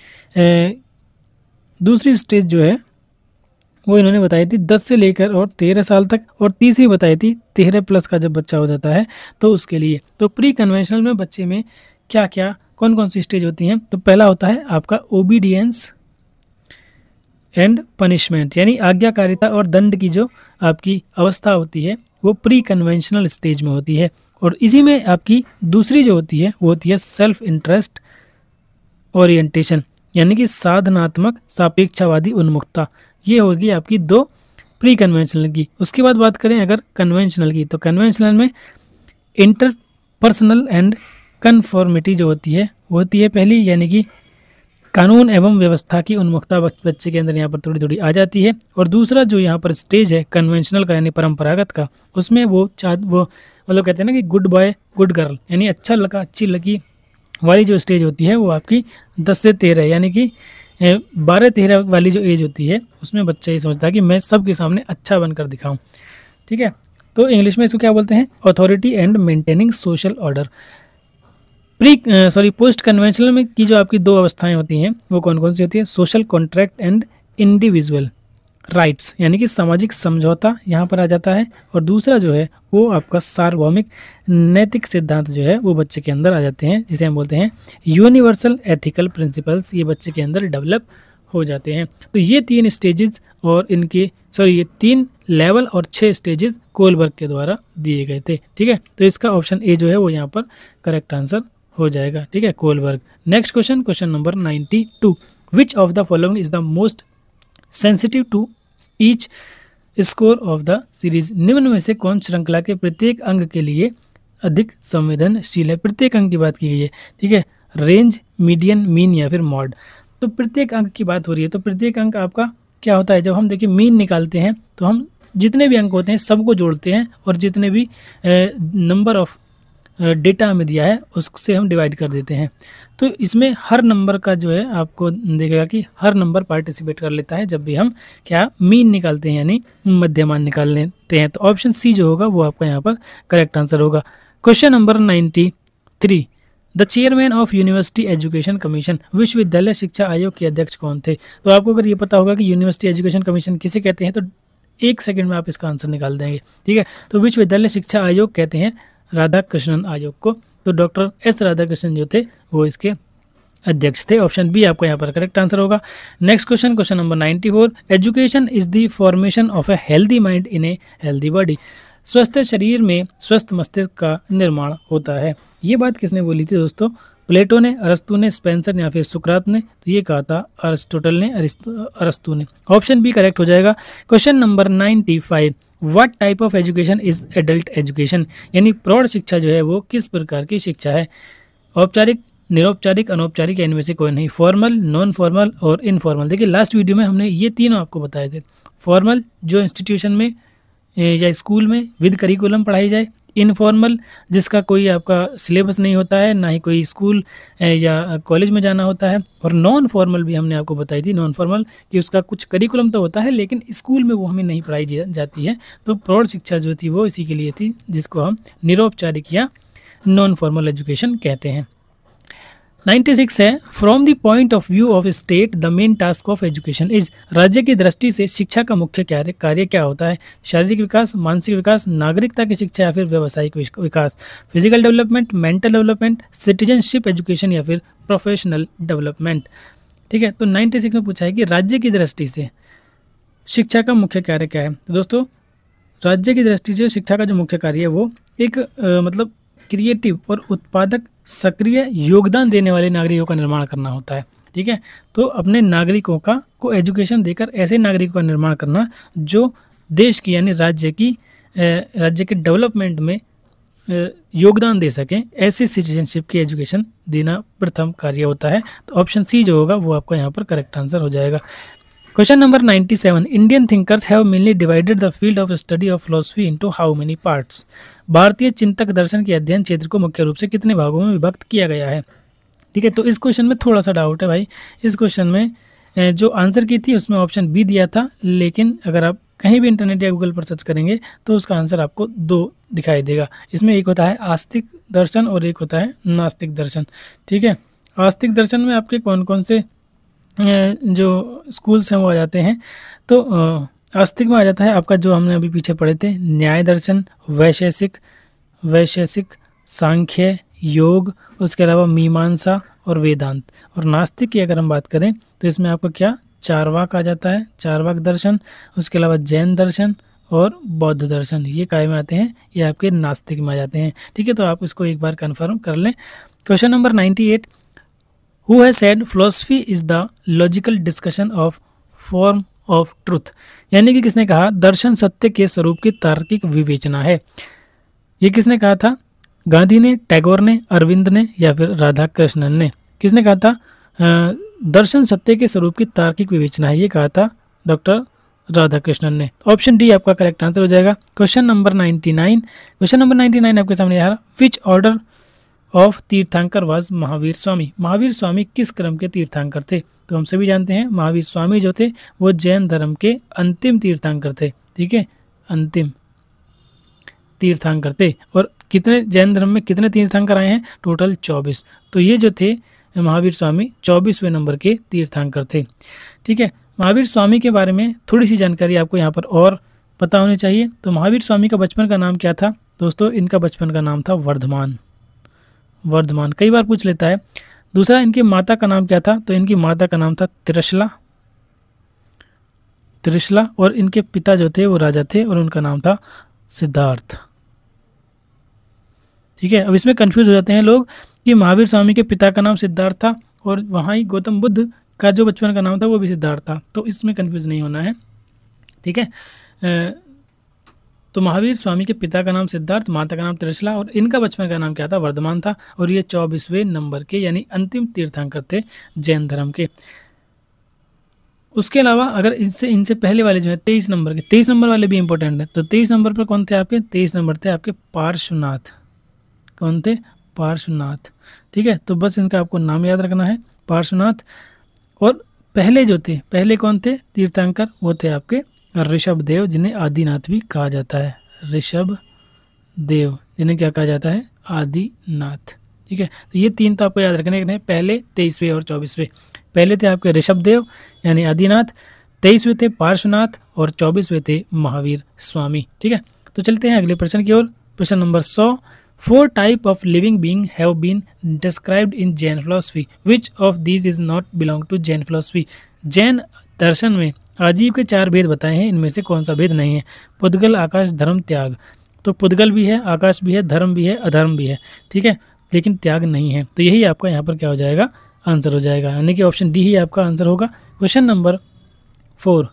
दूसरी स्टेज जो है वो इन्होंने बताई थी 10 से लेकर और 13 साल तक, और तीसरी बताई थी 13+ का जब बच्चा हो जाता है तो उसके लिए। तो प्री कन्वेंशनल में बच्चे में क्या क्या कौन कौन सी स्टेज होती हैं? तो पहला होता है आपका ओबीडियंस एंड पनिशमेंट यानी आज्ञाकारिता और दंड की जो आपकी अवस्था होती है वो प्री कन्वेंशनल स्टेज में होती है। और इसी में आपकी दूसरी जो होती है वो होती है सेल्फ इंटरेस्ट ओरिएंटेशन यानी कि साधनात्मक सापेक्षावादी उन्मुखता। ये होगी आपकी 2 प्री कन्वेंशनल की। उसके बाद बात करें अगर कन्वेंशनल की, तो कन्वेंशनल में इंटरपर्सनल एंड कन्फॉर्मिटी जो होती है वो होती है पहली, यानी कि कानून एवं व्यवस्था की उन्मुखता बच्चे के अंदर यहाँ पर थोड़ी थोड़ी आ जाती है। और दूसरा जो यहाँ पर स्टेज है कन्वेंशनल का यानी परंपरागत का, उसमें वो मतलब कहते हैं ना कि गुड बॉय गुड गर्ल यानी अच्छा लड़का अच्छी लड़की वाली जो स्टेज होती है वो आपकी 10 से 13 यानी कि 12-13 वाली जो एज होती है उसमें बच्चा ये समझता है कि मैं सबके सामने अच्छा बनकर दिखाऊं। ठीक है, तो इंग्लिश में इसको क्या बोलते हैं? Authority and maintaining social order. Post conventional में की जो आपकी दो अवस्थाएं होती हैं वो कौन कौन सी होती है? Social contract and individual rights यानी कि सामाजिक समझौता यहाँ पर आ जाता है। और दूसरा जो है वो आपका सार्वभौमिक नैतिक सिद्धांत जो है वो बच्चे के अंदर आ जाते हैं, जिसे हम बोलते हैं यूनिवर्सल एथिकल प्रिंसिपल्स। ये बच्चे के अंदर डेवलप हो जाते हैं। तो ये 3 स्टेजेस और ये 3 लेवल और 6 स्टेजेस कोलबर्ग के द्वारा दिए गए थे। ठीक है, तो इसका ऑप्शन ए जो है वो यहाँ पर करेक्ट आंसर हो जाएगा। ठीक है, Kohlberg. Next question number 92, which of the following is the most sensitive to each score of the series. निम्न में से कौन श्रृंखला के प्रत्येक अंग के लिए अधिक संवेदनशील है? प्रत्येक अंग की बात की गई है। ठीक है, रेंज, मीडियन, मीन या फिर मॉड। तो प्रत्येक अंक की बात हो रही है, तो प्रत्येक अंक आपका क्या होता है? जब हम देखिए मीन निकालते हैं तो हम जितने भी अंक होते हैं सबको जोड़ते हैं और जितने भी नंबर ऑफ डेटा हमें दिया है उससे हम डिवाइड कर देते हैं। तो इसमें हर नंबर का जो है आपको देखेगा कि हर नंबर पार्टिसिपेट कर लेता है जब भी हम क्या मीन निकालते हैं यानी मध्यमान निकाल लेते हैं। तो ऑप्शन सी जो होगा वो आपका यहाँ पर करेक्ट आंसर होगा। Question number 93, the chairman of university education commission, विश्वविद्यालय शिक्षा आयोग के अध्यक्ष कौन थे? तो आपको अगर ये पता होगा कि यूनिवर्सिटी एजुकेशन कमीशन किसे कहते हैं तो 1 सेकंड में आप इसका आंसर निकाल देंगे। ठीक है, तो विश्वविद्यालय शिक्षा आयोग कहते हैं राधाकृष्णन आयोग को। तो डॉक्टर एस राधाकृष्णन जो थे वो इसके अध्यक्ष थे। ऑप्शन बी आपको यहाँ पर करेक्ट आंसर होगा। Next question number 94, education is the formation of a healthy mind in a healthy body. स्वस्थ शरीर में स्वस्थ मस्तिष्क का निर्माण होता है। ये बात किसने बोली थी दोस्तों? प्लेटो ने, अरस्तु ने, स्पेंसर ने या फिर सुकरात ने? तो ये कहा था अरिस्टोटल ने, अरस्तु ने। ऑप्शन बी करेक्ट हो जाएगा। Question number 95, what type of education is adult education, यानी प्रौढ़ शिक्षा जो है वो किस प्रकार की शिक्षा है? औपचारिक, निरौपचारिक, अनौपचारिक या इनमें से कोई नहीं? फॉर्मल, नॉन फॉर्मल और इनफॉर्मल। देखिए लास्ट वीडियो में हमने ये तीनों आपको बताए थे। फॉर्मल जो इंस्टीट्यूशन में या स्कूल में विद करिकुलम पढ़ाई जाए, इनफॉर्मल जिसका कोई आपका सिलेबस नहीं होता है, ना ही कोई स्कूल या कॉलेज में जाना होता है, और नॉन फॉर्मल भी हमने आपको बताई थी। नॉन फॉर्मल कि उसका कुछ करिकुलम तो होता है लेकिन स्कूल में वो हमें नहीं पढ़ाई जाती है। तो प्रौढ़ शिक्षा जो थी वो इसी के लिए थी जिसको हम निरौपचारिक या नॉन फॉर्मल एजुकेशन कहते हैं। 96 है, from the point of view of state the main task of education is. राज्य की दृष्टि से शिक्षा का मुख्य कार्य क्या होता है? शारीरिक विकास, मानसिक विकास, नागरिकता की शिक्षा या फिर व्यावसायिक विकास? Physical development, mental development, citizenship education या फिर प्रोफेशनल डेवलपमेंट? ठीक है, तो 96 में पूछा है कि राज्य की दृष्टि से शिक्षा का मुख्य कार्य क्या है? तो दोस्तों राज्य की दृष्टि से शिक्षा का जो मुख्य कार्य है वो एक मतलब क्रिएटिव और उत्पादक सक्रिय योगदान देने वाले नागरिकों का निर्माण करना होता है। ठीक है, तो अपने नागरिकों को एजुकेशन देकर ऐसे नागरिकों का निर्माण करना जो देश की यानी राज्य के डेवलपमेंट में योगदान दे सकें, ऐसे सिटीजनशिप की एजुकेशन देना प्रथम कार्य होता है। तो ऑप्शन सी जो होगा वो आपका यहाँ पर करेक्ट आंसर हो जाएगा। Question number 97, Indian thinkers have mainly divided the field of study of philosophy into how many parts. भारतीय चिंतक दर्शन के अध्ययन क्षेत्र को मुख्य रूप से कितने भागों में विभक्त किया गया है? ठीक है, तो इस क्वेश्चन में थोड़ा सा डाउट है भाई। इस क्वेश्चन में जो आंसर की थी उसमें ऑप्शन बी दिया था, लेकिन अगर आप कहीं भी इंटरनेट या गूगल पर सर्च करेंगे तो उसका आंसर आपको 2 दिखाई देगा। इसमें एक होता है आस्तिक दर्शन और एक होता है नास्तिक दर्शन। ठीक है, आस्तिक दर्शन में आपके कौन कौन से जो स्कूल्स हैं वो आ जाते हैं? तो आस्तिक में आ जाता है आपका जो हमने अभी पीछे पढ़े थे, न्याय दर्शन, वैशेषिक, सांख्य, योग, उसके अलावा मीमांसा और वेदांत। और नास्तिक की अगर हम बात करें तो इसमें आपका क्या चारवाक आ जाता है, चारवाक दर्शन, उसके अलावा जैन दर्शन और बौद्ध दर्शन। ये काय में आते हैं? ये आपके नास्तिक में आ जाते हैं। ठीक है, तो आप इसको एक बार कन्फर्म कर लें। Question number 98, Who has said philosophy is the logical discussion of form of truth? यानी कि किसने कहा दर्शन सत्य के स्वरूप की तार्किक विवेचना है? ये किसने कहा था? गांधी ने, टैगोर ने, अरविंद ने या फिर राधा कृष्णन ने? किसने कहा था? दर्शन सत्य के स्वरूप की तार्किक विवेचना है, ये कहा था डॉक्टर राधाकृष्णन ने। ऑप्शन डी आपका करेक्ट आंसर हो जाएगा। क्वेश्चन नंबर 99 आपके सामने आ रहा, विच ऑर्डर ऑफ तीर्थंकर वाज महावीर स्वामी। महावीर स्वामी किस क्रम के तीर्थंकर थे? तो हम सभी जानते हैं महावीर स्वामी जो थे वो जैन धर्म के अंतिम तीर्थंकर थे। ठीक है, अंतिम तीर्थंकर थे। और कितने जैन धर्म में कितने तीर्थंकर आए हैं? टोटल 24। तो ये जो थे महावीर स्वामी 24वें नंबर के तीर्थंकर थे। ठीक है, महावीर स्वामी के बारे में थोड़ी सी जानकारी आपको यहाँ पर और पता होनी चाहिए। तो महावीर स्वामी का बचपन का नाम क्या था? दोस्तों इनका बचपन का नाम था वर्धमान। वर्धमान कई बार पूछ लेता है। दूसरा, इनकी माता का नाम क्या था? तो इनकी माता का नाम था त्रिशला। और इनके पिता जो थे वो राजा थे और उनका नाम था सिद्धार्थ। ठीक है, अब इसमें कंफ्यूज हो जाते हैं लोग कि महावीर स्वामी के पिता का नाम सिद्धार्थ था और वहाँ ही गौतम बुद्ध का जो बचपन का नाम था वो भी सिद्धार्थ था, तो इसमें कंफ्यूज नहीं होना है। ठीक है, तो महावीर स्वामी के पिता का नाम सिद्धार्थ, माता का नाम त्रिशला और इनका बचपन का नाम क्या था? वर्धमान था। और ये 24वें नंबर के यानी अंतिम तीर्थंकर थे जैन धर्म के। उसके अलावा अगर इनसे पहले वाले जो है 23 नंबर के, 23 नंबर वाले भी इंपॉर्टेंट है। तो 23 नंबर पर कौन थे आपके? 23 नंबर थे आपके पार्श्वनाथ। कौन थे? पार्श्वनाथ। ठीक है, तो बस इनका आपको नाम याद रखना है, पार्श्वनाथ। और पहले जो थे, पहले कौन थे तीर्थंकर? वो थे आपके ऋषभ देव, जिन्हें आदिनाथ भी कहा जाता है। ऋषभ देव जिन्हें क्या कहा जाता है? आदिनाथ। ठीक है, तो ये तीन तो आपको याद रखने हैं, पहले 23वें और 24वें। पहले थे आपके ऋषभ देव यानी आदिनाथ, 23वें थे पार्श्वनाथ और 24वें थे महावीर स्वामी। ठीक है, तो चलते हैं अगले प्रश्न की ओर। प्रश्न number 100, 4 type of living being have been described in Jain philosophy. Which of these is not belong to Jain philosophy? Jain दर्शन में आजीव के 4 भेद बताए हैं, इनमें से कौन सा भेद नहीं है? पुद्गल, आकाश, धर्म, त्याग। तो पुद्गल भी है, आकाश भी है, धर्म भी है, अधर्म भी है। ठीक है, लेकिन त्याग नहीं है। तो यही आपका यहाँ पर क्या हो जाएगा? आंसर हो जाएगा, यानी कि ऑप्शन डी ही आपका आंसर होगा। Question number 4,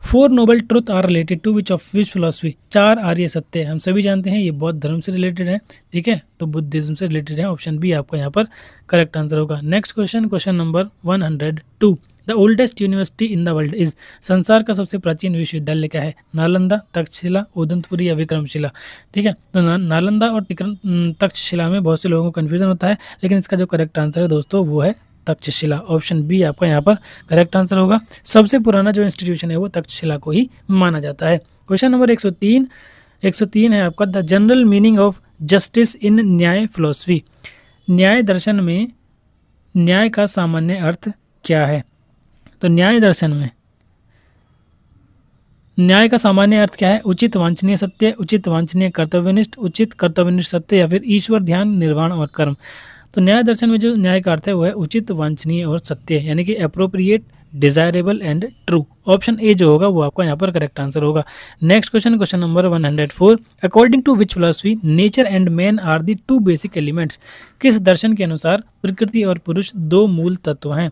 4 noble truth are related to which philosophy. 4 आर्य सत्य हम सभी जानते हैं ये बौद्ध धर्म से रिलेटेड है। ठीक है, तो बुद्धिज्म से रिलेटेड है। ऑप्शन बी आपका यहाँ पर करेक्ट आंसर होगा। Next question number 102, the oldest university in the world is. संसार का सबसे प्राचीन विश्वविद्यालय क्या है? नालंदा, तक्षशिला, उदंतपुरी या विक्रमशिला। ठीक है, तो नालंदा और तक्षशिला में बहुत से लोगों को कन्फ्यूजन होता है, लेकिन इसका जो करेक्ट आंसर है दोस्तों वो है तक्षशिला। ऑप्शन बी आपका यहाँ पर करेक्ट आंसर होगा। सबसे पुराना जो इंस्टीट्यूशन है वो तक्षशिला को ही माना जाता है। क्वेश्चन नंबर 103 है आपका, the general meaning of justice in न्याय फिलोसफी। न्याय दर्शन में न्याय का सामान्य अर्थ क्या है? तो न्याय दर्शन में न्याय का सामान्य अर्थ क्या है? उचित वांछनीय सत्य, उचित वांछनीय कर्तव्यनिष्ठ, उचित कर्तव्यनिष्ठ सत्य या फिर ईश्वर ध्यान, निर्वाण और कर्म। तो न्याय दर्शन में जो न्याय का अर्थ है वो है उचित, वांछनीय और सत्य, यानी कि appropriate, desirable and true. Option A जो होगा वो आपका यहाँ पर करेक्ट आंसर होगा। Next question number 104, according to which philosophy nature and man are the 2 basic elements. किस दर्शन के अनुसार प्रकृति और पुरुष 2 मूल तत्व हैं?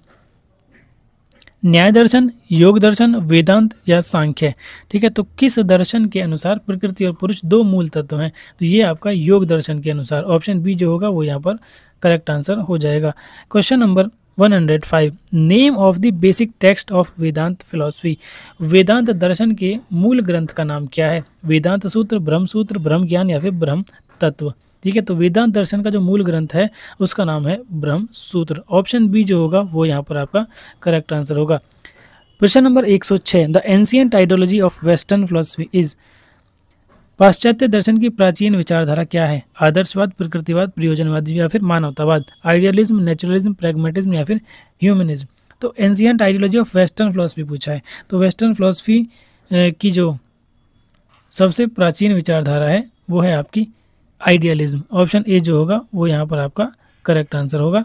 न्याय दर्शन, योग दर्शन, वेदांत या सांख्य। ठीक है, तो किस दर्शन के अनुसार प्रकृति और पुरुष 2 मूल तत्व हैं? तो ये आपका योग दर्शन के अनुसार। ऑप्शन बी जो होगा वो यहाँ पर करेक्ट आंसर हो जाएगा। Question number 105, name of the basic text of Vedanta philosophy. Vedanta दर्शन के मूल ग्रंथ का नाम क्या है? वेदांत सूत्र, ब्रह्म ज्ञान या फिर ब्रह्म तत्व। ठीक है, तो वेदांत दर्शन का जो मूल ग्रंथ है उसका नाम है ब्रह्म सूत्र। ऑप्शन बी जो होगा वो यहाँ पर आपका करेक्ट आंसर होगा। प्रश्न number 106, the ancient ideology of western philosophy is. पाश्चात्य दर्शन की प्राचीन विचारधारा क्या है? आदर्शवाद, प्रकृतिवाद, प्रयोजनवाद या फिर मानवतावाद, आइडियलिज्म, नेचुरलिज्म, प्रैग्मेटिज्म या फिर ह्यूमनिज्म। तो ancient ideology of western philosophy पूछा है, तो वेस्टर्न फिलोसफी की जो सबसे प्राचीन विचारधारा है वो है आपकी आइडियलिज्म। ऑप्शन ए जो होगा वो यहाँ पर आपका करेक्ट आंसर होगा।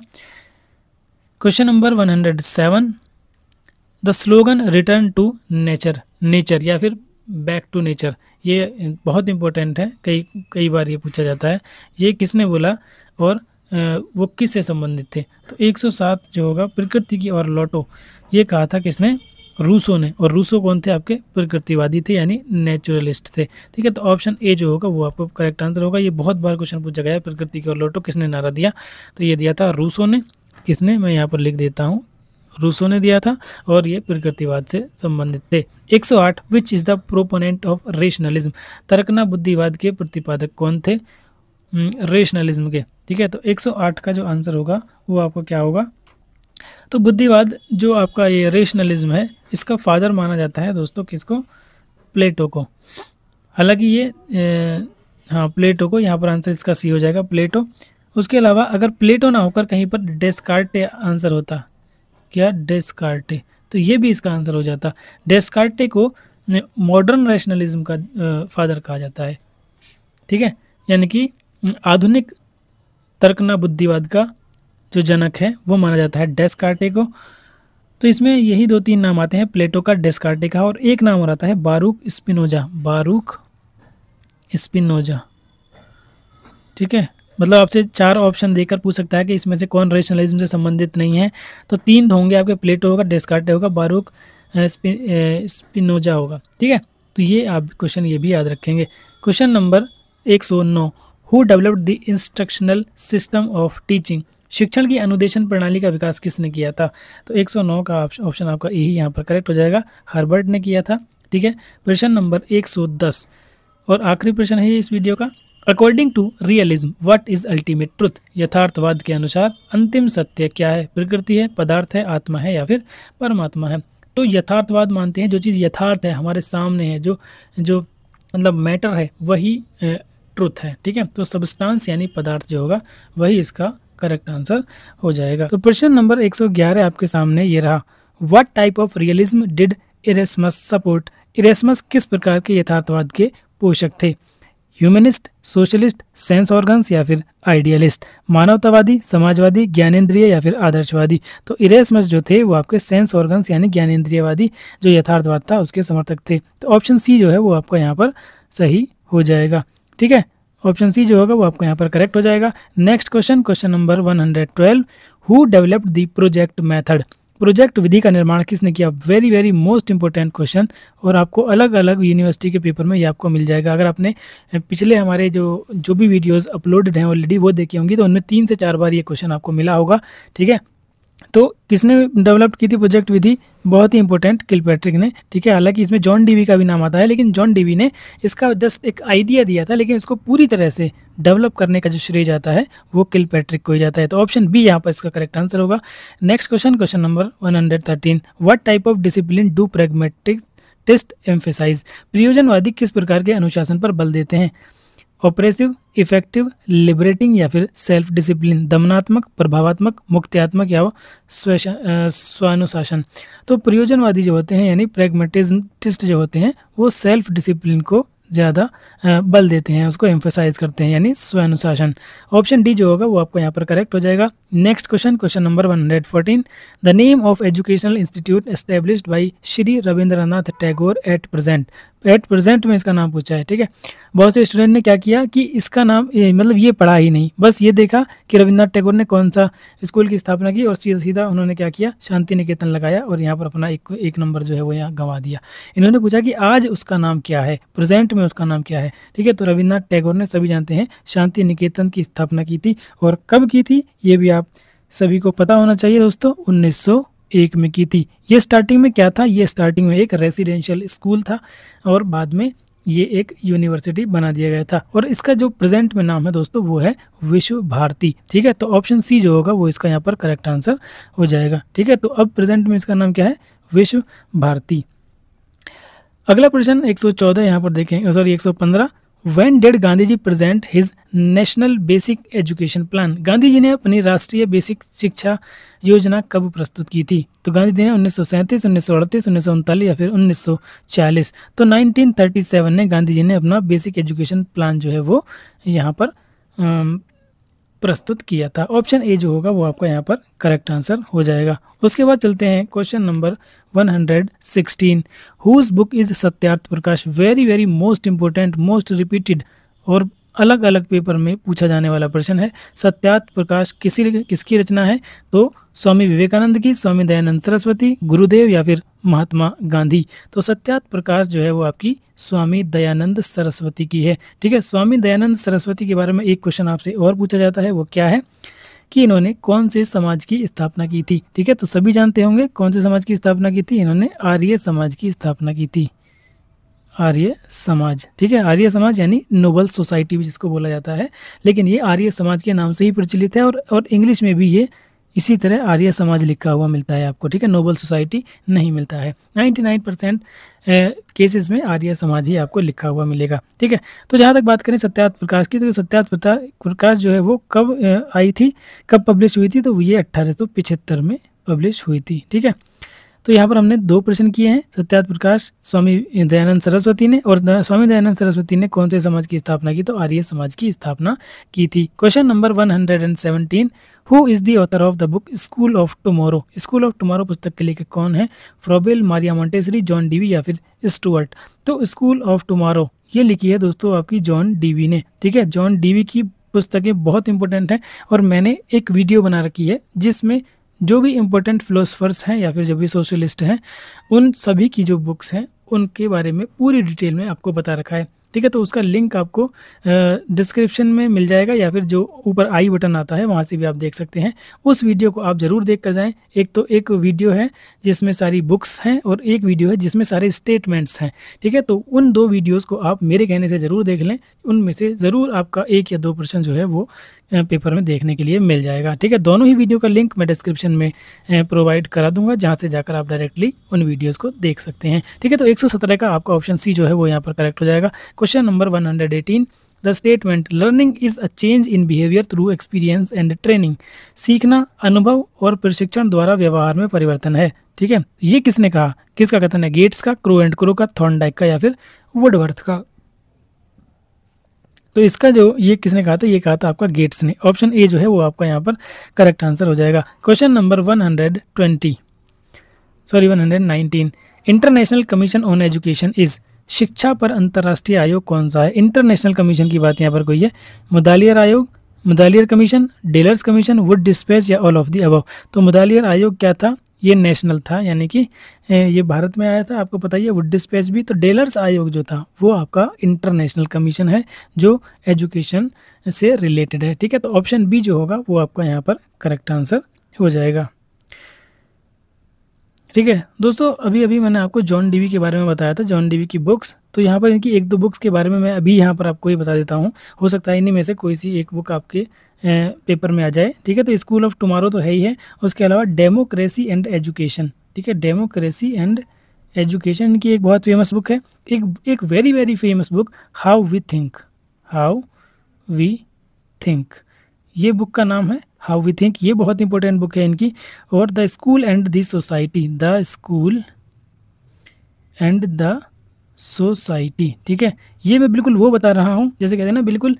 Question number 107, the slogan return to nature या फिर बैक टू नेचर, ये बहुत इंपॉर्टेंट है, कई बार ये पूछा जाता है। ये किसने बोला और वो किससे संबंधित थे? तो 107 जो होगा, प्रकृति की ओर लौटो, ये कहा था किसने? रूसो ने। और रूसो कौन थे? आपके प्रकृतिवादी थे, यानी नेचुरलिस्ट थे। ठीक है, तो ऑप्शन ए जो होगा वो आपको करेक्ट आंसर होगा। ये बहुत बार क्वेश्चन पूछा गया है, प्रकृति की ओर लौटो किसने नारा दिया? तो ये दिया था रूसो ने। किसने, मैं यहाँ पर लिख देता हूँ, रूसो ने दिया था और ये प्रकृतिवाद से संबंधित थे। 108 which is the proponent of rationalism, तर्कना बुद्धिवाद के प्रतिपादक कौन थे, रेशनलिज्म के। ठीक है, तो 108 का जो आंसर होगा वो आपका क्या होगा, तो बुद्धिवाद जो आपका ये रेशनलिज्म है इसका फादर माना जाता है दोस्तों किसको, प्लेटो को। हालांकि ये हाँ प्लेटो को, यहाँ पर आंसर इसका सी हो जाएगा, प्लेटो। उसके अलावा अगर प्लेटो ना होकर कहीं पर डेस्कार्टे आंसर होता, क्या डेस्कार्टे, तो ये भी इसका आंसर हो जाता। डेस्कार्टे को मॉडर्न रैशनलिज्म का फादर कहा जाता है। ठीक है, यानी कि आधुनिक तर्कना बुद्धिवाद का जो जनक है वो माना जाता है डेस्कार्टे को। तो इसमें यही 2-3 नाम आते हैं, प्लेटो का, डेस्कार्टे का, और एक नाम और आता है बारूक स्पिनोजा, बारूक स्पिनोजा। ठीक है, मतलब आपसे 4 ऑप्शन देकर पूछ सकता है कि इसमें से कौन रेशनलिज्म से संबंधित नहीं है, तो 3 होंगे आपके, प्लेटो होगा, डेस्कार्टे होगा, बारूक स्पिनोजा होगा। ठीक है, तो ये आप क्वेश्चन ये भी याद रखेंगे। Question number 109, who developed the instructional system of teaching, शिक्षण की अनुदेशन प्रणाली का विकास किसने किया था, तो 109 का ऑप्शन आपका यही यहाँ पर करेक्ट हो जाएगा, हर्बर्ट ने किया था। ठीक है, प्रश्न नंबर 110 और आखिरी प्रश्न है इस वीडियो का, according to realism what is ultimate truth, यथार्थवाद के अनुसार अंतिम सत्य क्या है, प्रकृति है, पदार्थ है, आत्मा है या फिर परमात्मा है। तो यथार्थवाद मानते हैं जो चीज़ यथार्थ है, हमारे सामने है, जो जो मतलब मैटर है, वही ट्रुथ है। ठीक है, तो सब्सटेंस यानी पदार्थ जो होगा वही इसका करेक्ट आंसर हो जाएगा। तो प्रश्न नंबर 111 आपके सामने ये रहा, what type of realism did Erasmus support, Erasmus किस प्रकार के यथार्थवाद के पोषक थे, ह्यूमनिस्ट, सोशलिस्ट, सेंस ऑर्गन्स या फिर आइडियलिस्ट, मानवतावादी, समाजवादी, ज्ञानेंद्रिय या फिर आदर्शवादी। तो इरेस्मस जो थे वो आपके सेंस ऑर्गन्स यानी ज्ञानेंद्रियवादी जो यथार्थवाद था उसके समर्थक थे। तो ऑप्शन सी जो है वो आपका यहाँ पर सही हो जाएगा। ठीक है, ऑप्शन सी जो होगा वो आपको यहाँ पर करेक्ट हो जाएगा। Next question, question number 112, who developed the project method, project विधि का निर्माण किसने किया, very very most important question, और आपको अलग अलग यूनिवर्सिटी के पेपर में ये आपको मिल जाएगा। अगर आपने पिछले हमारे जो भी वीडियोस अपलोडेड हैं ऑलरेडी वो देखे होंगी तो उनमें 3 से 4 बार ये क्वेश्चन आपको मिला होगा। ठीक है, तो किसने डेवलप की थी प्रोजेक्ट विधि, बहुत ही इंपॉर्टेंट, किलपैट्रिक ने। ठीक है, हालांकि इसमें जॉन डीवी का भी नाम आता है, लेकिन जॉन डीवी ने इसका जस्ट एक आइडिया दिया था, लेकिन इसको पूरी तरह से डेवलप करने का जो श्रेय जाता है वो किलपैट्रिक को ही जाता है। तो ऑप्शन बी यहाँ पर इसका करेक्ट आंसर होगा। Next question, question number 113, what type of discipline do pragmatists emphasize, प्रयोजनवादी किस प्रकार के अनुशासन पर बल देते हैं, ऑपरेसिव, इफेक्टिव, लिबरेटिंग या फिर सेल्फ डिसिप्लिन, दमनात्मक, प्रभावात्मक, मुक्त्यात्मक या स्वानुशासन। तो प्रयोजनवादी जो होते हैं यानी प्रैग्मेटिस्ट जो होते हैं वो सेल्फ डिसिप्लिन को ज़्यादा बल देते हैं, उसको एम्फेसाइज करते हैं यानी स्वानुशासन। ऑप्शन डी जो होगा वो आपको यहाँ पर करेक्ट हो जाएगा। Next question, question number 114, the name of educational institute established by Shri Rabindranath Tagore at present, at present में इसका नाम पूछा है। ठीक है, बहुत से स्टूडेंट ने क्या किया कि इसका नाम मतलब ये पढ़ा ही नहीं, बस ये देखा कि रविंद्रनाथ टैगोर ने कौन सा स्कूल की स्थापना की और सीधा सीधा उन्होंने क्या किया, शांति निकेतन लगाया और यहाँ पर अपना एक नंबर जो है वो यहाँ गंवा दिया। इन्होंने पूछा कि आज उसका नाम क्या है, प्रेजेंट में उसका नाम क्या है। ठीक है, तो रविंद्रनाथ टैगोर ने सभी जानते हैं शांति निकेतन की स्थापना की थी, और कब की थी ये भी आप सभी को पता होना चाहिए दोस्तों, 1901 में की थी। ये स्टार्टिंग में क्या था, ये स्टार्टिंग में एक रेसिडेंशियल स्कूल था और बाद में ये एक यूनिवर्सिटी बना दिया गया था, और इसका जो प्रेजेंट में नाम है दोस्तों वो है विश्व भारती। ठीक है, तो ऑप्शन सी जो होगा वो इसका यहाँ पर करेक्ट आंसर हो जाएगा। ठीक है, तो अब प्रेजेंट में इसका नाम क्या है, विश्व भारती। अगला प्रश्न 114 यहाँ पर देखें, sorry 115, when did Gandhi ji present his national basic education plan, Gandhi ji ने अपनी राष्ट्रीय बेसिक शिक्षा योजना कब प्रस्तुत की थी, तो गांधी जी ने 1937, 1938, 1939 या फिर 1940। तो 1937 ने गांधी जी ने अपना बेसिक एजुकेशन प्लान जो है वो यहाँ पर प्रस्तुत किया था। ऑप्शन ए जो होगा वो आपका यहाँ पर करेक्ट आंसर हो जाएगा। उसके बाद चलते हैं question number 116, whose book is Satyarth Prakash, very very most important, most repeated और अलग अलग पेपर में पूछा जाने वाला प्रश्न है। सत्यार्थ प्रकाश किसकी रचना है, तो स्वामी विवेकानंद की, स्वामी दयानंद सरस्वती, गुरुदेव या फिर महात्मा गांधी। तो सत्यार्थ प्रकाश जो है वो आपकी स्वामी दयानंद सरस्वती की है। ठीक है, स्वामी दयानंद सरस्वती के बारे में एक क्वेश्चन आपसे और पूछा जाता है, वो क्या है कि इन्होंने कौन से समाज की स्थापना की थी। ठीक है, तो सभी जानते होंगे कौन से समाज की स्थापना की थी। इन्होंने आर्य समाज की स्थापना की थी। आर्य समाज, ठीक है, आर्य समाज यानी नोबल सोसाइटी भी जिसको बोला जाता है, लेकिन ये आर्य समाज के नाम से ही प्रचलित है, और इंग्लिश में भी ये इसी तरह आर्य समाज लिखा हुआ मिलता है आपको। ठीक है, नोबल सोसाइटी नहीं मिलता है। 99% केसेस में आर्य समाज ही आपको लिखा हुआ मिलेगा। ठीक है, तो जहाँ तक बात करें सत्यार्थ प्रकाश की, तो सत्यार्थ प्रकाश जो है वो कब आई थी, कब पब्लिश हुई थी, तो ये 1875 में पब्लिश हुई थी। ठीक है, तो यहाँ पर हमने 2 प्रश्न किए हैं। सत्यार्थ प्रकाश स्वामी दयानंद सरस्वती ने, और स्वामी दयानंद सरस्वती ने कौन से समाज की स्थापना की, तो आर्य समाज की स्थापना की थी। Question number 117, who is the author of the book school of tomorrow. School of tomorrow पुस्तक के लेखक कौन है? Froebel, Maria Montessori, John Dewey या फिर स्टुअर्ट। तो स्कूल ऑफ टुमारो ये लिखी है दोस्तों आपकी जॉन डीवी ने। ठीक है, जॉन डीवी की पुस्तकें बहुत इंपॉर्टेंट हैं, और मैंने एक वीडियो बना रखी है जिसमें जो भी इम्पोर्टेंट फिलोसफर्स हैं या फिर जो भी सोशलिस्ट हैं, उन सभी की जो बुक्स हैं उनके बारे में पूरी डिटेल में आपको बता रखा है। ठीक है, तो उसका लिंक आपको डिस्क्रिप्शन में मिल जाएगा, या फिर जो ऊपर आई बटन आता है वहाँ से भी आप देख सकते हैं। उस वीडियो को आप ज़रूर देख कर जाएँ। एक वीडियो है जिसमें सारी बुक्स हैं, और एक वीडियो है जिसमें सारे स्टेटमेंट्स हैं। ठीक है, तो उन 2 वीडियोज़ को आप मेरे कहने से ज़रूर देख लें। उनमें से ज़रूर आपका 1 या 2 प्रश्न जो है वो पेपर में देखने के लिए मिल जाएगा। ठीक है, दोनों ही वीडियो का लिंक मैं डिस्क्रिप्शन में प्रोवाइड करा दूंगा, जहां से जाकर आप डायरेक्टली उन वीडियोस को देख सकते हैं। ठीक है, तो 117 का आपका ऑप्शन सी जो है वो यहाँ पर करेक्ट हो जाएगा। Question number 118, the statement learning is a change in behaviour through experience and training. सीखना अनुभव और प्रशिक्षण द्वारा व्यवहार में परिवर्तन है। ठीक है, ये किसने कहा, किसका कथन है? गेट्स का, क्रो एंड क्रो का, थॉर्नडाइक का, या फिर वुडवर्थ का। तो इसका जो ये किसने कहा था, ये कहा था आपका गेट्स ने। ऑप्शन ए जो है वो आपका यहाँ पर करेक्ट आंसर हो जाएगा। Question number 119, international commission on education is. शिक्षा पर अंतर्राष्ट्रीय आयोग कौन सा है? इंटरनेशनल कमीशन की बात यहाँ पर कोई है। मुदालियर आयोग, Mudaliar commission, Delors commission, Wood dispatch, या ऑल ऑफ दी अबव। तो मुदालियर आयोग क्या था? ये नेशनल था, यानी कि ये भारत में आया था, आपको पता ही है। वुड डिस्पैच भी। तो डेलर्स आयोग जो था वो आपका इंटरनेशनल कमीशन है जो एजुकेशन से रिलेटेड है। ठीक है, तो ऑप्शन बी जो होगा वो आपका यहाँ पर करेक्ट आंसर हो जाएगा। ठीक है दोस्तों, अभी अभी मैंने आपको जॉन डीवी के बारे में बताया था, जॉन डीवी की बुक्स। तो यहाँ पर इनकी 1-2 बुक्स के बारे में मैं अभी यहाँ पर आपको ही बता देता हूँ। हो सकता है इन्हीं में से कोई सी एक बुक आपके पेपर में आ जाए। ठीक है, तो स्कूल ऑफ टुमारो तो है ही है। उसके अलावा डेमोक्रेसी एंड एजुकेशन। ठीक है, डेमोक्रेसी एंड एजुकेशन की एक बहुत फेमस बुक है। एक very very famous book, how we think. How we think, ये बुक का नाम है हाउ वी थिंक। ये बहुत इंपॉर्टेंट बुक है इनकी। और the school and the society, the school and the society. ठीक है, ये मैं बिल्कुल वो बता रहा हूँ, जैसे कहते हैं ना, बिल्कुल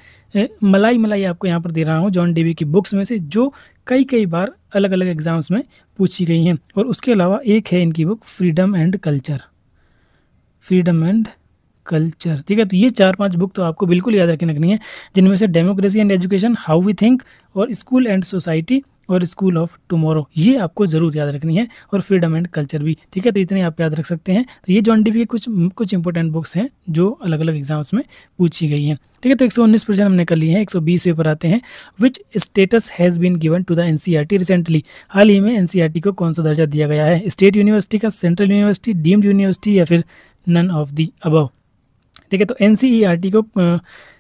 मलाई मलाई आपको यहाँ पर दे रहा हूँ जॉन डीवी की बुक्स में से, जो कई बार अलग अलग एग्जाम्स में पूछी गई हैं। और उसके अलावा एक है इनकी book freedom and culture. Freedom and culture. ठीक है, तो ये 4-5 बुक तो आपको बिल्कुल याद रखनी है, जिनमें से democracy and education, how we think, और स्कूल एंड सोसाइटी, और स्कूल ऑफ टुमारो, ये आपको ज़रूर याद रखनी है। और फ्रीडम एंड कल्चर भी। ठीक है, तो इतने आप याद रख सकते हैं। तो ये जॉन डीवी के कुछ इंपॉर्टेंट बुक्स हैं जो अलग अलग एग्जाम्स में पूछी गई हैं। ठीक है, तो 119 प्रश्न हमने कर लिए हैं। 120वें पर आते हैं। Which status has been given to the NCERT recently. हाल ही में एनसीईआरटी को कौन सा दर्जा दिया गया है? स्टेट यूनिवर्सिटी का, सेंट्रल यूनिवर्सिटी, डीम्ड यूनिवर्सिटी, या फिर नन ऑफ दी अबव। ठीक है, तो एनसीईआरटी को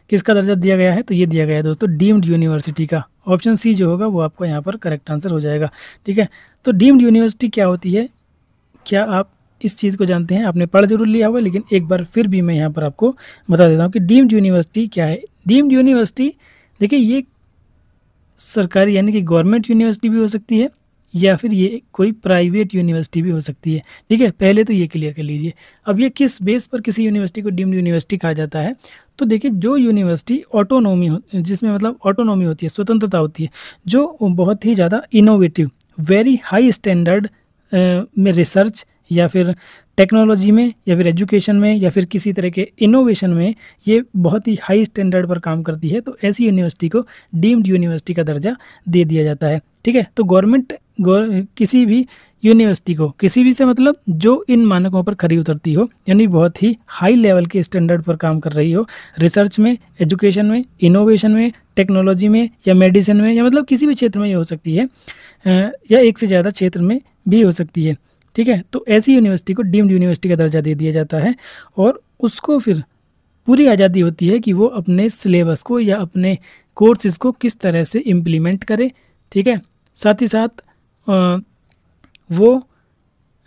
किसका दर्जा दिया गया है? तो ये दिया गया है दोस्तों डीम्ड यूनिवर्सिटी का। ऑप्शन सी जो होगा वो आपका यहाँ पर करेक्ट आंसर हो जाएगा। ठीक है, तो डीम्ड यूनिवर्सिटी क्या होती है, क्या आप इस चीज़ को जानते हैं? आपने पढ़ जरूर लिया होगा, लेकिन एक बार फिर भी मैं यहाँ पर आपको बता देता हूँ कि डीम्ड यूनिवर्सिटी क्या है। डीम्ड यूनिवर्सिटी, देखिए, ये सरकारी यानी कि गवर्नमेंट यूनिवर्सिटी भी हो सकती है, या फिर ये कोई प्राइवेट यूनिवर्सिटी भी हो सकती है। ठीक है, पहले तो ये क्लियर कर लीजिए। अब ये किस बेस पर किसी यूनिवर्सिटी को डीम्ड यूनिवर्सिटी कहा जाता है? तो देखिए, जो यूनिवर्सिटी ऑटोनॉमी हो, जिसमें मतलब ऑटोनॉमी होती है, स्वतंत्रता होती है, जो बहुत ही ज़्यादा इनोवेटिव, वेरी हाई स्टैंडर्ड में रिसर्च, या फिर टेक्नोलॉजी में, या फिर एजुकेशन में, या फिर किसी तरह के इनोवेशन में ये बहुत ही हाई स्टैंडर्ड पर काम करती है, तो ऐसी यूनिवर्सिटी को डीम्ड यूनिवर्सिटी का दर्जा दे दिया जाता है। ठीक है, तो गवर्नमेंट किसी भी यूनिवर्सिटी को, किसी भी से मतलब जो इन मानकों पर खरी उतरती हो, यानी बहुत ही हाई लेवल के स्टैंडर्ड पर काम कर रही हो, रिसर्च में, एजुकेशन में, इनोवेशन में, टेक्नोलॉजी में या मेडिसिन में, या मतलब किसी भी क्षेत्र में ये हो सकती है, या एक से ज़्यादा क्षेत्र में भी हो सकती है। ठीक है, तो ऐसी यूनिवर्सिटी को डीम्ड यूनिवर्सिटी का दर्जा दे दिया जाता है और उसको फिर पूरी आज़ादी होती है कि वो अपने सिलेबस को या अपने कोर्सेज को किस तरह से इम्प्लीमेंट करे। ठीक है, साथ ही साथ वो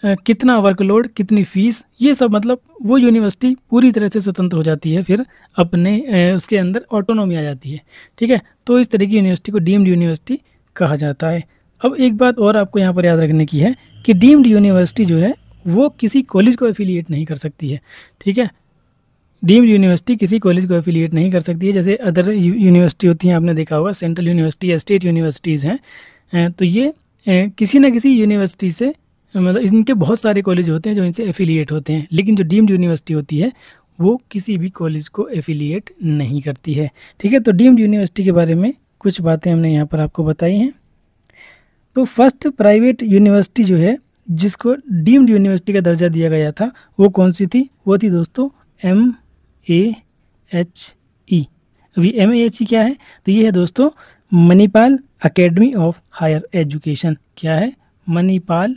कितना वर्कलोड, कितनी फ़ीस, ये सब मतलब वो यूनिवर्सिटी पूरी तरह से स्वतंत्र हो जाती है, फिर अपने उसके अंदर ऑटोनॉमी आ जाती है। ठीक है, तो इस तरह की यूनिवर्सिटी को डीम्ड यूनिवर्सिटी कहा जाता है। अब एक बात और आपको यहाँ पर याद रखने की है कि डीम्ड यूनिवर्सिटी जो है वो किसी कॉलेज को एफिलिएट नहीं कर सकती है। ठीक है, डीम्ड यूनिवर्सिटी किसी कॉलेज को एफिलिएट नहीं कर सकती है। जैसे अदर यूनिवर्सिटी होती हैं, आपने देखा होगा सेंट्रल यूनिवर्सिटी या स्टेट यूनिवर्सिटीज़ हैं, तो ये किसी न किसी यूनिवर्सिटी से मतलब इनके बहुत सारे कॉलेज होते हैं जो इनसे एफिलिएट होते हैं, लेकिन जो डीम्ड यूनिवर्सिटी होती है वो किसी भी कॉलेज को एफिलिएट नहीं करती है। ठीक है, तो डीम्ड यूनिवर्सिटी के बारे में कुछ बातें हमने यहाँ पर आपको बताई हैं। तो फर्स्ट प्राइवेट यूनिवर्सिटी जो है जिसको डीम्ड यूनिवर्सिटी का दर्जा दिया गया था वो कौन सी थी? वो थी दोस्तों MAHE। अभी MAHE क्या है? तो ये है दोस्तों Manipal academy of higher education. क्या है? Manipal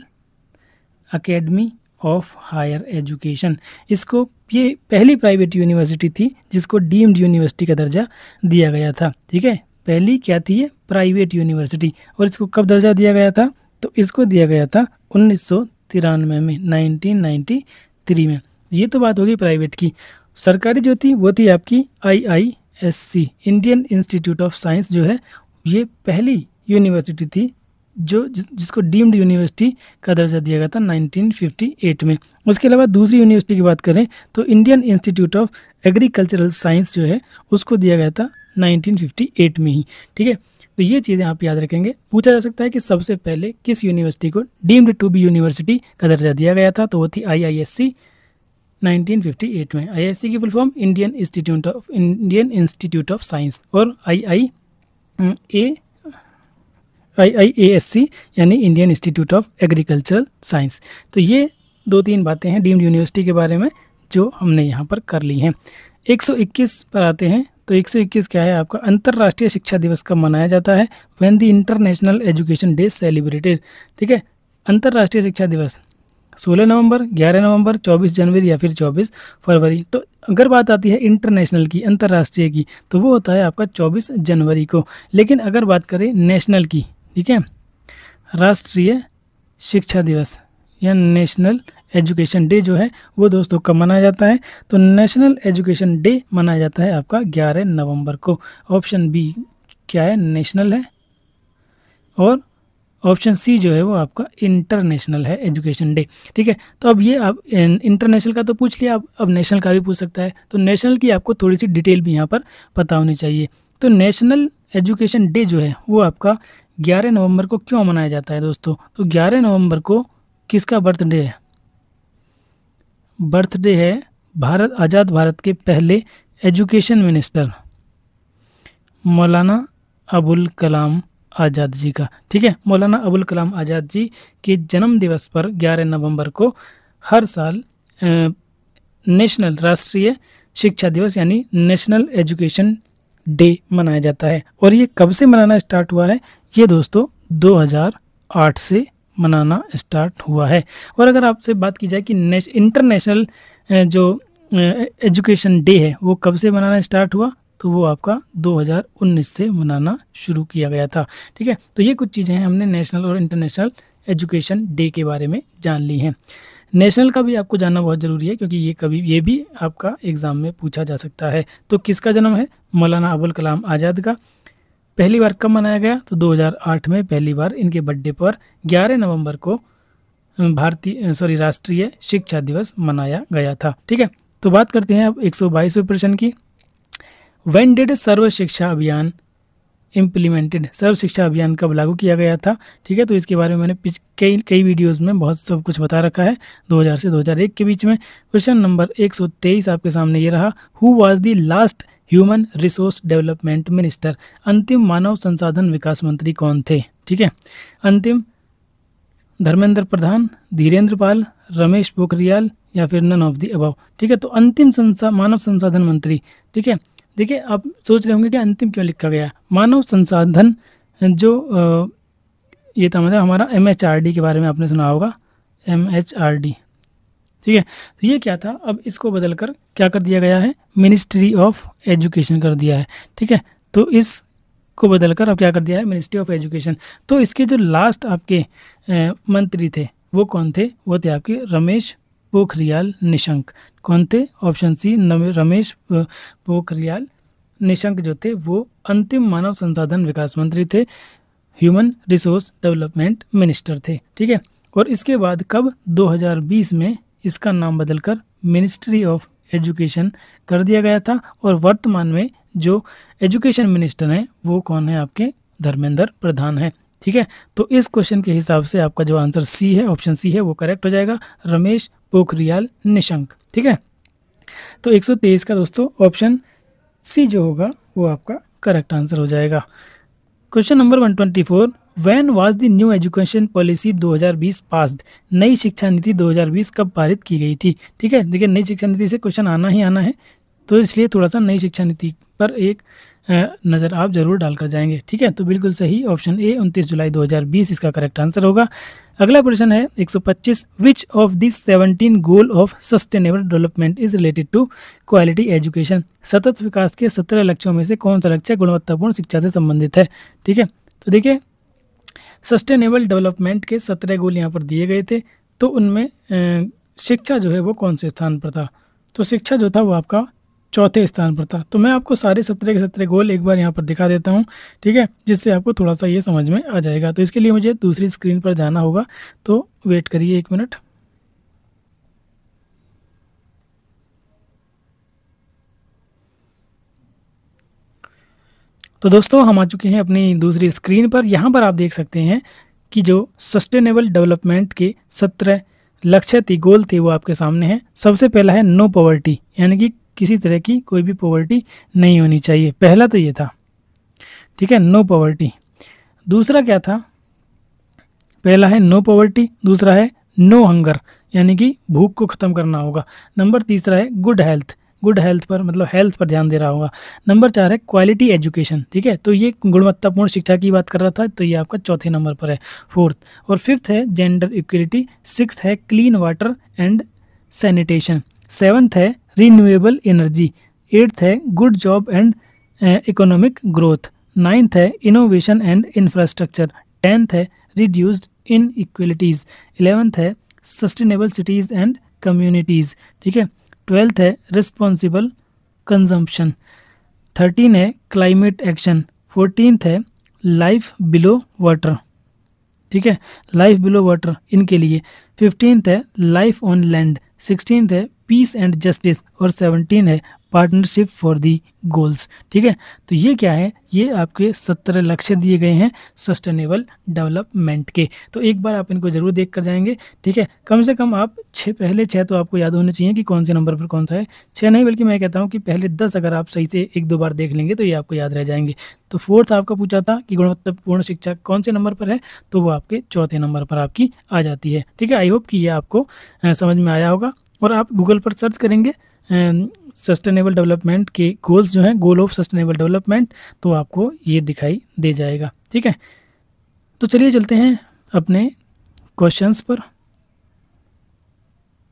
academy of higher education. इसको ये पहली प्राइवेट यूनिवर्सिटी थी जिसको डीम्ड यूनिवर्सिटी का दर्जा दिया गया था। ठीक है, पहली क्या थी? ये प्राइवेट यूनिवर्सिटी। और इसको कब दर्जा दिया गया था? तो इसको दिया गया था 1993 में, 1993 में। ये तो बात होगी प्राइवेट की। सरकारी जो थी वो थी आपकी IISc, Indian institute of science जो है, ये पहली यूनिवर्सिटी थी जिसको डीम्ड यूनिवर्सिटी का दर्जा दिया गया था 1958 में। उसके अलावा दूसरी यूनिवर्सिटी की बात करें तो Indian institute of agricultural science जो है उसको दिया गया था 1958 में ही। ठीक है, तो ये चीज़ें आप याद रखेंगे। पूछा जा सकता है कि सबसे पहले किस यूनिवर्सिटी को डीम्ड टू बी यूनिवर्सिटी का दर्जा दिया गया था, तो वो थी IISc 1958 में। IISc की full form Indian institute of science, और IIASC यानी Indian institute of agricultural science. तो ये 2-3 बातें हैं डीम्ड यूनिवर्सिटी के बारे में जो हमने यहाँ पर कर ली हैं। 121 पर आते हैं। तो 121 क्या है आपका? अंतर्राष्ट्रीय शिक्षा दिवस कब मनाया जाता है? When the international education day celebrated. ठीक है, अंतर्राष्ट्रीय शिक्षा दिवस 16 नवंबर, 11 नवंबर, 24 जनवरी या फिर 24 फरवरी। तो अगर बात आती है इंटरनेशनल की, अंतर्राष्ट्रीय की, तो वो होता है आपका 24 जनवरी को। लेकिन अगर बात करें नेशनल की, ठीक है, राष्ट्रीय शिक्षा दिवस या नेशनल एजुकेशन डे जो है वो दोस्तों कब मनाया जाता है? तो नेशनल एजुकेशन डे मनाया जाता है आपका 11 नवंबर को। ऑप्शन बी क्या है? नेशनल है, और ऑप्शन सी जो है वो आपका इंटरनेशनल है एजुकेशन डे। ठीक है, तो अब ये आप इंटरनेशनल का तो पूछ लिया, अब नेशनल का भी पूछ सकता है। तो नेशनल की आपको थोड़ी सी डिटेल भी यहाँ पर पता होनी चाहिए। तो नेशनल एजुकेशन डे जो है वो आपका 11 नवंबर को क्यों मनाया जाता है दोस्तों? तो 11 नवंबर को किसका बर्थडे है? बर्थडे है आज़ाद भारत के पहले एजुकेशन मिनिस्टर मौलाना अबुल कलाम आज़ाद जी का। ठीक है, मौलाना अबुल कलाम आज़ाद जी के जन्म दिवस पर 11 नवंबर को हर साल नेशनल राष्ट्रीय शिक्षा दिवस यानी नेशनल एजुकेशन डे मनाया जाता है। और ये कब से मनाना स्टार्ट हुआ है? ये दोस्तों 2008 से मनाना स्टार्ट हुआ है। और अगर आपसे बात की जाए कि इंटरनेशनल जो एजुकेशन डे है वो कब से मनाना स्टार्ट हुआ, तो वो आपका 2019 से मनाना शुरू किया गया था। ठीक है, तो ये कुछ चीज़ें हैं हमने नेशनल और इंटरनेशनल एजुकेशन डे के बारे में जान ली हैं। नेशनल का भी आपको जानना बहुत ज़रूरी है क्योंकि ये भी आपका एग्ज़ाम में पूछा जा सकता है। तो किसका जन्म है? मौलाना अबुल कलाम आज़ाद का। पहली बार कब मनाया गया? तो 2008 में पहली बार इनके बर्थडे पर 11 नवंबर को राष्ट्रीय शिक्षा दिवस मनाया गया था। ठीक है, तो बात करते हैं अब 122वें प्रश्न की। व्हेन डिड सर्व शिक्षा अभियान इम्प्लीमेंटेड? सर्व शिक्षा अभियान कब लागू किया गया था? ठीक है, तो इसके बारे में मैंने कई वीडियोस में बहुत सब कुछ बता रखा है। 2000 से 2001 के बीच में। क्वेश्चन नंबर 123 आपके सामने ये रहा। Who was the last human resource development minister? अंतिम मानव संसाधन विकास मंत्री कौन थे? ठीक है, अंतिम धर्मेंद्र प्रधान, धीरेन्द्र पाल, रमेश पोखरियाल या फिर नन ऑफ द अबव। ठीक है, तो अंतिम मानव संसाधन मंत्री। ठीक है, देखिए आप सोच रहे होंगे कि अंतिम क्यों लिखा गया। मानव संसाधन जो ये था मतलब हमारा MHRD के बारे में आपने सुना होगा, MHRD। ठीक है, तो ये क्या था, अब इसको बदलकर क्या कर दिया गया है, मिनिस्ट्री ऑफ एजुकेशन कर दिया है। ठीक है, तो इसको बदलकर अब क्या कर दिया है, मिनिस्ट्री ऑफ एजुकेशन। तो इसके जो लास्ट आपके मंत्री थे वो कौन थे, वो थे आपके रमेश पोखरियाल निशंक। कौन थे, ऑप्शन सी रमेश पोखरियाल निशंक जो थे वो अंतिम मानव संसाधन विकास मंत्री थे, ह्यूमन रिसोर्स डेवलपमेंट मिनिस्टर थे। ठीक है, और इसके बाद कब 2020 में इसका नाम बदलकर मिनिस्ट्री ऑफ एजुकेशन कर दिया गया था, और वर्तमान में जो एजुकेशन मिनिस्टर हैं वो कौन है, आपके धर्मेंद्र प्रधान है। ठीक है, तो इस क्वेश्चन के हिसाब से आपका जो आंसर सी है, ऑप्शन सी है, वो करेक्ट हो जाएगा, रमेश पोखरियाल निशंक। ठीक है, तो 123 का दोस्तों ऑप्शन सी जो होगा वो आपका करेक्ट आंसर हो जाएगा। Question number 124, when was the new education policy 2020 passed. नई शिक्षा नीति 2020 कब पारित की गई थी। ठीक है, देखिए नई शिक्षा नीति से क्वेश्चन आना ही आना है, तो इसलिए थोड़ा सा नई शिक्षा नीति पर एक नज़र आप जरूर डालकर जाएंगे। ठीक है, तो बिल्कुल सही, ऑप्शन ए 29 जुलाई 2020 इसका करेक्ट आंसर होगा। अगला प्रश्न है 125, which of this 17 goal of sustainable development is related to quality education. सतत विकास के 17 लक्ष्यों में से कौन सा लक्ष्य गुणवत्तापूर्ण शिक्षा से संबंधित है। ठीक है, तो देखिए सस्टेनेबल डेवलपमेंट के 17 गोल यहाँ पर दिए गए थे, तो उनमें शिक्षा जो है वो कौन से स्थान पर था, तो शिक्षा जो था वो आपका चौथे स्थान पर था। तो मैं आपको सारे 17 के 17 गोल एक बार यहाँ पर दिखा देता हूँ। ठीक है, जिससे आपको थोड़ा सा ये समझ में आ जाएगा। तो इसके लिए मुझे दूसरी स्क्रीन पर जाना होगा, तो वेट करिए 1 मिनट। तो दोस्तों हम आ चुके हैं अपनी दूसरी स्क्रीन पर। यहाँ पर आप देख सकते हैं कि जो सस्टेनेबल डेवलपमेंट के 17 लक्ष्य थी, गोल थे, वो आपके सामने हैं। सबसे पहला है नो पॉवर्टी, यानी कि किसी तरह की कोई भी पॉवर्टी नहीं होनी चाहिए, पहला तो ये था। ठीक है, नो पॉवर्टी। दूसरा क्या था, पहला है नो पॉवर्टी, दूसरा है नो हंगर, यानी कि भूख को ख़त्म करना होगा। नंबर तीसरा है गुड हेल्थ, गुड हेल्थ पर मतलब हेल्थ पर ध्यान दे रहा होगा। नंबर 4 है क्वालिटी एजुकेशन। ठीक है, तो ये गुणवत्तापूर्ण शिक्षा की बात कर रहा था, तो ये आपका चौथे नंबर पर है। फोर्थ और फिफ्थ है जेंडर इक्वलिटी। सिक्स्थ है clean water and sanitation. Seventh है रिन्यूएबल एनर्जी। एट्थ है good job and economic growth. Ninth है इनोवेशन एंड इंफ्रास्ट्रक्चर। 10th है रिड्यूस्ड इन इक्वलिटीज़। 11th है सस्टेनेबल सिटीज़ एंड कम्युनिटीज़। ठीक है, 12th है रिस्पॉन्सिबल कंजम्पशन। 13 है क्लाइमेट एक्शन। 14th है लाइफ बिलो वाटर। ठीक है, लाइफ बिलो वाटर इनके लिए। 15th है लाइफ ऑन लैंड। 16th है पीस एंड जस्टिस, और 17 है पार्टनरशिप फॉर दी गोल्स। ठीक है, तो ये क्या है, ये आपके 17 लक्ष्य दिए गए हैं सस्टेनेबल डेवलपमेंट के। तो एक बार आप इनको जरूर देख कर जाएंगे। ठीक है, कम से कम आप पहले 6 तो आपको याद होने चाहिए कि कौन से नंबर पर कौन सा है। 6 नहीं, बल्कि मैं कहता हूँ कि पहले 10 अगर आप सही से 1-2 बार देख लेंगे तो ये आपको याद रह जाएंगे। तो फोर्थ आपका पूछा था कि गुणवत्तापूर्ण शिक्षा कौन से नंबर पर है, तो वो आपके चौथे नंबर पर आपकी आ जाती है। ठीक है, आई होप कि ये आपको समझ में आया होगा। और आप गूगल पर सर्च करेंगे सस्टेनेबल डेवलपमेंट के गोल्स जो हैं, गोल ऑफ सस्टेनेबल डेवलपमेंट, तो आपको ये दिखाई दे जाएगा। ठीक है, तो चलिए चलते हैं अपने क्वेश्चंस पर।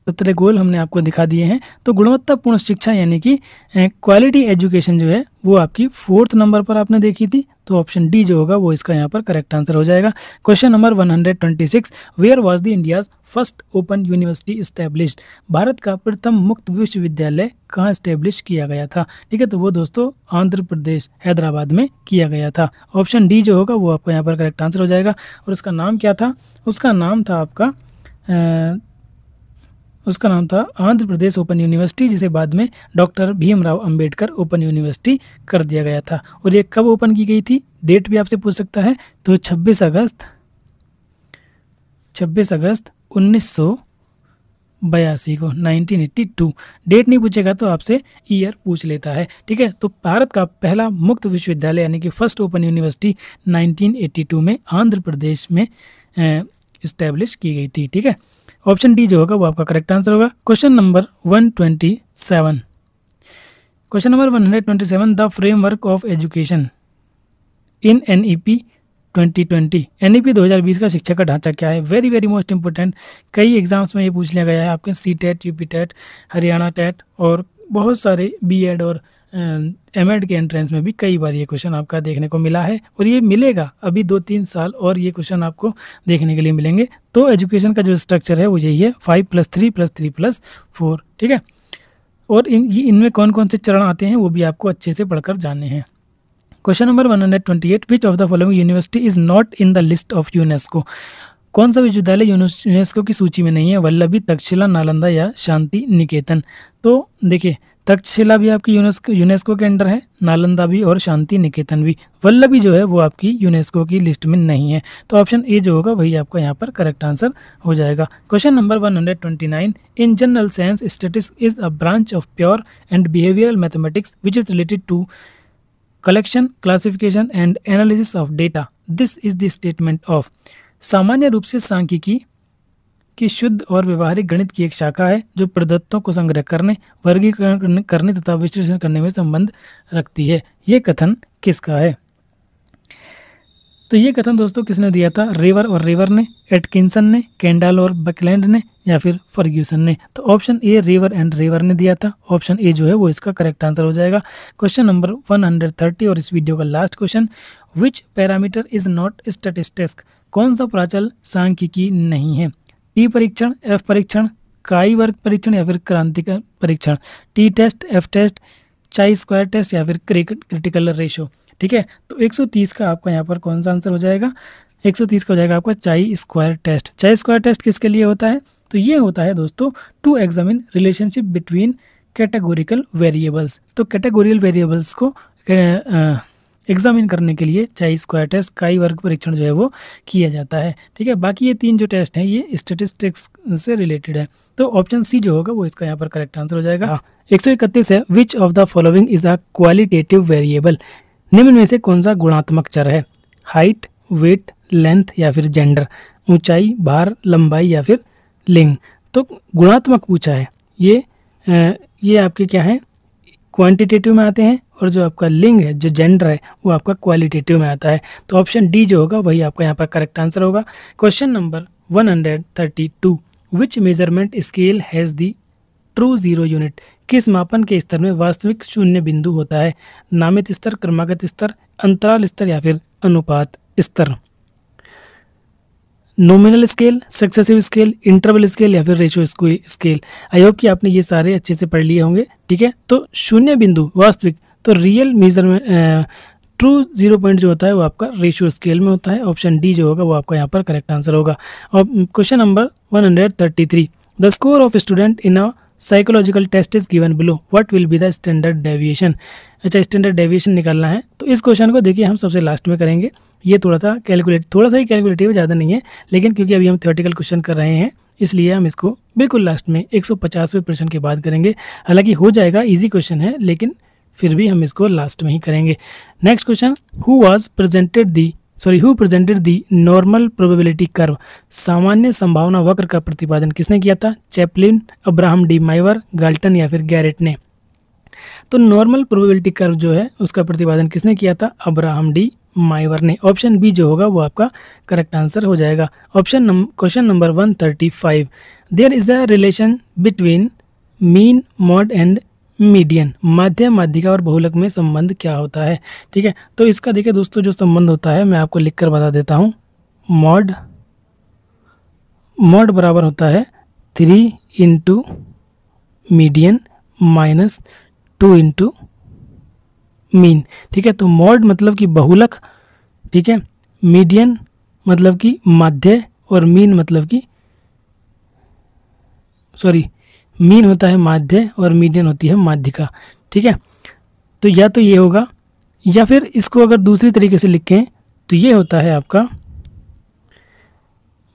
17 गोल हमने आपको दिखा दिए हैं। तो गुणवत्तापूर्ण शिक्षा यानी कि क्वालिटी एजुकेशन जो है वो आपकी 4th नंबर पर आपने देखी थी, तो ऑप्शन डी जो होगा वो इसका यहाँ पर करेक्ट आंसर हो जाएगा। Question number 126, where was the India's first open university established. Bharat का प्रथम मुक्त विश्वविद्यालय कहाँ इस्टेब्लिश किया गया था। ठीक है, तो वो दोस्तों आंध्र प्रदेश हैदराबाद में किया गया था। ऑप्शन डी जो होगा वो आपको यहाँ पर करेक्ट आंसर हो जाएगा। और उसका नाम क्या था, उसका नाम था आपका उसका नाम था आंध्र प्रदेश ओपन यूनिवर्सिटी, जिसे बाद में doctor Bhimrao Ambedkar open university कर दिया गया था। और ये कब ओपन की गई थी, डेट भी आपसे पूछ सकता है, तो 26 अगस्त 1982 को, 1982। डेट नहीं पूछेगा तो आपसे ईयर पूछ लेता है। ठीक है, तो भारत का पहला मुक्त विश्वविद्यालय यानी कि फर्स्ट ओपन यूनिवर्सिटी 1982 में आंध्र प्रदेश में इस्टेब्लिश की गई थी। ठीक है, ऑप्शन डी जो होगा वो आपका करेक्ट आंसर होगा। Question number 127, question number 127, the framework of education in NEP 2020, NEP 2020 का शिक्षा का ढांचा क्या है? वेरी वेरी मोस्ट इंपॉर्टेंट, कई एग्जाम्स में ये पूछ लिया गया है आपके CTET, UP TET, Haryana TET और बहुत सारे BEd और MEd के एंट्रेंस में भी कई बार ये क्वेश्चन आपका देखने को मिला है और ये मिलेगा अभी 2-3 साल और ये क्वेश्चन आपको देखने के लिए मिलेंगे। तो एजुकेशन का जो स्ट्रक्चर है वो यही है 5+3+3+4। ठीक है, और इनमें कौन कौन से चरण आते हैं वो भी आपको अच्छे से पढ़कर जानने हैं। Question number 128, which of the following university is not in the list of UNESCO, कौन सा विश्वविद्यालय यूनेस्को की सूची में नहीं है? वल्लभी, तक्षशिला, नालंदा या शांति निकेतन। तो देखिए, तक्षशिला भी आपकी यूनेस्को के अंडर है, नालंदा भी और शांति निकेतन भी। वल्लभी जो है वो आपकी यूनेस्को की लिस्ट में नहीं है। तो ऑप्शन ए जो होगा वही आपका यहाँ पर करेक्ट आंसर हो जाएगा। Question number 129, in general science statistics is a branch of pure and behavioural mathematics which is related to collection, classification and analysis of data. This is the statement of. सामान्य रूप से सांख्यिकी की शुद्ध और व्यवहारिक गणित की एक शाखा है जो प्रदत्तों को संग्रह करने, वर्गीकरण करने तथा विश्लेषण करने में संबंध रखती है। ये कथन किसका है? तो ये कथन दोस्तों किसने दिया था? रेवर और रेवर ने, एटकिंसन ने, केंडाल और बकलैंड ने या फिर फर्ग्यूसन ने। तो ऑप्शन ए रेवर एंड रेवर ने दिया था। ऑप्शन ए जो है वो इसका करेक्ट आंसर हो जाएगा। क्वेश्चन नंबर 130 और इस वीडियो का last question, which parameter is not statistics, कौन सा प्राचल सांख्यिकी नहीं है? टी परीक्षण, एफ परीक्षण, काई वर्ग परीक्षण या फिर क्रांतिक परीक्षण, T test, F test, chi square test या फिर क्रिटिकल रेशो। ठीक है, तो 130 का आपका यहाँ पर कौन सा आंसर हो जाएगा? 130 का हो जाएगा आपका chi square test. Chi square test किसके लिए होता है? तो ये होता है दोस्तों to examine relationship between categorical variables. तो कैटेगोरियल वेरिएबल्स को एग्जामिन करने के लिए चाई स्क्वायर टेस्ट, काई वर्ग परीक्षण जो है वो किया जाता है। ठीक है, बाकी ये 3 जो टेस्ट हैं ये स्टैटिस्टिक्स से रिलेटेड है। तो ऑप्शन सी जो होगा वो इसका यहाँ पर करेक्ट आंसर हो जाएगा। 131 है, विच of the following is a qualitative variable, निम्न में से कौन सा गुणात्मक चर है? हाइट, वेट, लेंथ या फिर जेंडर, ऊंचाई, भार, लंबाई या फिर लिंग। तो गुणात्मक पूछा है, ये आपके क्या है? क्वांटिटेटिव में आते हैं और जो आपका लिंग है, जो जेंडर है, वो आपका क्वालिटेटिव में आता है। तो ऑप्शन डी जो होगा वही आपका यहाँ पर करेक्ट आंसर होगा। Question number 132, which measurement scale has the true zero unit, किस मापन के स्तर में वास्तविक शून्य बिंदु होता है? नामित स्तर, क्रमागत स्तर, अंतराल स्तर या फिर अनुपात स्तर। Nominal scale, successive scale, interval scale या फिर रेशो स्केल। आई होप कि आपने ये सारे अच्छे से पढ़ लिए होंगे। ठीक है, तो शून्य बिंदु वास्तविक, तो real measurement true zero point जो होता है वो आपका रेशियो स्केल में होता है। ऑप्शन डी जो होगा वो आपका यहाँ पर करेक्ट आंसर होगा। और question number 133, the score of student in a psychological test is given below, what will be the standard deviation. अच्छा, स्टैंडर्ड डेविएशन निकालना है तो इस क्वेश्चन को देखिए हम सबसे लास्ट में करेंगे। ये थोड़ा सा ही कैलकुलेटिव, ज़्यादा नहीं है, लेकिन क्योंकि अभी हम थ्योरेटिकल क्वेश्चन कर रहे हैं इसलिए हम इसको बिल्कुल लास्ट में 150वें प्रश्न के बाद करेंगे। हालांकि हो जाएगा, इजी क्वेश्चन है, लेकिन फिर भी हम इसको लास्ट में ही करेंगे। Next question, who presented the normal probability curve, सामान्य संभावना वक्र का प्रतिपादन किसने किया था? चैपलिन, अब्राहम डी माइवर, गाल्टन या फिर गैरेट ने। तो नॉर्मल प्रोबेबिलिटी कर्व जो है उसका प्रतिपादन किसने किया था? अब्राहम डी माइवर ने। ऑप्शन बी जो होगा वो आपका करेक्ट आंसर हो जाएगा। Question number 135, there is a relation between mean, mode and median, माध्य, माध्यिका और बहुलक में संबंध क्या होता है? ठीक है, तो इसका देखिए दोस्तों जो संबंध होता है मैं आपको लिखकर बता देता हूँ। मॉड बराबर होता है 3 into median minus 2 into mean. ठीक है, तो मॉड मतलब कि बहुलक, ठीक है, मीडियन मतलब कि माध्य और मीन मतलब कि मीन होता है माध्य और मीडियन होती है माध्यिका। ठीक है, तो या तो ये होगा या फिर इसको अगर दूसरी तरीके से लिखें तो ये होता है आपका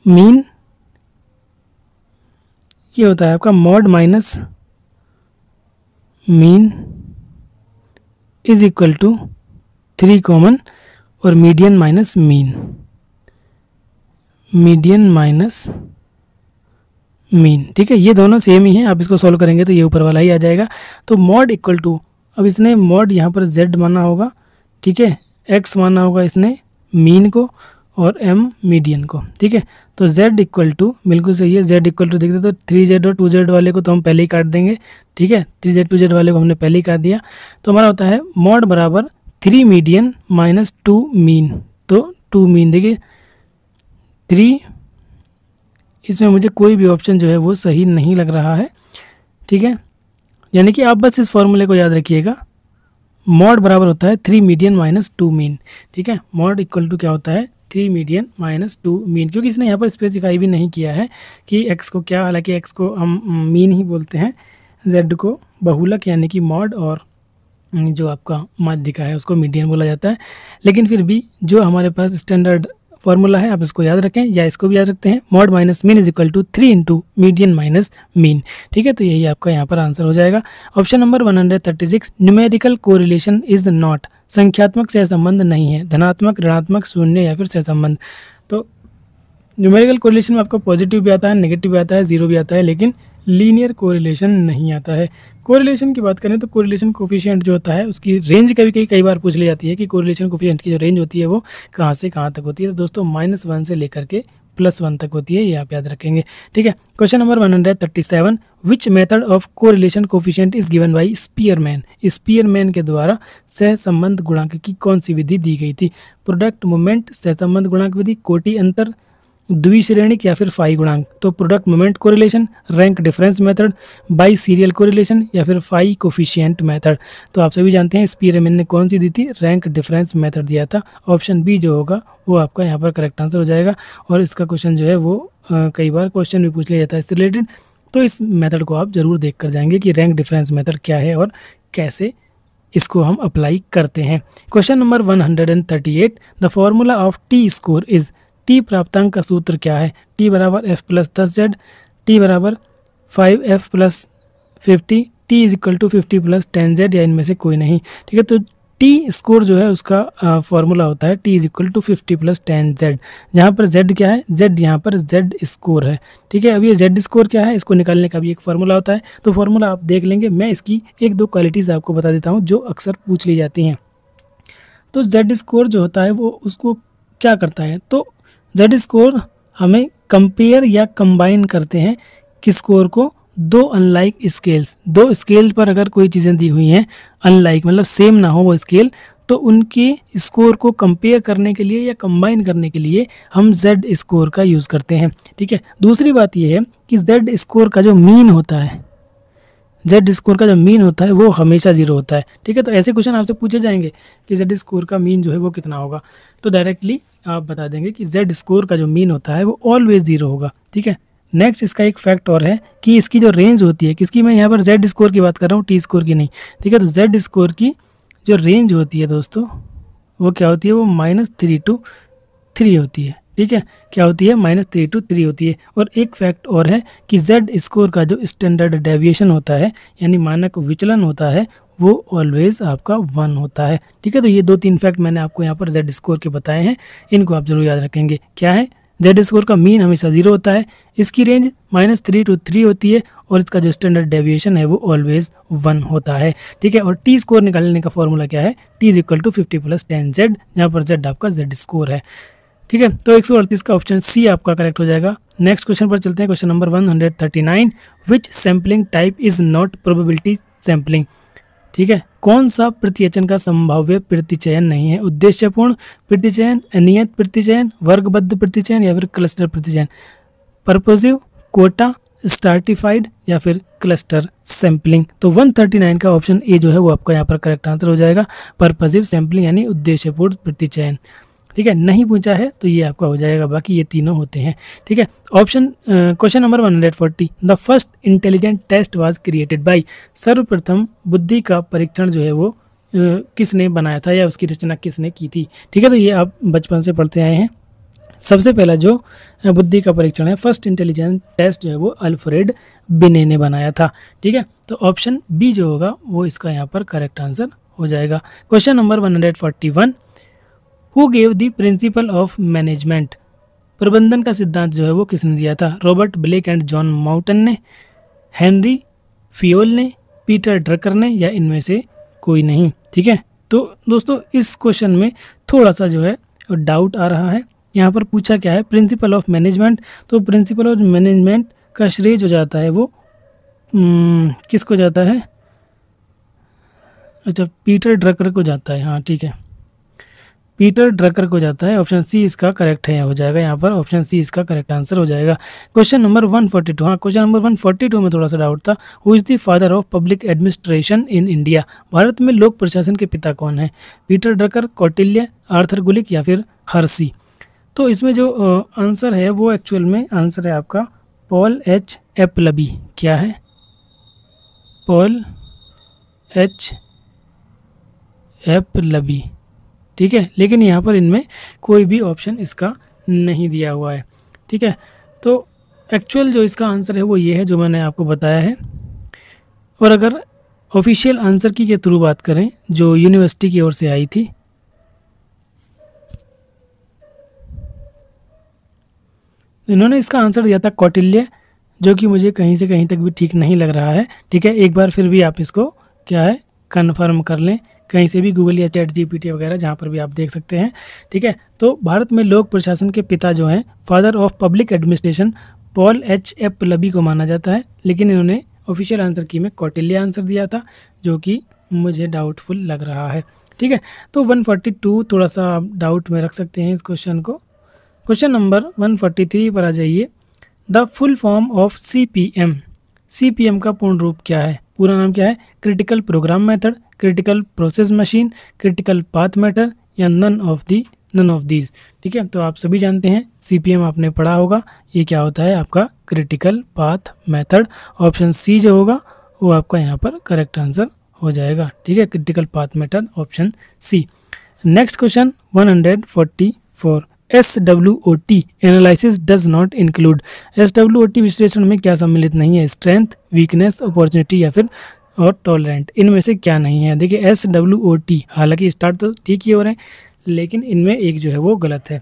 मीन, ये होता है आपका mode minus mean is equal to 3 common और median minus mean. Median minus mean. ठीक है, ये दोनों सेम ही हैं, आप इसको सॉल्व करेंगे तो ये ऊपर वाला ही आ जाएगा। तो मॉड इक्वल टू, अब इसने मॉड यहाँ पर z माना होगा, ठीक है, x माना होगा इसने मीन को और m मीडियन को। ठीक है, तो z इक्वल टू, बिल्कुल सही है, z इक्वल टू देखते तो 3z और 2z वाले को तो हम पहले ही काट देंगे। ठीक है, 3z 2z वाले को हमने पहले ही काट दिया, तो हमारा होता है मॉड बराबर 3 मीडियन माइनस 2 मीन। तो 2 मीन देखिए 3, इसमें मुझे कोई भी ऑप्शन जो है वो सही नहीं लग रहा है। ठीक है, यानी कि आप बस इस फॉर्मूले को याद रखिएगा, मॉड बराबर होता है 3 मीडियन माइनस 2 मीन। ठीक है, मॉड इक्वल टू क्या होता है 3 मीडियन माइनस 2 मीन, क्योंकि इसने यहाँ पर स्पेसिफाई भी नहीं किया है कि x को क्या, हालांकि x को हम मीन ही बोलते हैं, z को बहुलक यानी कि मॉड, और जो आपका माध्यिका है उसको मीडियन बोला जाता है। लेकिन फिर भी जो हमारे पास स्टैंडर्ड फॉर्मूला है आप इसको याद रखें, या इसको भी याद रखते हैं, mode minus mean is equal to 3 into median minus mean. ठीक है, तो यही आपका यहाँ पर आंसर हो जाएगा। Option number 136, numerical correlation is not, संख्यात्मक सहसंबंध नहीं है, धनात्मक, ऋणात्मक, शून्य या फिर सहसंबंध। तो न्यूमेरिकल कोरिलेशन में आपका पॉजिटिव भी आता है, नेगेटिव भी आता है, जीरो भी आता है, लेकिन लीनियर कोरिलेशन नहीं आता है। कोरिलेशन की बात करें तो कोरिलेशन कोफिशिएंट जो होता है उसकी रेंज कई बार पूछ ली जाती है कि कोरिलेशन कोफिशिएंट की जो रेंज होती है वो कहाँ से कहाँ तक होती है। तो दोस्तों -1 से लेकर के +1 तक होती है, ये आप याद रखेंगे। ठीक है, question number 137, which method of correlation coefficient is given by Spearman, Spearman के द्वारा सहसंबंध गुणांक की कौन सी विधि दी गई थी? प्रोडक्ट मोमेंट सहसंबंध गुणांक विधि, कोटि अंतर, द्विश्रेणिक या फिर फाई गुणांक। तो product moment correlation, rank difference method, by serial correlation या फिर फाई कोफिशिएंट मेथड। तो आप सभी जानते हैं स्पीयरमैन ने कौन सी दी थी, रैंक डिफरेंस मेथड दिया था। ऑप्शन बी जो होगा वो आपका यहाँ पर करेक्ट आंसर हो जाएगा। और इसका क्वेश्चन जो है वो कई बार क्वेश्चन भी पूछ लिया जाता है इससे रिलेटेड, तो इस मेथड को आप जरूर देख कर जाएंगे कि रैंक डिफरेंस मेथड क्या है और कैसे इसको हम अप्लाई करते हैं। Question number 138, the formula of T score is, T प्राप्तांक का सूत्र क्या है? टी बराबर f प्लस 10z, टी बराबर 5f plus 50, T is equal to 50 plus 10z, या इनमें से कोई नहीं। ठीक है, तो टी स्कोर जो है उसका फॉर्मूला होता है T is equal to 50 plus 10z, जहाँ पर z क्या है, z यहाँ पर z स्कोर है। ठीक है, अब ये z स्कोर क्या है इसको निकालने का भी एक फार्मूला होता है, तो फार्मूला आप देख लेंगे। मैं इसकी 1-2 क्वालिटीज़ आपको बता देता हूँ जो अक्सर पूछ ली जाती हैं। तो z स्कोर जो होता है वो उसको क्या करता है, तो z स्कोर हमें कंपेयर या कंबाइन करते हैं किस स्कोर को, दो अनलाइक स्केल्स, दो स्केल पर अगर कोई चीज़ें दी हुई हैं अनलाइक मतलब सेम ना हो वो स्केल, तो उनके स्कोर को कंपेयर करने के लिए या कंबाइन करने के लिए हम z स्कोर का यूज़ करते हैं। ठीक है, दूसरी बात ये है कि z स्कोर का जो मीन होता है, z स्कोर का जो मीन होता है वो हमेशा 0 होता है। ठीक है, तो ऐसे क्वेश्चन आपसे पूछे जाएंगे कि z स्कोर का मीन जो है वो कितना होगा, तो डायरेक्टली आप बता देंगे कि z स्कोर का जो मीन होता है वो ऑलवेज 0 होगा। ठीक है, नेक्स्ट इसका एक फैक्ट और है कि इसकी जो रेंज होती है, किसकी, मैं यहाँ पर z स्कोर की बात कर रहा हूँ, टी स्कोर की नहीं। ठीक है, तो z स्कोर की जो रेंज होती है दोस्तों वो क्या होती है, वो -3 to 3 होती है। ठीक है, क्या होती है, -3 to 3 होती है। और एक फैक्ट और है कि z स्कोर का जो स्टैंडर्ड डेविएशन होता है यानी मानक विचलन होता है वो ऑलवेज आपका 1 होता है। ठीक है, तो ये 2-3 फैक्ट मैंने आपको यहाँ पर z स्कोर के बताए हैं, इनको आप जरूर याद रखेंगे। क्या है, z स्कोर का मीन हमेशा 0 होता है, इसकी रेंज -3 to 3 होती है, और इसका जो स्टैंडर्ड डेविएशन है वो ऑलवेज 1 होता है। ठीक है, और टी स्कोर निकालने का फॉर्मूला क्या है, T is equal to 50 plus 10z, जहाँ पर z आपका z स्कोर है। ठीक है, तो 138 का ऑप्शन सी आपका करेक्ट हो जाएगा। नेक्स्ट क्वेश्चन पर चलते हैं, question number 139, which sampling type is not probability sampling. ठीक है, कौन सा प्रतिचयन का संभाव्य प्रतिचयन नहीं है, उद्देश्यपूर्ण प्रतिचयन, अनियत प्रतिचयन, वर्गबद्ध प्रतिचयन या फिर क्लस्टर प्रतिचयन, पर्पसिव, कोटा, स्ट्राटिफाइड या फिर क्लस्टर सैम्पलिंग। तो 139 का ऑप्शन ए जो है वो आपका यहाँ पर करेक्ट आंसर हो जाएगा, पर्पसिव सैम्पलिंग यानी उद्देश्यपूर्ण प्रतिचयन। ठीक है, नहीं पूछा है तो ये आपका हो जाएगा, बाकी ये तीनों होते हैं। ठीक है, option question number 140, the first intelligent test was created by, सर्वप्रथम बुद्धि का परीक्षण जो है वो किसने बनाया था या उसकी रचना किसने की थी। ठीक है, तो ये आप बचपन से पढ़ते आए हैं। सबसे पहला जो बुद्धि का परीक्षण है, फर्स्ट इंटेलिजेंट टेस्ट जो है वो अल्फ्रेड बिने ने बनाया था। ठीक है, तो ऑप्शन बी जो होगा वो इसका यहाँ पर करेक्ट आंसर हो जाएगा। Question number 141, who gave the principle of management, प्रबंधन का सिद्धांत जो है वो किसने दिया था? Robert Blake and John Mouton ने, हेनरी फियोल ने, पीटर ड्रकर ने, या इनमें से कोई नहीं। ठीक है, तो दोस्तों इस क्वेश्चन में थोड़ा सा जो है डाउट आ रहा है। यहाँ पर पूछा क्या है? Principal of management. तो प्रिंसिपल ऑफ मैनेजमेंट का श्रेय जो जाता है वो किसको जाता है? अच्छा, पीटर ड्रकर को जाता है। हाँ ठीक है, पीटर ड्रकर को जाता है। ऑप्शन सी इसका करेक्ट है हो जाएगा, यहाँ पर ऑप्शन सी इसका करेक्ट आंसर हो जाएगा। Question number 142। हाँ, क्वेश्चन नंबर 142 में थोड़ा सा डाउट था। Who is the father of public administration in India? Bharat में लोक प्रशासन के पिता कौन है? पीटर ड्रकर, कौटिल्य, आर्थर गुलिक, या फिर हर्सी? तो इसमें जो आंसर है वो एक्चुअल में आंसर है आपका पॉल एच एपलबी। क्या है? Paul H Appleby. ठीक है, लेकिन यहाँ पर इनमें कोई भी ऑप्शन इसका नहीं दिया हुआ है। ठीक है, तो एक्चुअल जो इसका आंसर है वो ये है जो मैंने आपको बताया है। और अगर ऑफिशियल आंसर की के थ्रू बात करें जो यूनिवर्सिटी की ओर से आई थी, इन्होंने इसका आंसर दिया था कौटिल्य, जो कि मुझे कहीं से कहीं तक भी ठीक नहीं लग रहा है। ठीक है, एक बार फिर भी आप इसको क्या है कन्फर्म कर लें, कहीं से भी गूगल या चैट जीपीटी वगैरह जहाँ पर भी आप देख सकते हैं। ठीक है, तो भारत में लोक प्रशासन के पिता जो हैं, father of public administration, Paul H Appleby को माना जाता है, लेकिन इन्होंने ऑफिशियल आंसर की में कौटिल्य आंसर दिया था, जो कि मुझे डाउटफुल लग रहा है। ठीक है, तो 142 थोड़ा सा आप डाउट में रख सकते हैं इस क्वेश्चन को। क्वेश्चन नंबर 143 पर आ जाइए। The full form of CPM। CPM का पूर्ण रूप क्या है? पूरा नाम क्या है? Critical program method, critical process machine, critical path method, या नन ऑफ दीज। ठीक है, तो आप सभी जानते हैं CPM आपने पढ़ा होगा, ये क्या होता है आपका critical path method. Option C जो होगा वो आपका यहाँ पर करेक्ट आंसर हो जाएगा। ठीक है, critical path method option C. Next question 144। SWOT analysis does not include. SWOT विश्लेषण में क्या सम्मिलित नहीं है? स्ट्रेंथ, वीकनेस, अपॉर्चुनिटी, या फिर और टॉलरेंट। इनमें से क्या नहीं है? देखिए SWOT, हालांकि स्टार्ट तो ठीक ही हो रहे हैं, लेकिन इनमें एक जो है वो गलत है।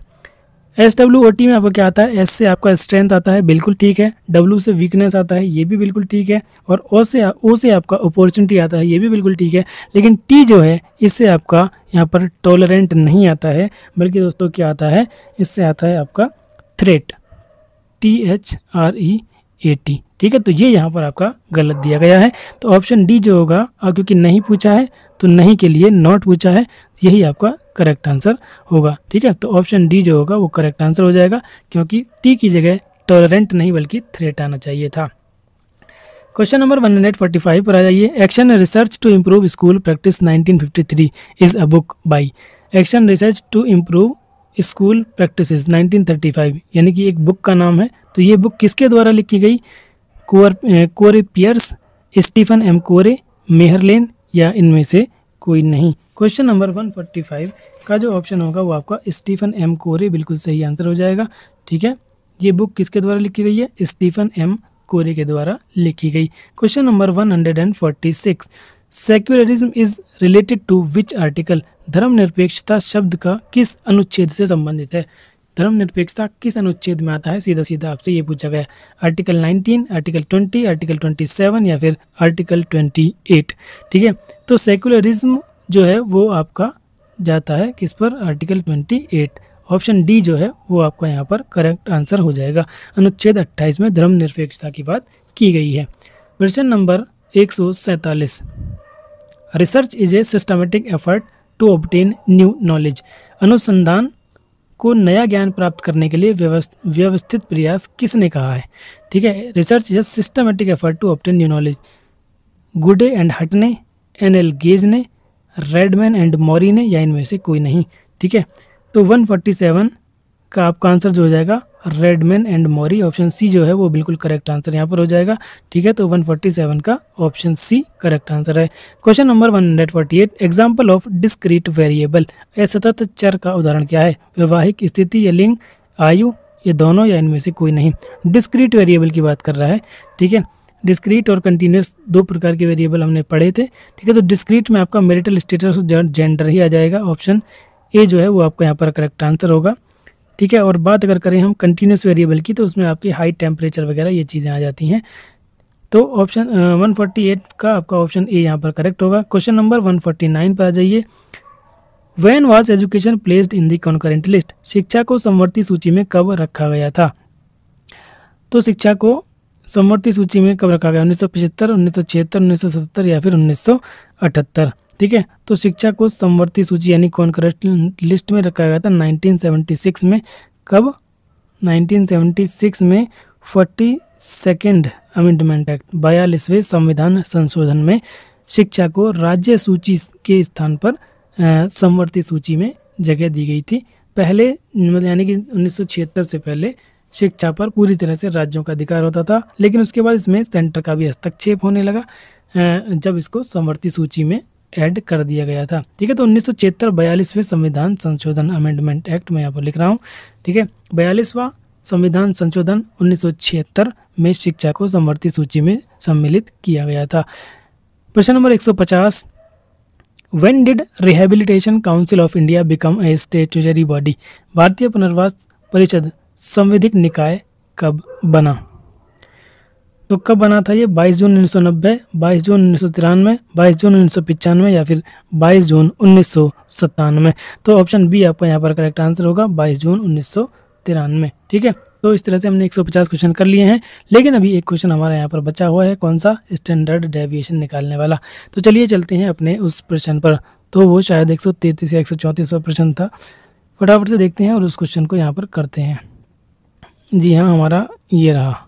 SWOT में आपका क्या आता है? S से आपका स्ट्रेंथ आता है, बिल्कुल ठीक है। W से वीकनेस आता है, ये भी बिल्कुल ठीक है। और O से आपका अपॉर्चुनिटी आता है, ये भी बिल्कुल ठीक है। लेकिन T जो है इससे आपका यहाँ पर टॉलरेंट नहीं आता है, बल्कि दोस्तों क्या आता है? इससे आता है आपका थ्रेट, THREAT। ठीक है, तो ये यहाँ पर आपका गलत दिया गया है। तो ऑप्शन डी जो होगा, क्योंकि नहीं पूछा है तो नहीं के लिए नॉट पूछा है, यही आपका करेक्ट आंसर होगा। ठीक है, तो ऑप्शन डी जो होगा वो करेक्ट आंसर हो जाएगा, क्योंकि टी की जगह टॉलरेंट नहीं बल्कि थ्रेट आना चाहिए था। क्वेश्चन नंबर 145 पर आ जाइए। Action research to improve school practice 1953 is a book by. Action research to improve school practices 1935 यानी कि एक बुक का नाम है। तो ये बुक किसके द्वारा लिखी गई? कोरे पियर्स, स्टीफन एम कोरे, मेहरलेन, या इनमें से कोई नहीं। क्वेश्चन नंबर 145 का जो ऑप्शन होगा वो आपका स्टीफन एम कोरे बिल्कुल सही आंसर हो जाएगा। ठीक है, ये बुक किसके द्वारा लिखी गई है? स्टीफन एम कोरे के द्वारा लिखी गई। Question number 146। Secularism is related to which article. धर्मनिरपेक्षता शब्द का किस अनुच्छेद से संबंधित है? धर्मनिरपेक्षता किस अनुच्छेद में आता है? सीधा सीधा आपसे ये पूछा गया। आर्टिकल 19, आर्टिकल 20, आर्टिकल 27, या फिर आर्टिकल 28। ठीक है, तो सेक्युलरिज्म जो है वो आपका जाता है किस पर? आर्टिकल 28। ऑप्शन डी जो है वो आपका यहाँ पर करेक्ट आंसर हो जाएगा। अनुच्छेद 28 में धर्मनिरपेक्षता की बात की गई है। Question number 147। Research is a systematic effort to obtain new knowledge. अनुसंधान को नया ज्ञान प्राप्त करने के लिए व्यवस्थित प्रयास किसने कहा है? ठीक है, research is a systematic effort to obtain new knowledge. Goode and Hatt ने, NL गेज ने, रेडमैन एंड मॉरी ने, या इनमें से कोई नहीं। ठीक है, तो 147 का आपका आंसर जो हो जाएगा रेडमैन एंड मॉरी। ऑप्शन सी जो है वो बिल्कुल करेक्ट आंसर यहाँ पर हो जाएगा। ठीक है, तो 147 का ऑप्शन सी करेक्ट आंसर है। Question number 148। Example of discrete variable. असतत चर का उदाहरण क्या है? वैवाहिक स्थिति, या लिंग, आयु, ये दोनों, या इनमें से कोई नहीं। डिस्क्रीट वेरिएबल की बात कर रहा है। ठीक है, डिस्क्रीट और कंटिन्यूस दो प्रकार के वेरिएबल हमने पढ़े थे। ठीक है, तो डिस्क्रीट में आपका मैरिटल स्टेटस जेंडर ही आ जाएगा। ऑप्शन ए जो है वो आपका यहाँ पर करेक्ट आंसर होगा। ठीक है। और बात अगर करें हम कंटिन्यूस वेरिएबल की, तो उसमें आपकी हाइट, टेम्परेचर वगैरह ये चीज़ें आ जाती हैं। तो ऑप्शन 148 का आपका ऑप्शन ए यहाँ पर करेक्ट होगा। क्वेश्चन नंबर 149 पर आ जाइए। When was education placed in the concurrent list, शिक्षा को समवर्ती सूची में कब रखा गया था? तो शिक्षा को समवर्ती सूची में कब रखा गया? 1975, 1976, 1977 या फिर 1978। ठीक है, तो शिक्षा को समवर्ती सूची यानी कॉन्करेंट लिस्ट में रखा गया था 1976 में। कब? 1976 में 42nd अमेंडमेंट एक्ट, 42वें संविधान संशोधन में शिक्षा को राज्य सूची के स्थान पर समवर्ती सूची में जगह दी गई थी। पहले मतलब यानी कि 1976 से पहले शिक्षा पर पूरी तरह से राज्यों का अधिकार होता था, लेकिन उसके बाद इसमें सेंटर का भी हस्तक्षेप होने लगा जब इसको समवर्ती सूची में ऐड कर दिया गया था। ठीक है, तो 1976 42वें संविधान संशोधन अमेंडमेंट एक्ट मैं यहाँ पर लिख रहा हूँ। ठीक है, 42वां संविधान संशोधन 1976 में शिक्षा को समवर्ती सूची में सम्मिलित किया गया था। प्रश्न number 150, when did rehabilitation council of India become a statutory body, भारतीय पुनर्वास परिषद संवैधानिक निकाय कब बना? तो कब बना था ये? 22 जून 1990, 22 जून 1993, 22 जून 1995 या फिर 22 जून 1997। तो ऑप्शन बी आपका यहाँ पर करेक्ट आंसर होगा, 22 जून 1993। ठीक है, तो इस तरह से हमने 150 क्वेश्चन कर लिए हैं, लेकिन अभी एक क्वेश्चन हमारा यहाँ पर बचा हुआ है। कौन सा? स्टैंडर्ड डेविएशन निकालने वाला। तो चलिए चलते हैं अपने उस प्रश्न पर। तो वो शायद 133 या 134वां प्रश्न था। फटाफट से देखते हैं और उस क्वेश्चन को यहाँ पर करते हैं। जी हाँ, हमारा ये रहा,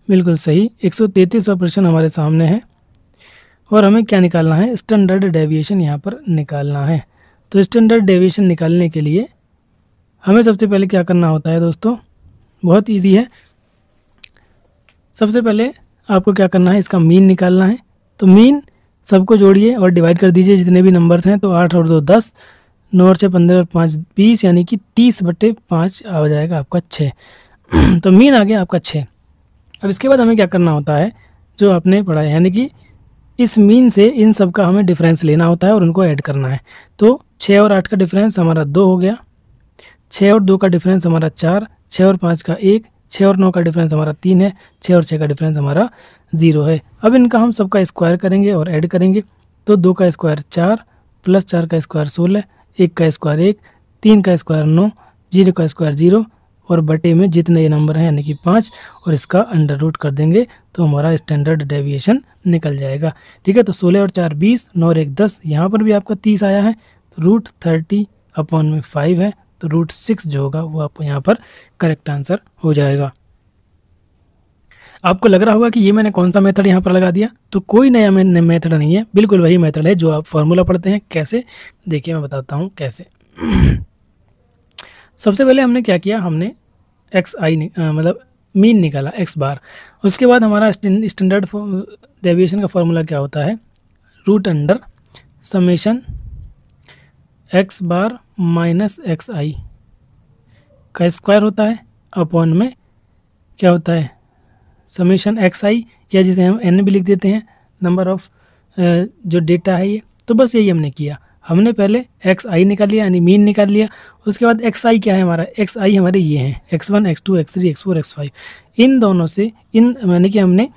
बिल्कुल सही। 133वां प्रश्न हमारे सामने है और हमें क्या निकालना है? स्टैंडर्ड डेविएशन यहाँ पर निकालना है। तो स्टैंडर्ड डेविएशन निकालने के लिए हमें सबसे पहले क्या करना होता है दोस्तों? बहुत इजी है। सबसे पहले आपको क्या करना है? इसका मीन निकालना है। तो मीन सबको जोड़िए और डिवाइड कर दीजिए जितने भी नंबर्स हैं। तो 8 और 2 10, 9 और 6 15 और 5 20, यानी कि 30/5 आ जाएगा आपका 6। तो मीन आ गया आपका 6। अब इसके बाद हमें क्या करना होता है? जो आपने पढ़ा है, यानी कि इस मीन से इन सब का हमें डिफरेंस लेना होता है और उनको ऐड करना है। तो 6 और 8 का डिफरेंस हमारा 2 हो गया, 6 और 2 का डिफरेंस हमारा 4, 6 और 5 का 1, 6 और 9 का डिफरेंस हमारा 3 है, 6 और 6 का डिफरेंस हमारा 0 है। अब इनका हम सबका स्क्वायर करेंगे और ऐड करेंगे। तो 2 का स्क्वायर 4, प्लस 4 का स्क्वायर 16, 1 का स्क्वायर 1, 3 का स्क्वायर 9, 0 का स्क्वायर 0 और बटे में जितने ये नंबर हैं यानी कि 5, और इसका अंडर रूट कर देंगे तो हमारा स्टैंडर्ड डेविएशन निकल जाएगा। ठीक है, तो 16 और 4 20, 9 और 1 10, यहाँ पर भी आपका 30 आया है। तो रूट 30/5 है, तो रूट 6 जो होगा वो आपको यहाँ पर करेक्ट आंसर हो जाएगा। आपको लग रहा होगा कि ये मैंने कौन सा मेथड यहाँ पर लगा दिया? तो कोई नया मेथड नहीं है, बिल्कुल वही मेथड है जो आप फॉर्मूला पढ़ते हैं। कैसे? देखिए मैं बताता हूँ कैसे। सबसे पहले हमने क्या किया? हमने मतलब मीन निकाला x बार। उसके बाद हमारा स्टैंडर्ड डेविएशन का फॉर्मूला क्या होता है? रूट अंडर समेशन x बार माइनस xi का स्क्वायर होता है, अपॉन में क्या होता है? समेशन xi, या जिसे हम n भी लिख देते हैं, नंबर ऑफ जो डेटा है ये। तो बस यही हमने किया। हमने पहले xi निकाल लिया यानी मीन निकाल लिया। उसके बाद xi क्या है हमारा? xi हमारे ये हैं x1 x2 x3 x4 x5। इन दोनों से यानी कि हमने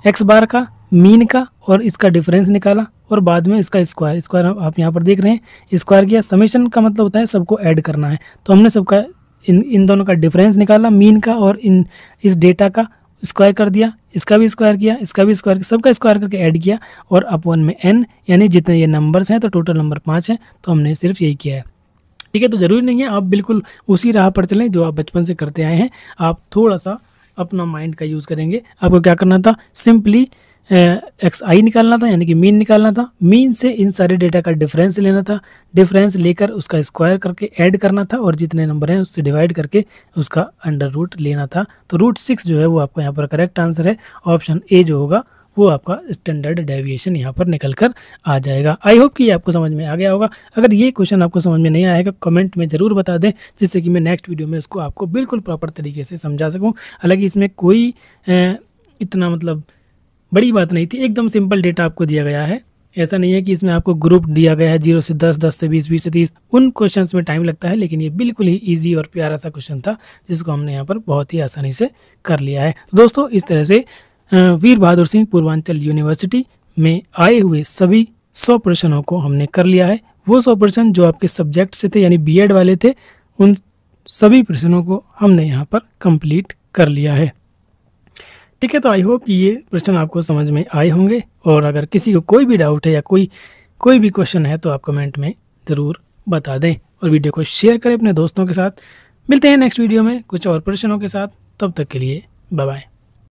x बार का, मीन का और इसका डिफरेंस निकाला और बाद में इसका स्क्वायर आप यहाँ पर देख रहे हैं, स्क्वायर किया। समेशन का मतलब होता है सबको ऐड करना है। तो हमने सबका इन दोनों का डिफरेंस निकाला, मीन का और इस डेटा का स्क्वायर कर दिया, इसका भी स्क्वायर किया, इसका भी स्क्वायर किया, सबका स्क्वायर करके ऐड किया और अपॉन में n, यानी जितने ये नंबर्स हैं तो टोटल नंबर 5 है। तो हमने सिर्फ यही किया है। ठीक है, तो ज़रूरी नहीं है आप बिल्कुल उसी राह पर चलें जो आप बचपन से करते आए हैं। आप थोड़ा सा अपना माइंड का यूज़ करेंगे। आपको क्या करना था? सिंपली xi निकालना था, यानी कि मीन निकालना था। मीन से इन सारे डेटा का डिफरेंस लेना था, डिफरेंस लेकर उसका स्क्वायर करके ऐड करना था और जितने नंबर हैं उससे डिवाइड करके उसका अंडर रूट लेना था। तो रूट 6 जो है वो आपका यहाँ पर करेक्ट आंसर है। ऑप्शन ए जो होगा वो आपका स्टैंडर्ड डेविएशन यहाँ पर निकल कर आ जाएगा। आई होप कि ये आपको समझ में आ गया होगा। अगर ये क्वेश्चन आपको समझ में नहीं आएगा कमेंट में ज़रूर बता दें, जिससे कि मैं नेक्स्ट वीडियो में इसको आपको बिल्कुल प्रॉपर तरीके से समझा सकूँ। हालांकि इसमें कोई इतना मतलब बड़ी बात नहीं थी, एकदम सिंपल डेटा आपको दिया गया है ऐसा नहीं है कि इसमें आपको ग्रुप दिया गया है 0 से 10, 10 से 20, 20 से 30, उन क्वेश्चंस में टाइम लगता है, लेकिन ये बिल्कुल ही ईजी और प्यारा सा क्वेश्चन था जिसको हमने यहाँ पर बहुत ही आसानी से कर लिया है। दोस्तों इस तरह से वीर बहादुर सिंह पूर्वांचल यूनिवर्सिटी में आए हुए सभी 100 प्रश्नों को हमने कर लिया है। वो 100 प्रश्न जो आपके सब्जेक्ट से थे यानी बीएड वाले थे, उन सभी प्रश्नों को हमने यहाँ पर कंप्लीट कर लिया है। ठीक है, तो आई होप कि ये प्रश्न आपको समझ में आए होंगे, और अगर किसी को कोई भी डाउट है या कोई भी क्वेश्चन है तो आप कमेंट में ज़रूर बता दें, और वीडियो को शेयर करें अपने दोस्तों के साथ। मिलते हैं नेक्स्ट वीडियो में कुछ और प्रश्नों के साथ, तब तक के लिए बाय बाय।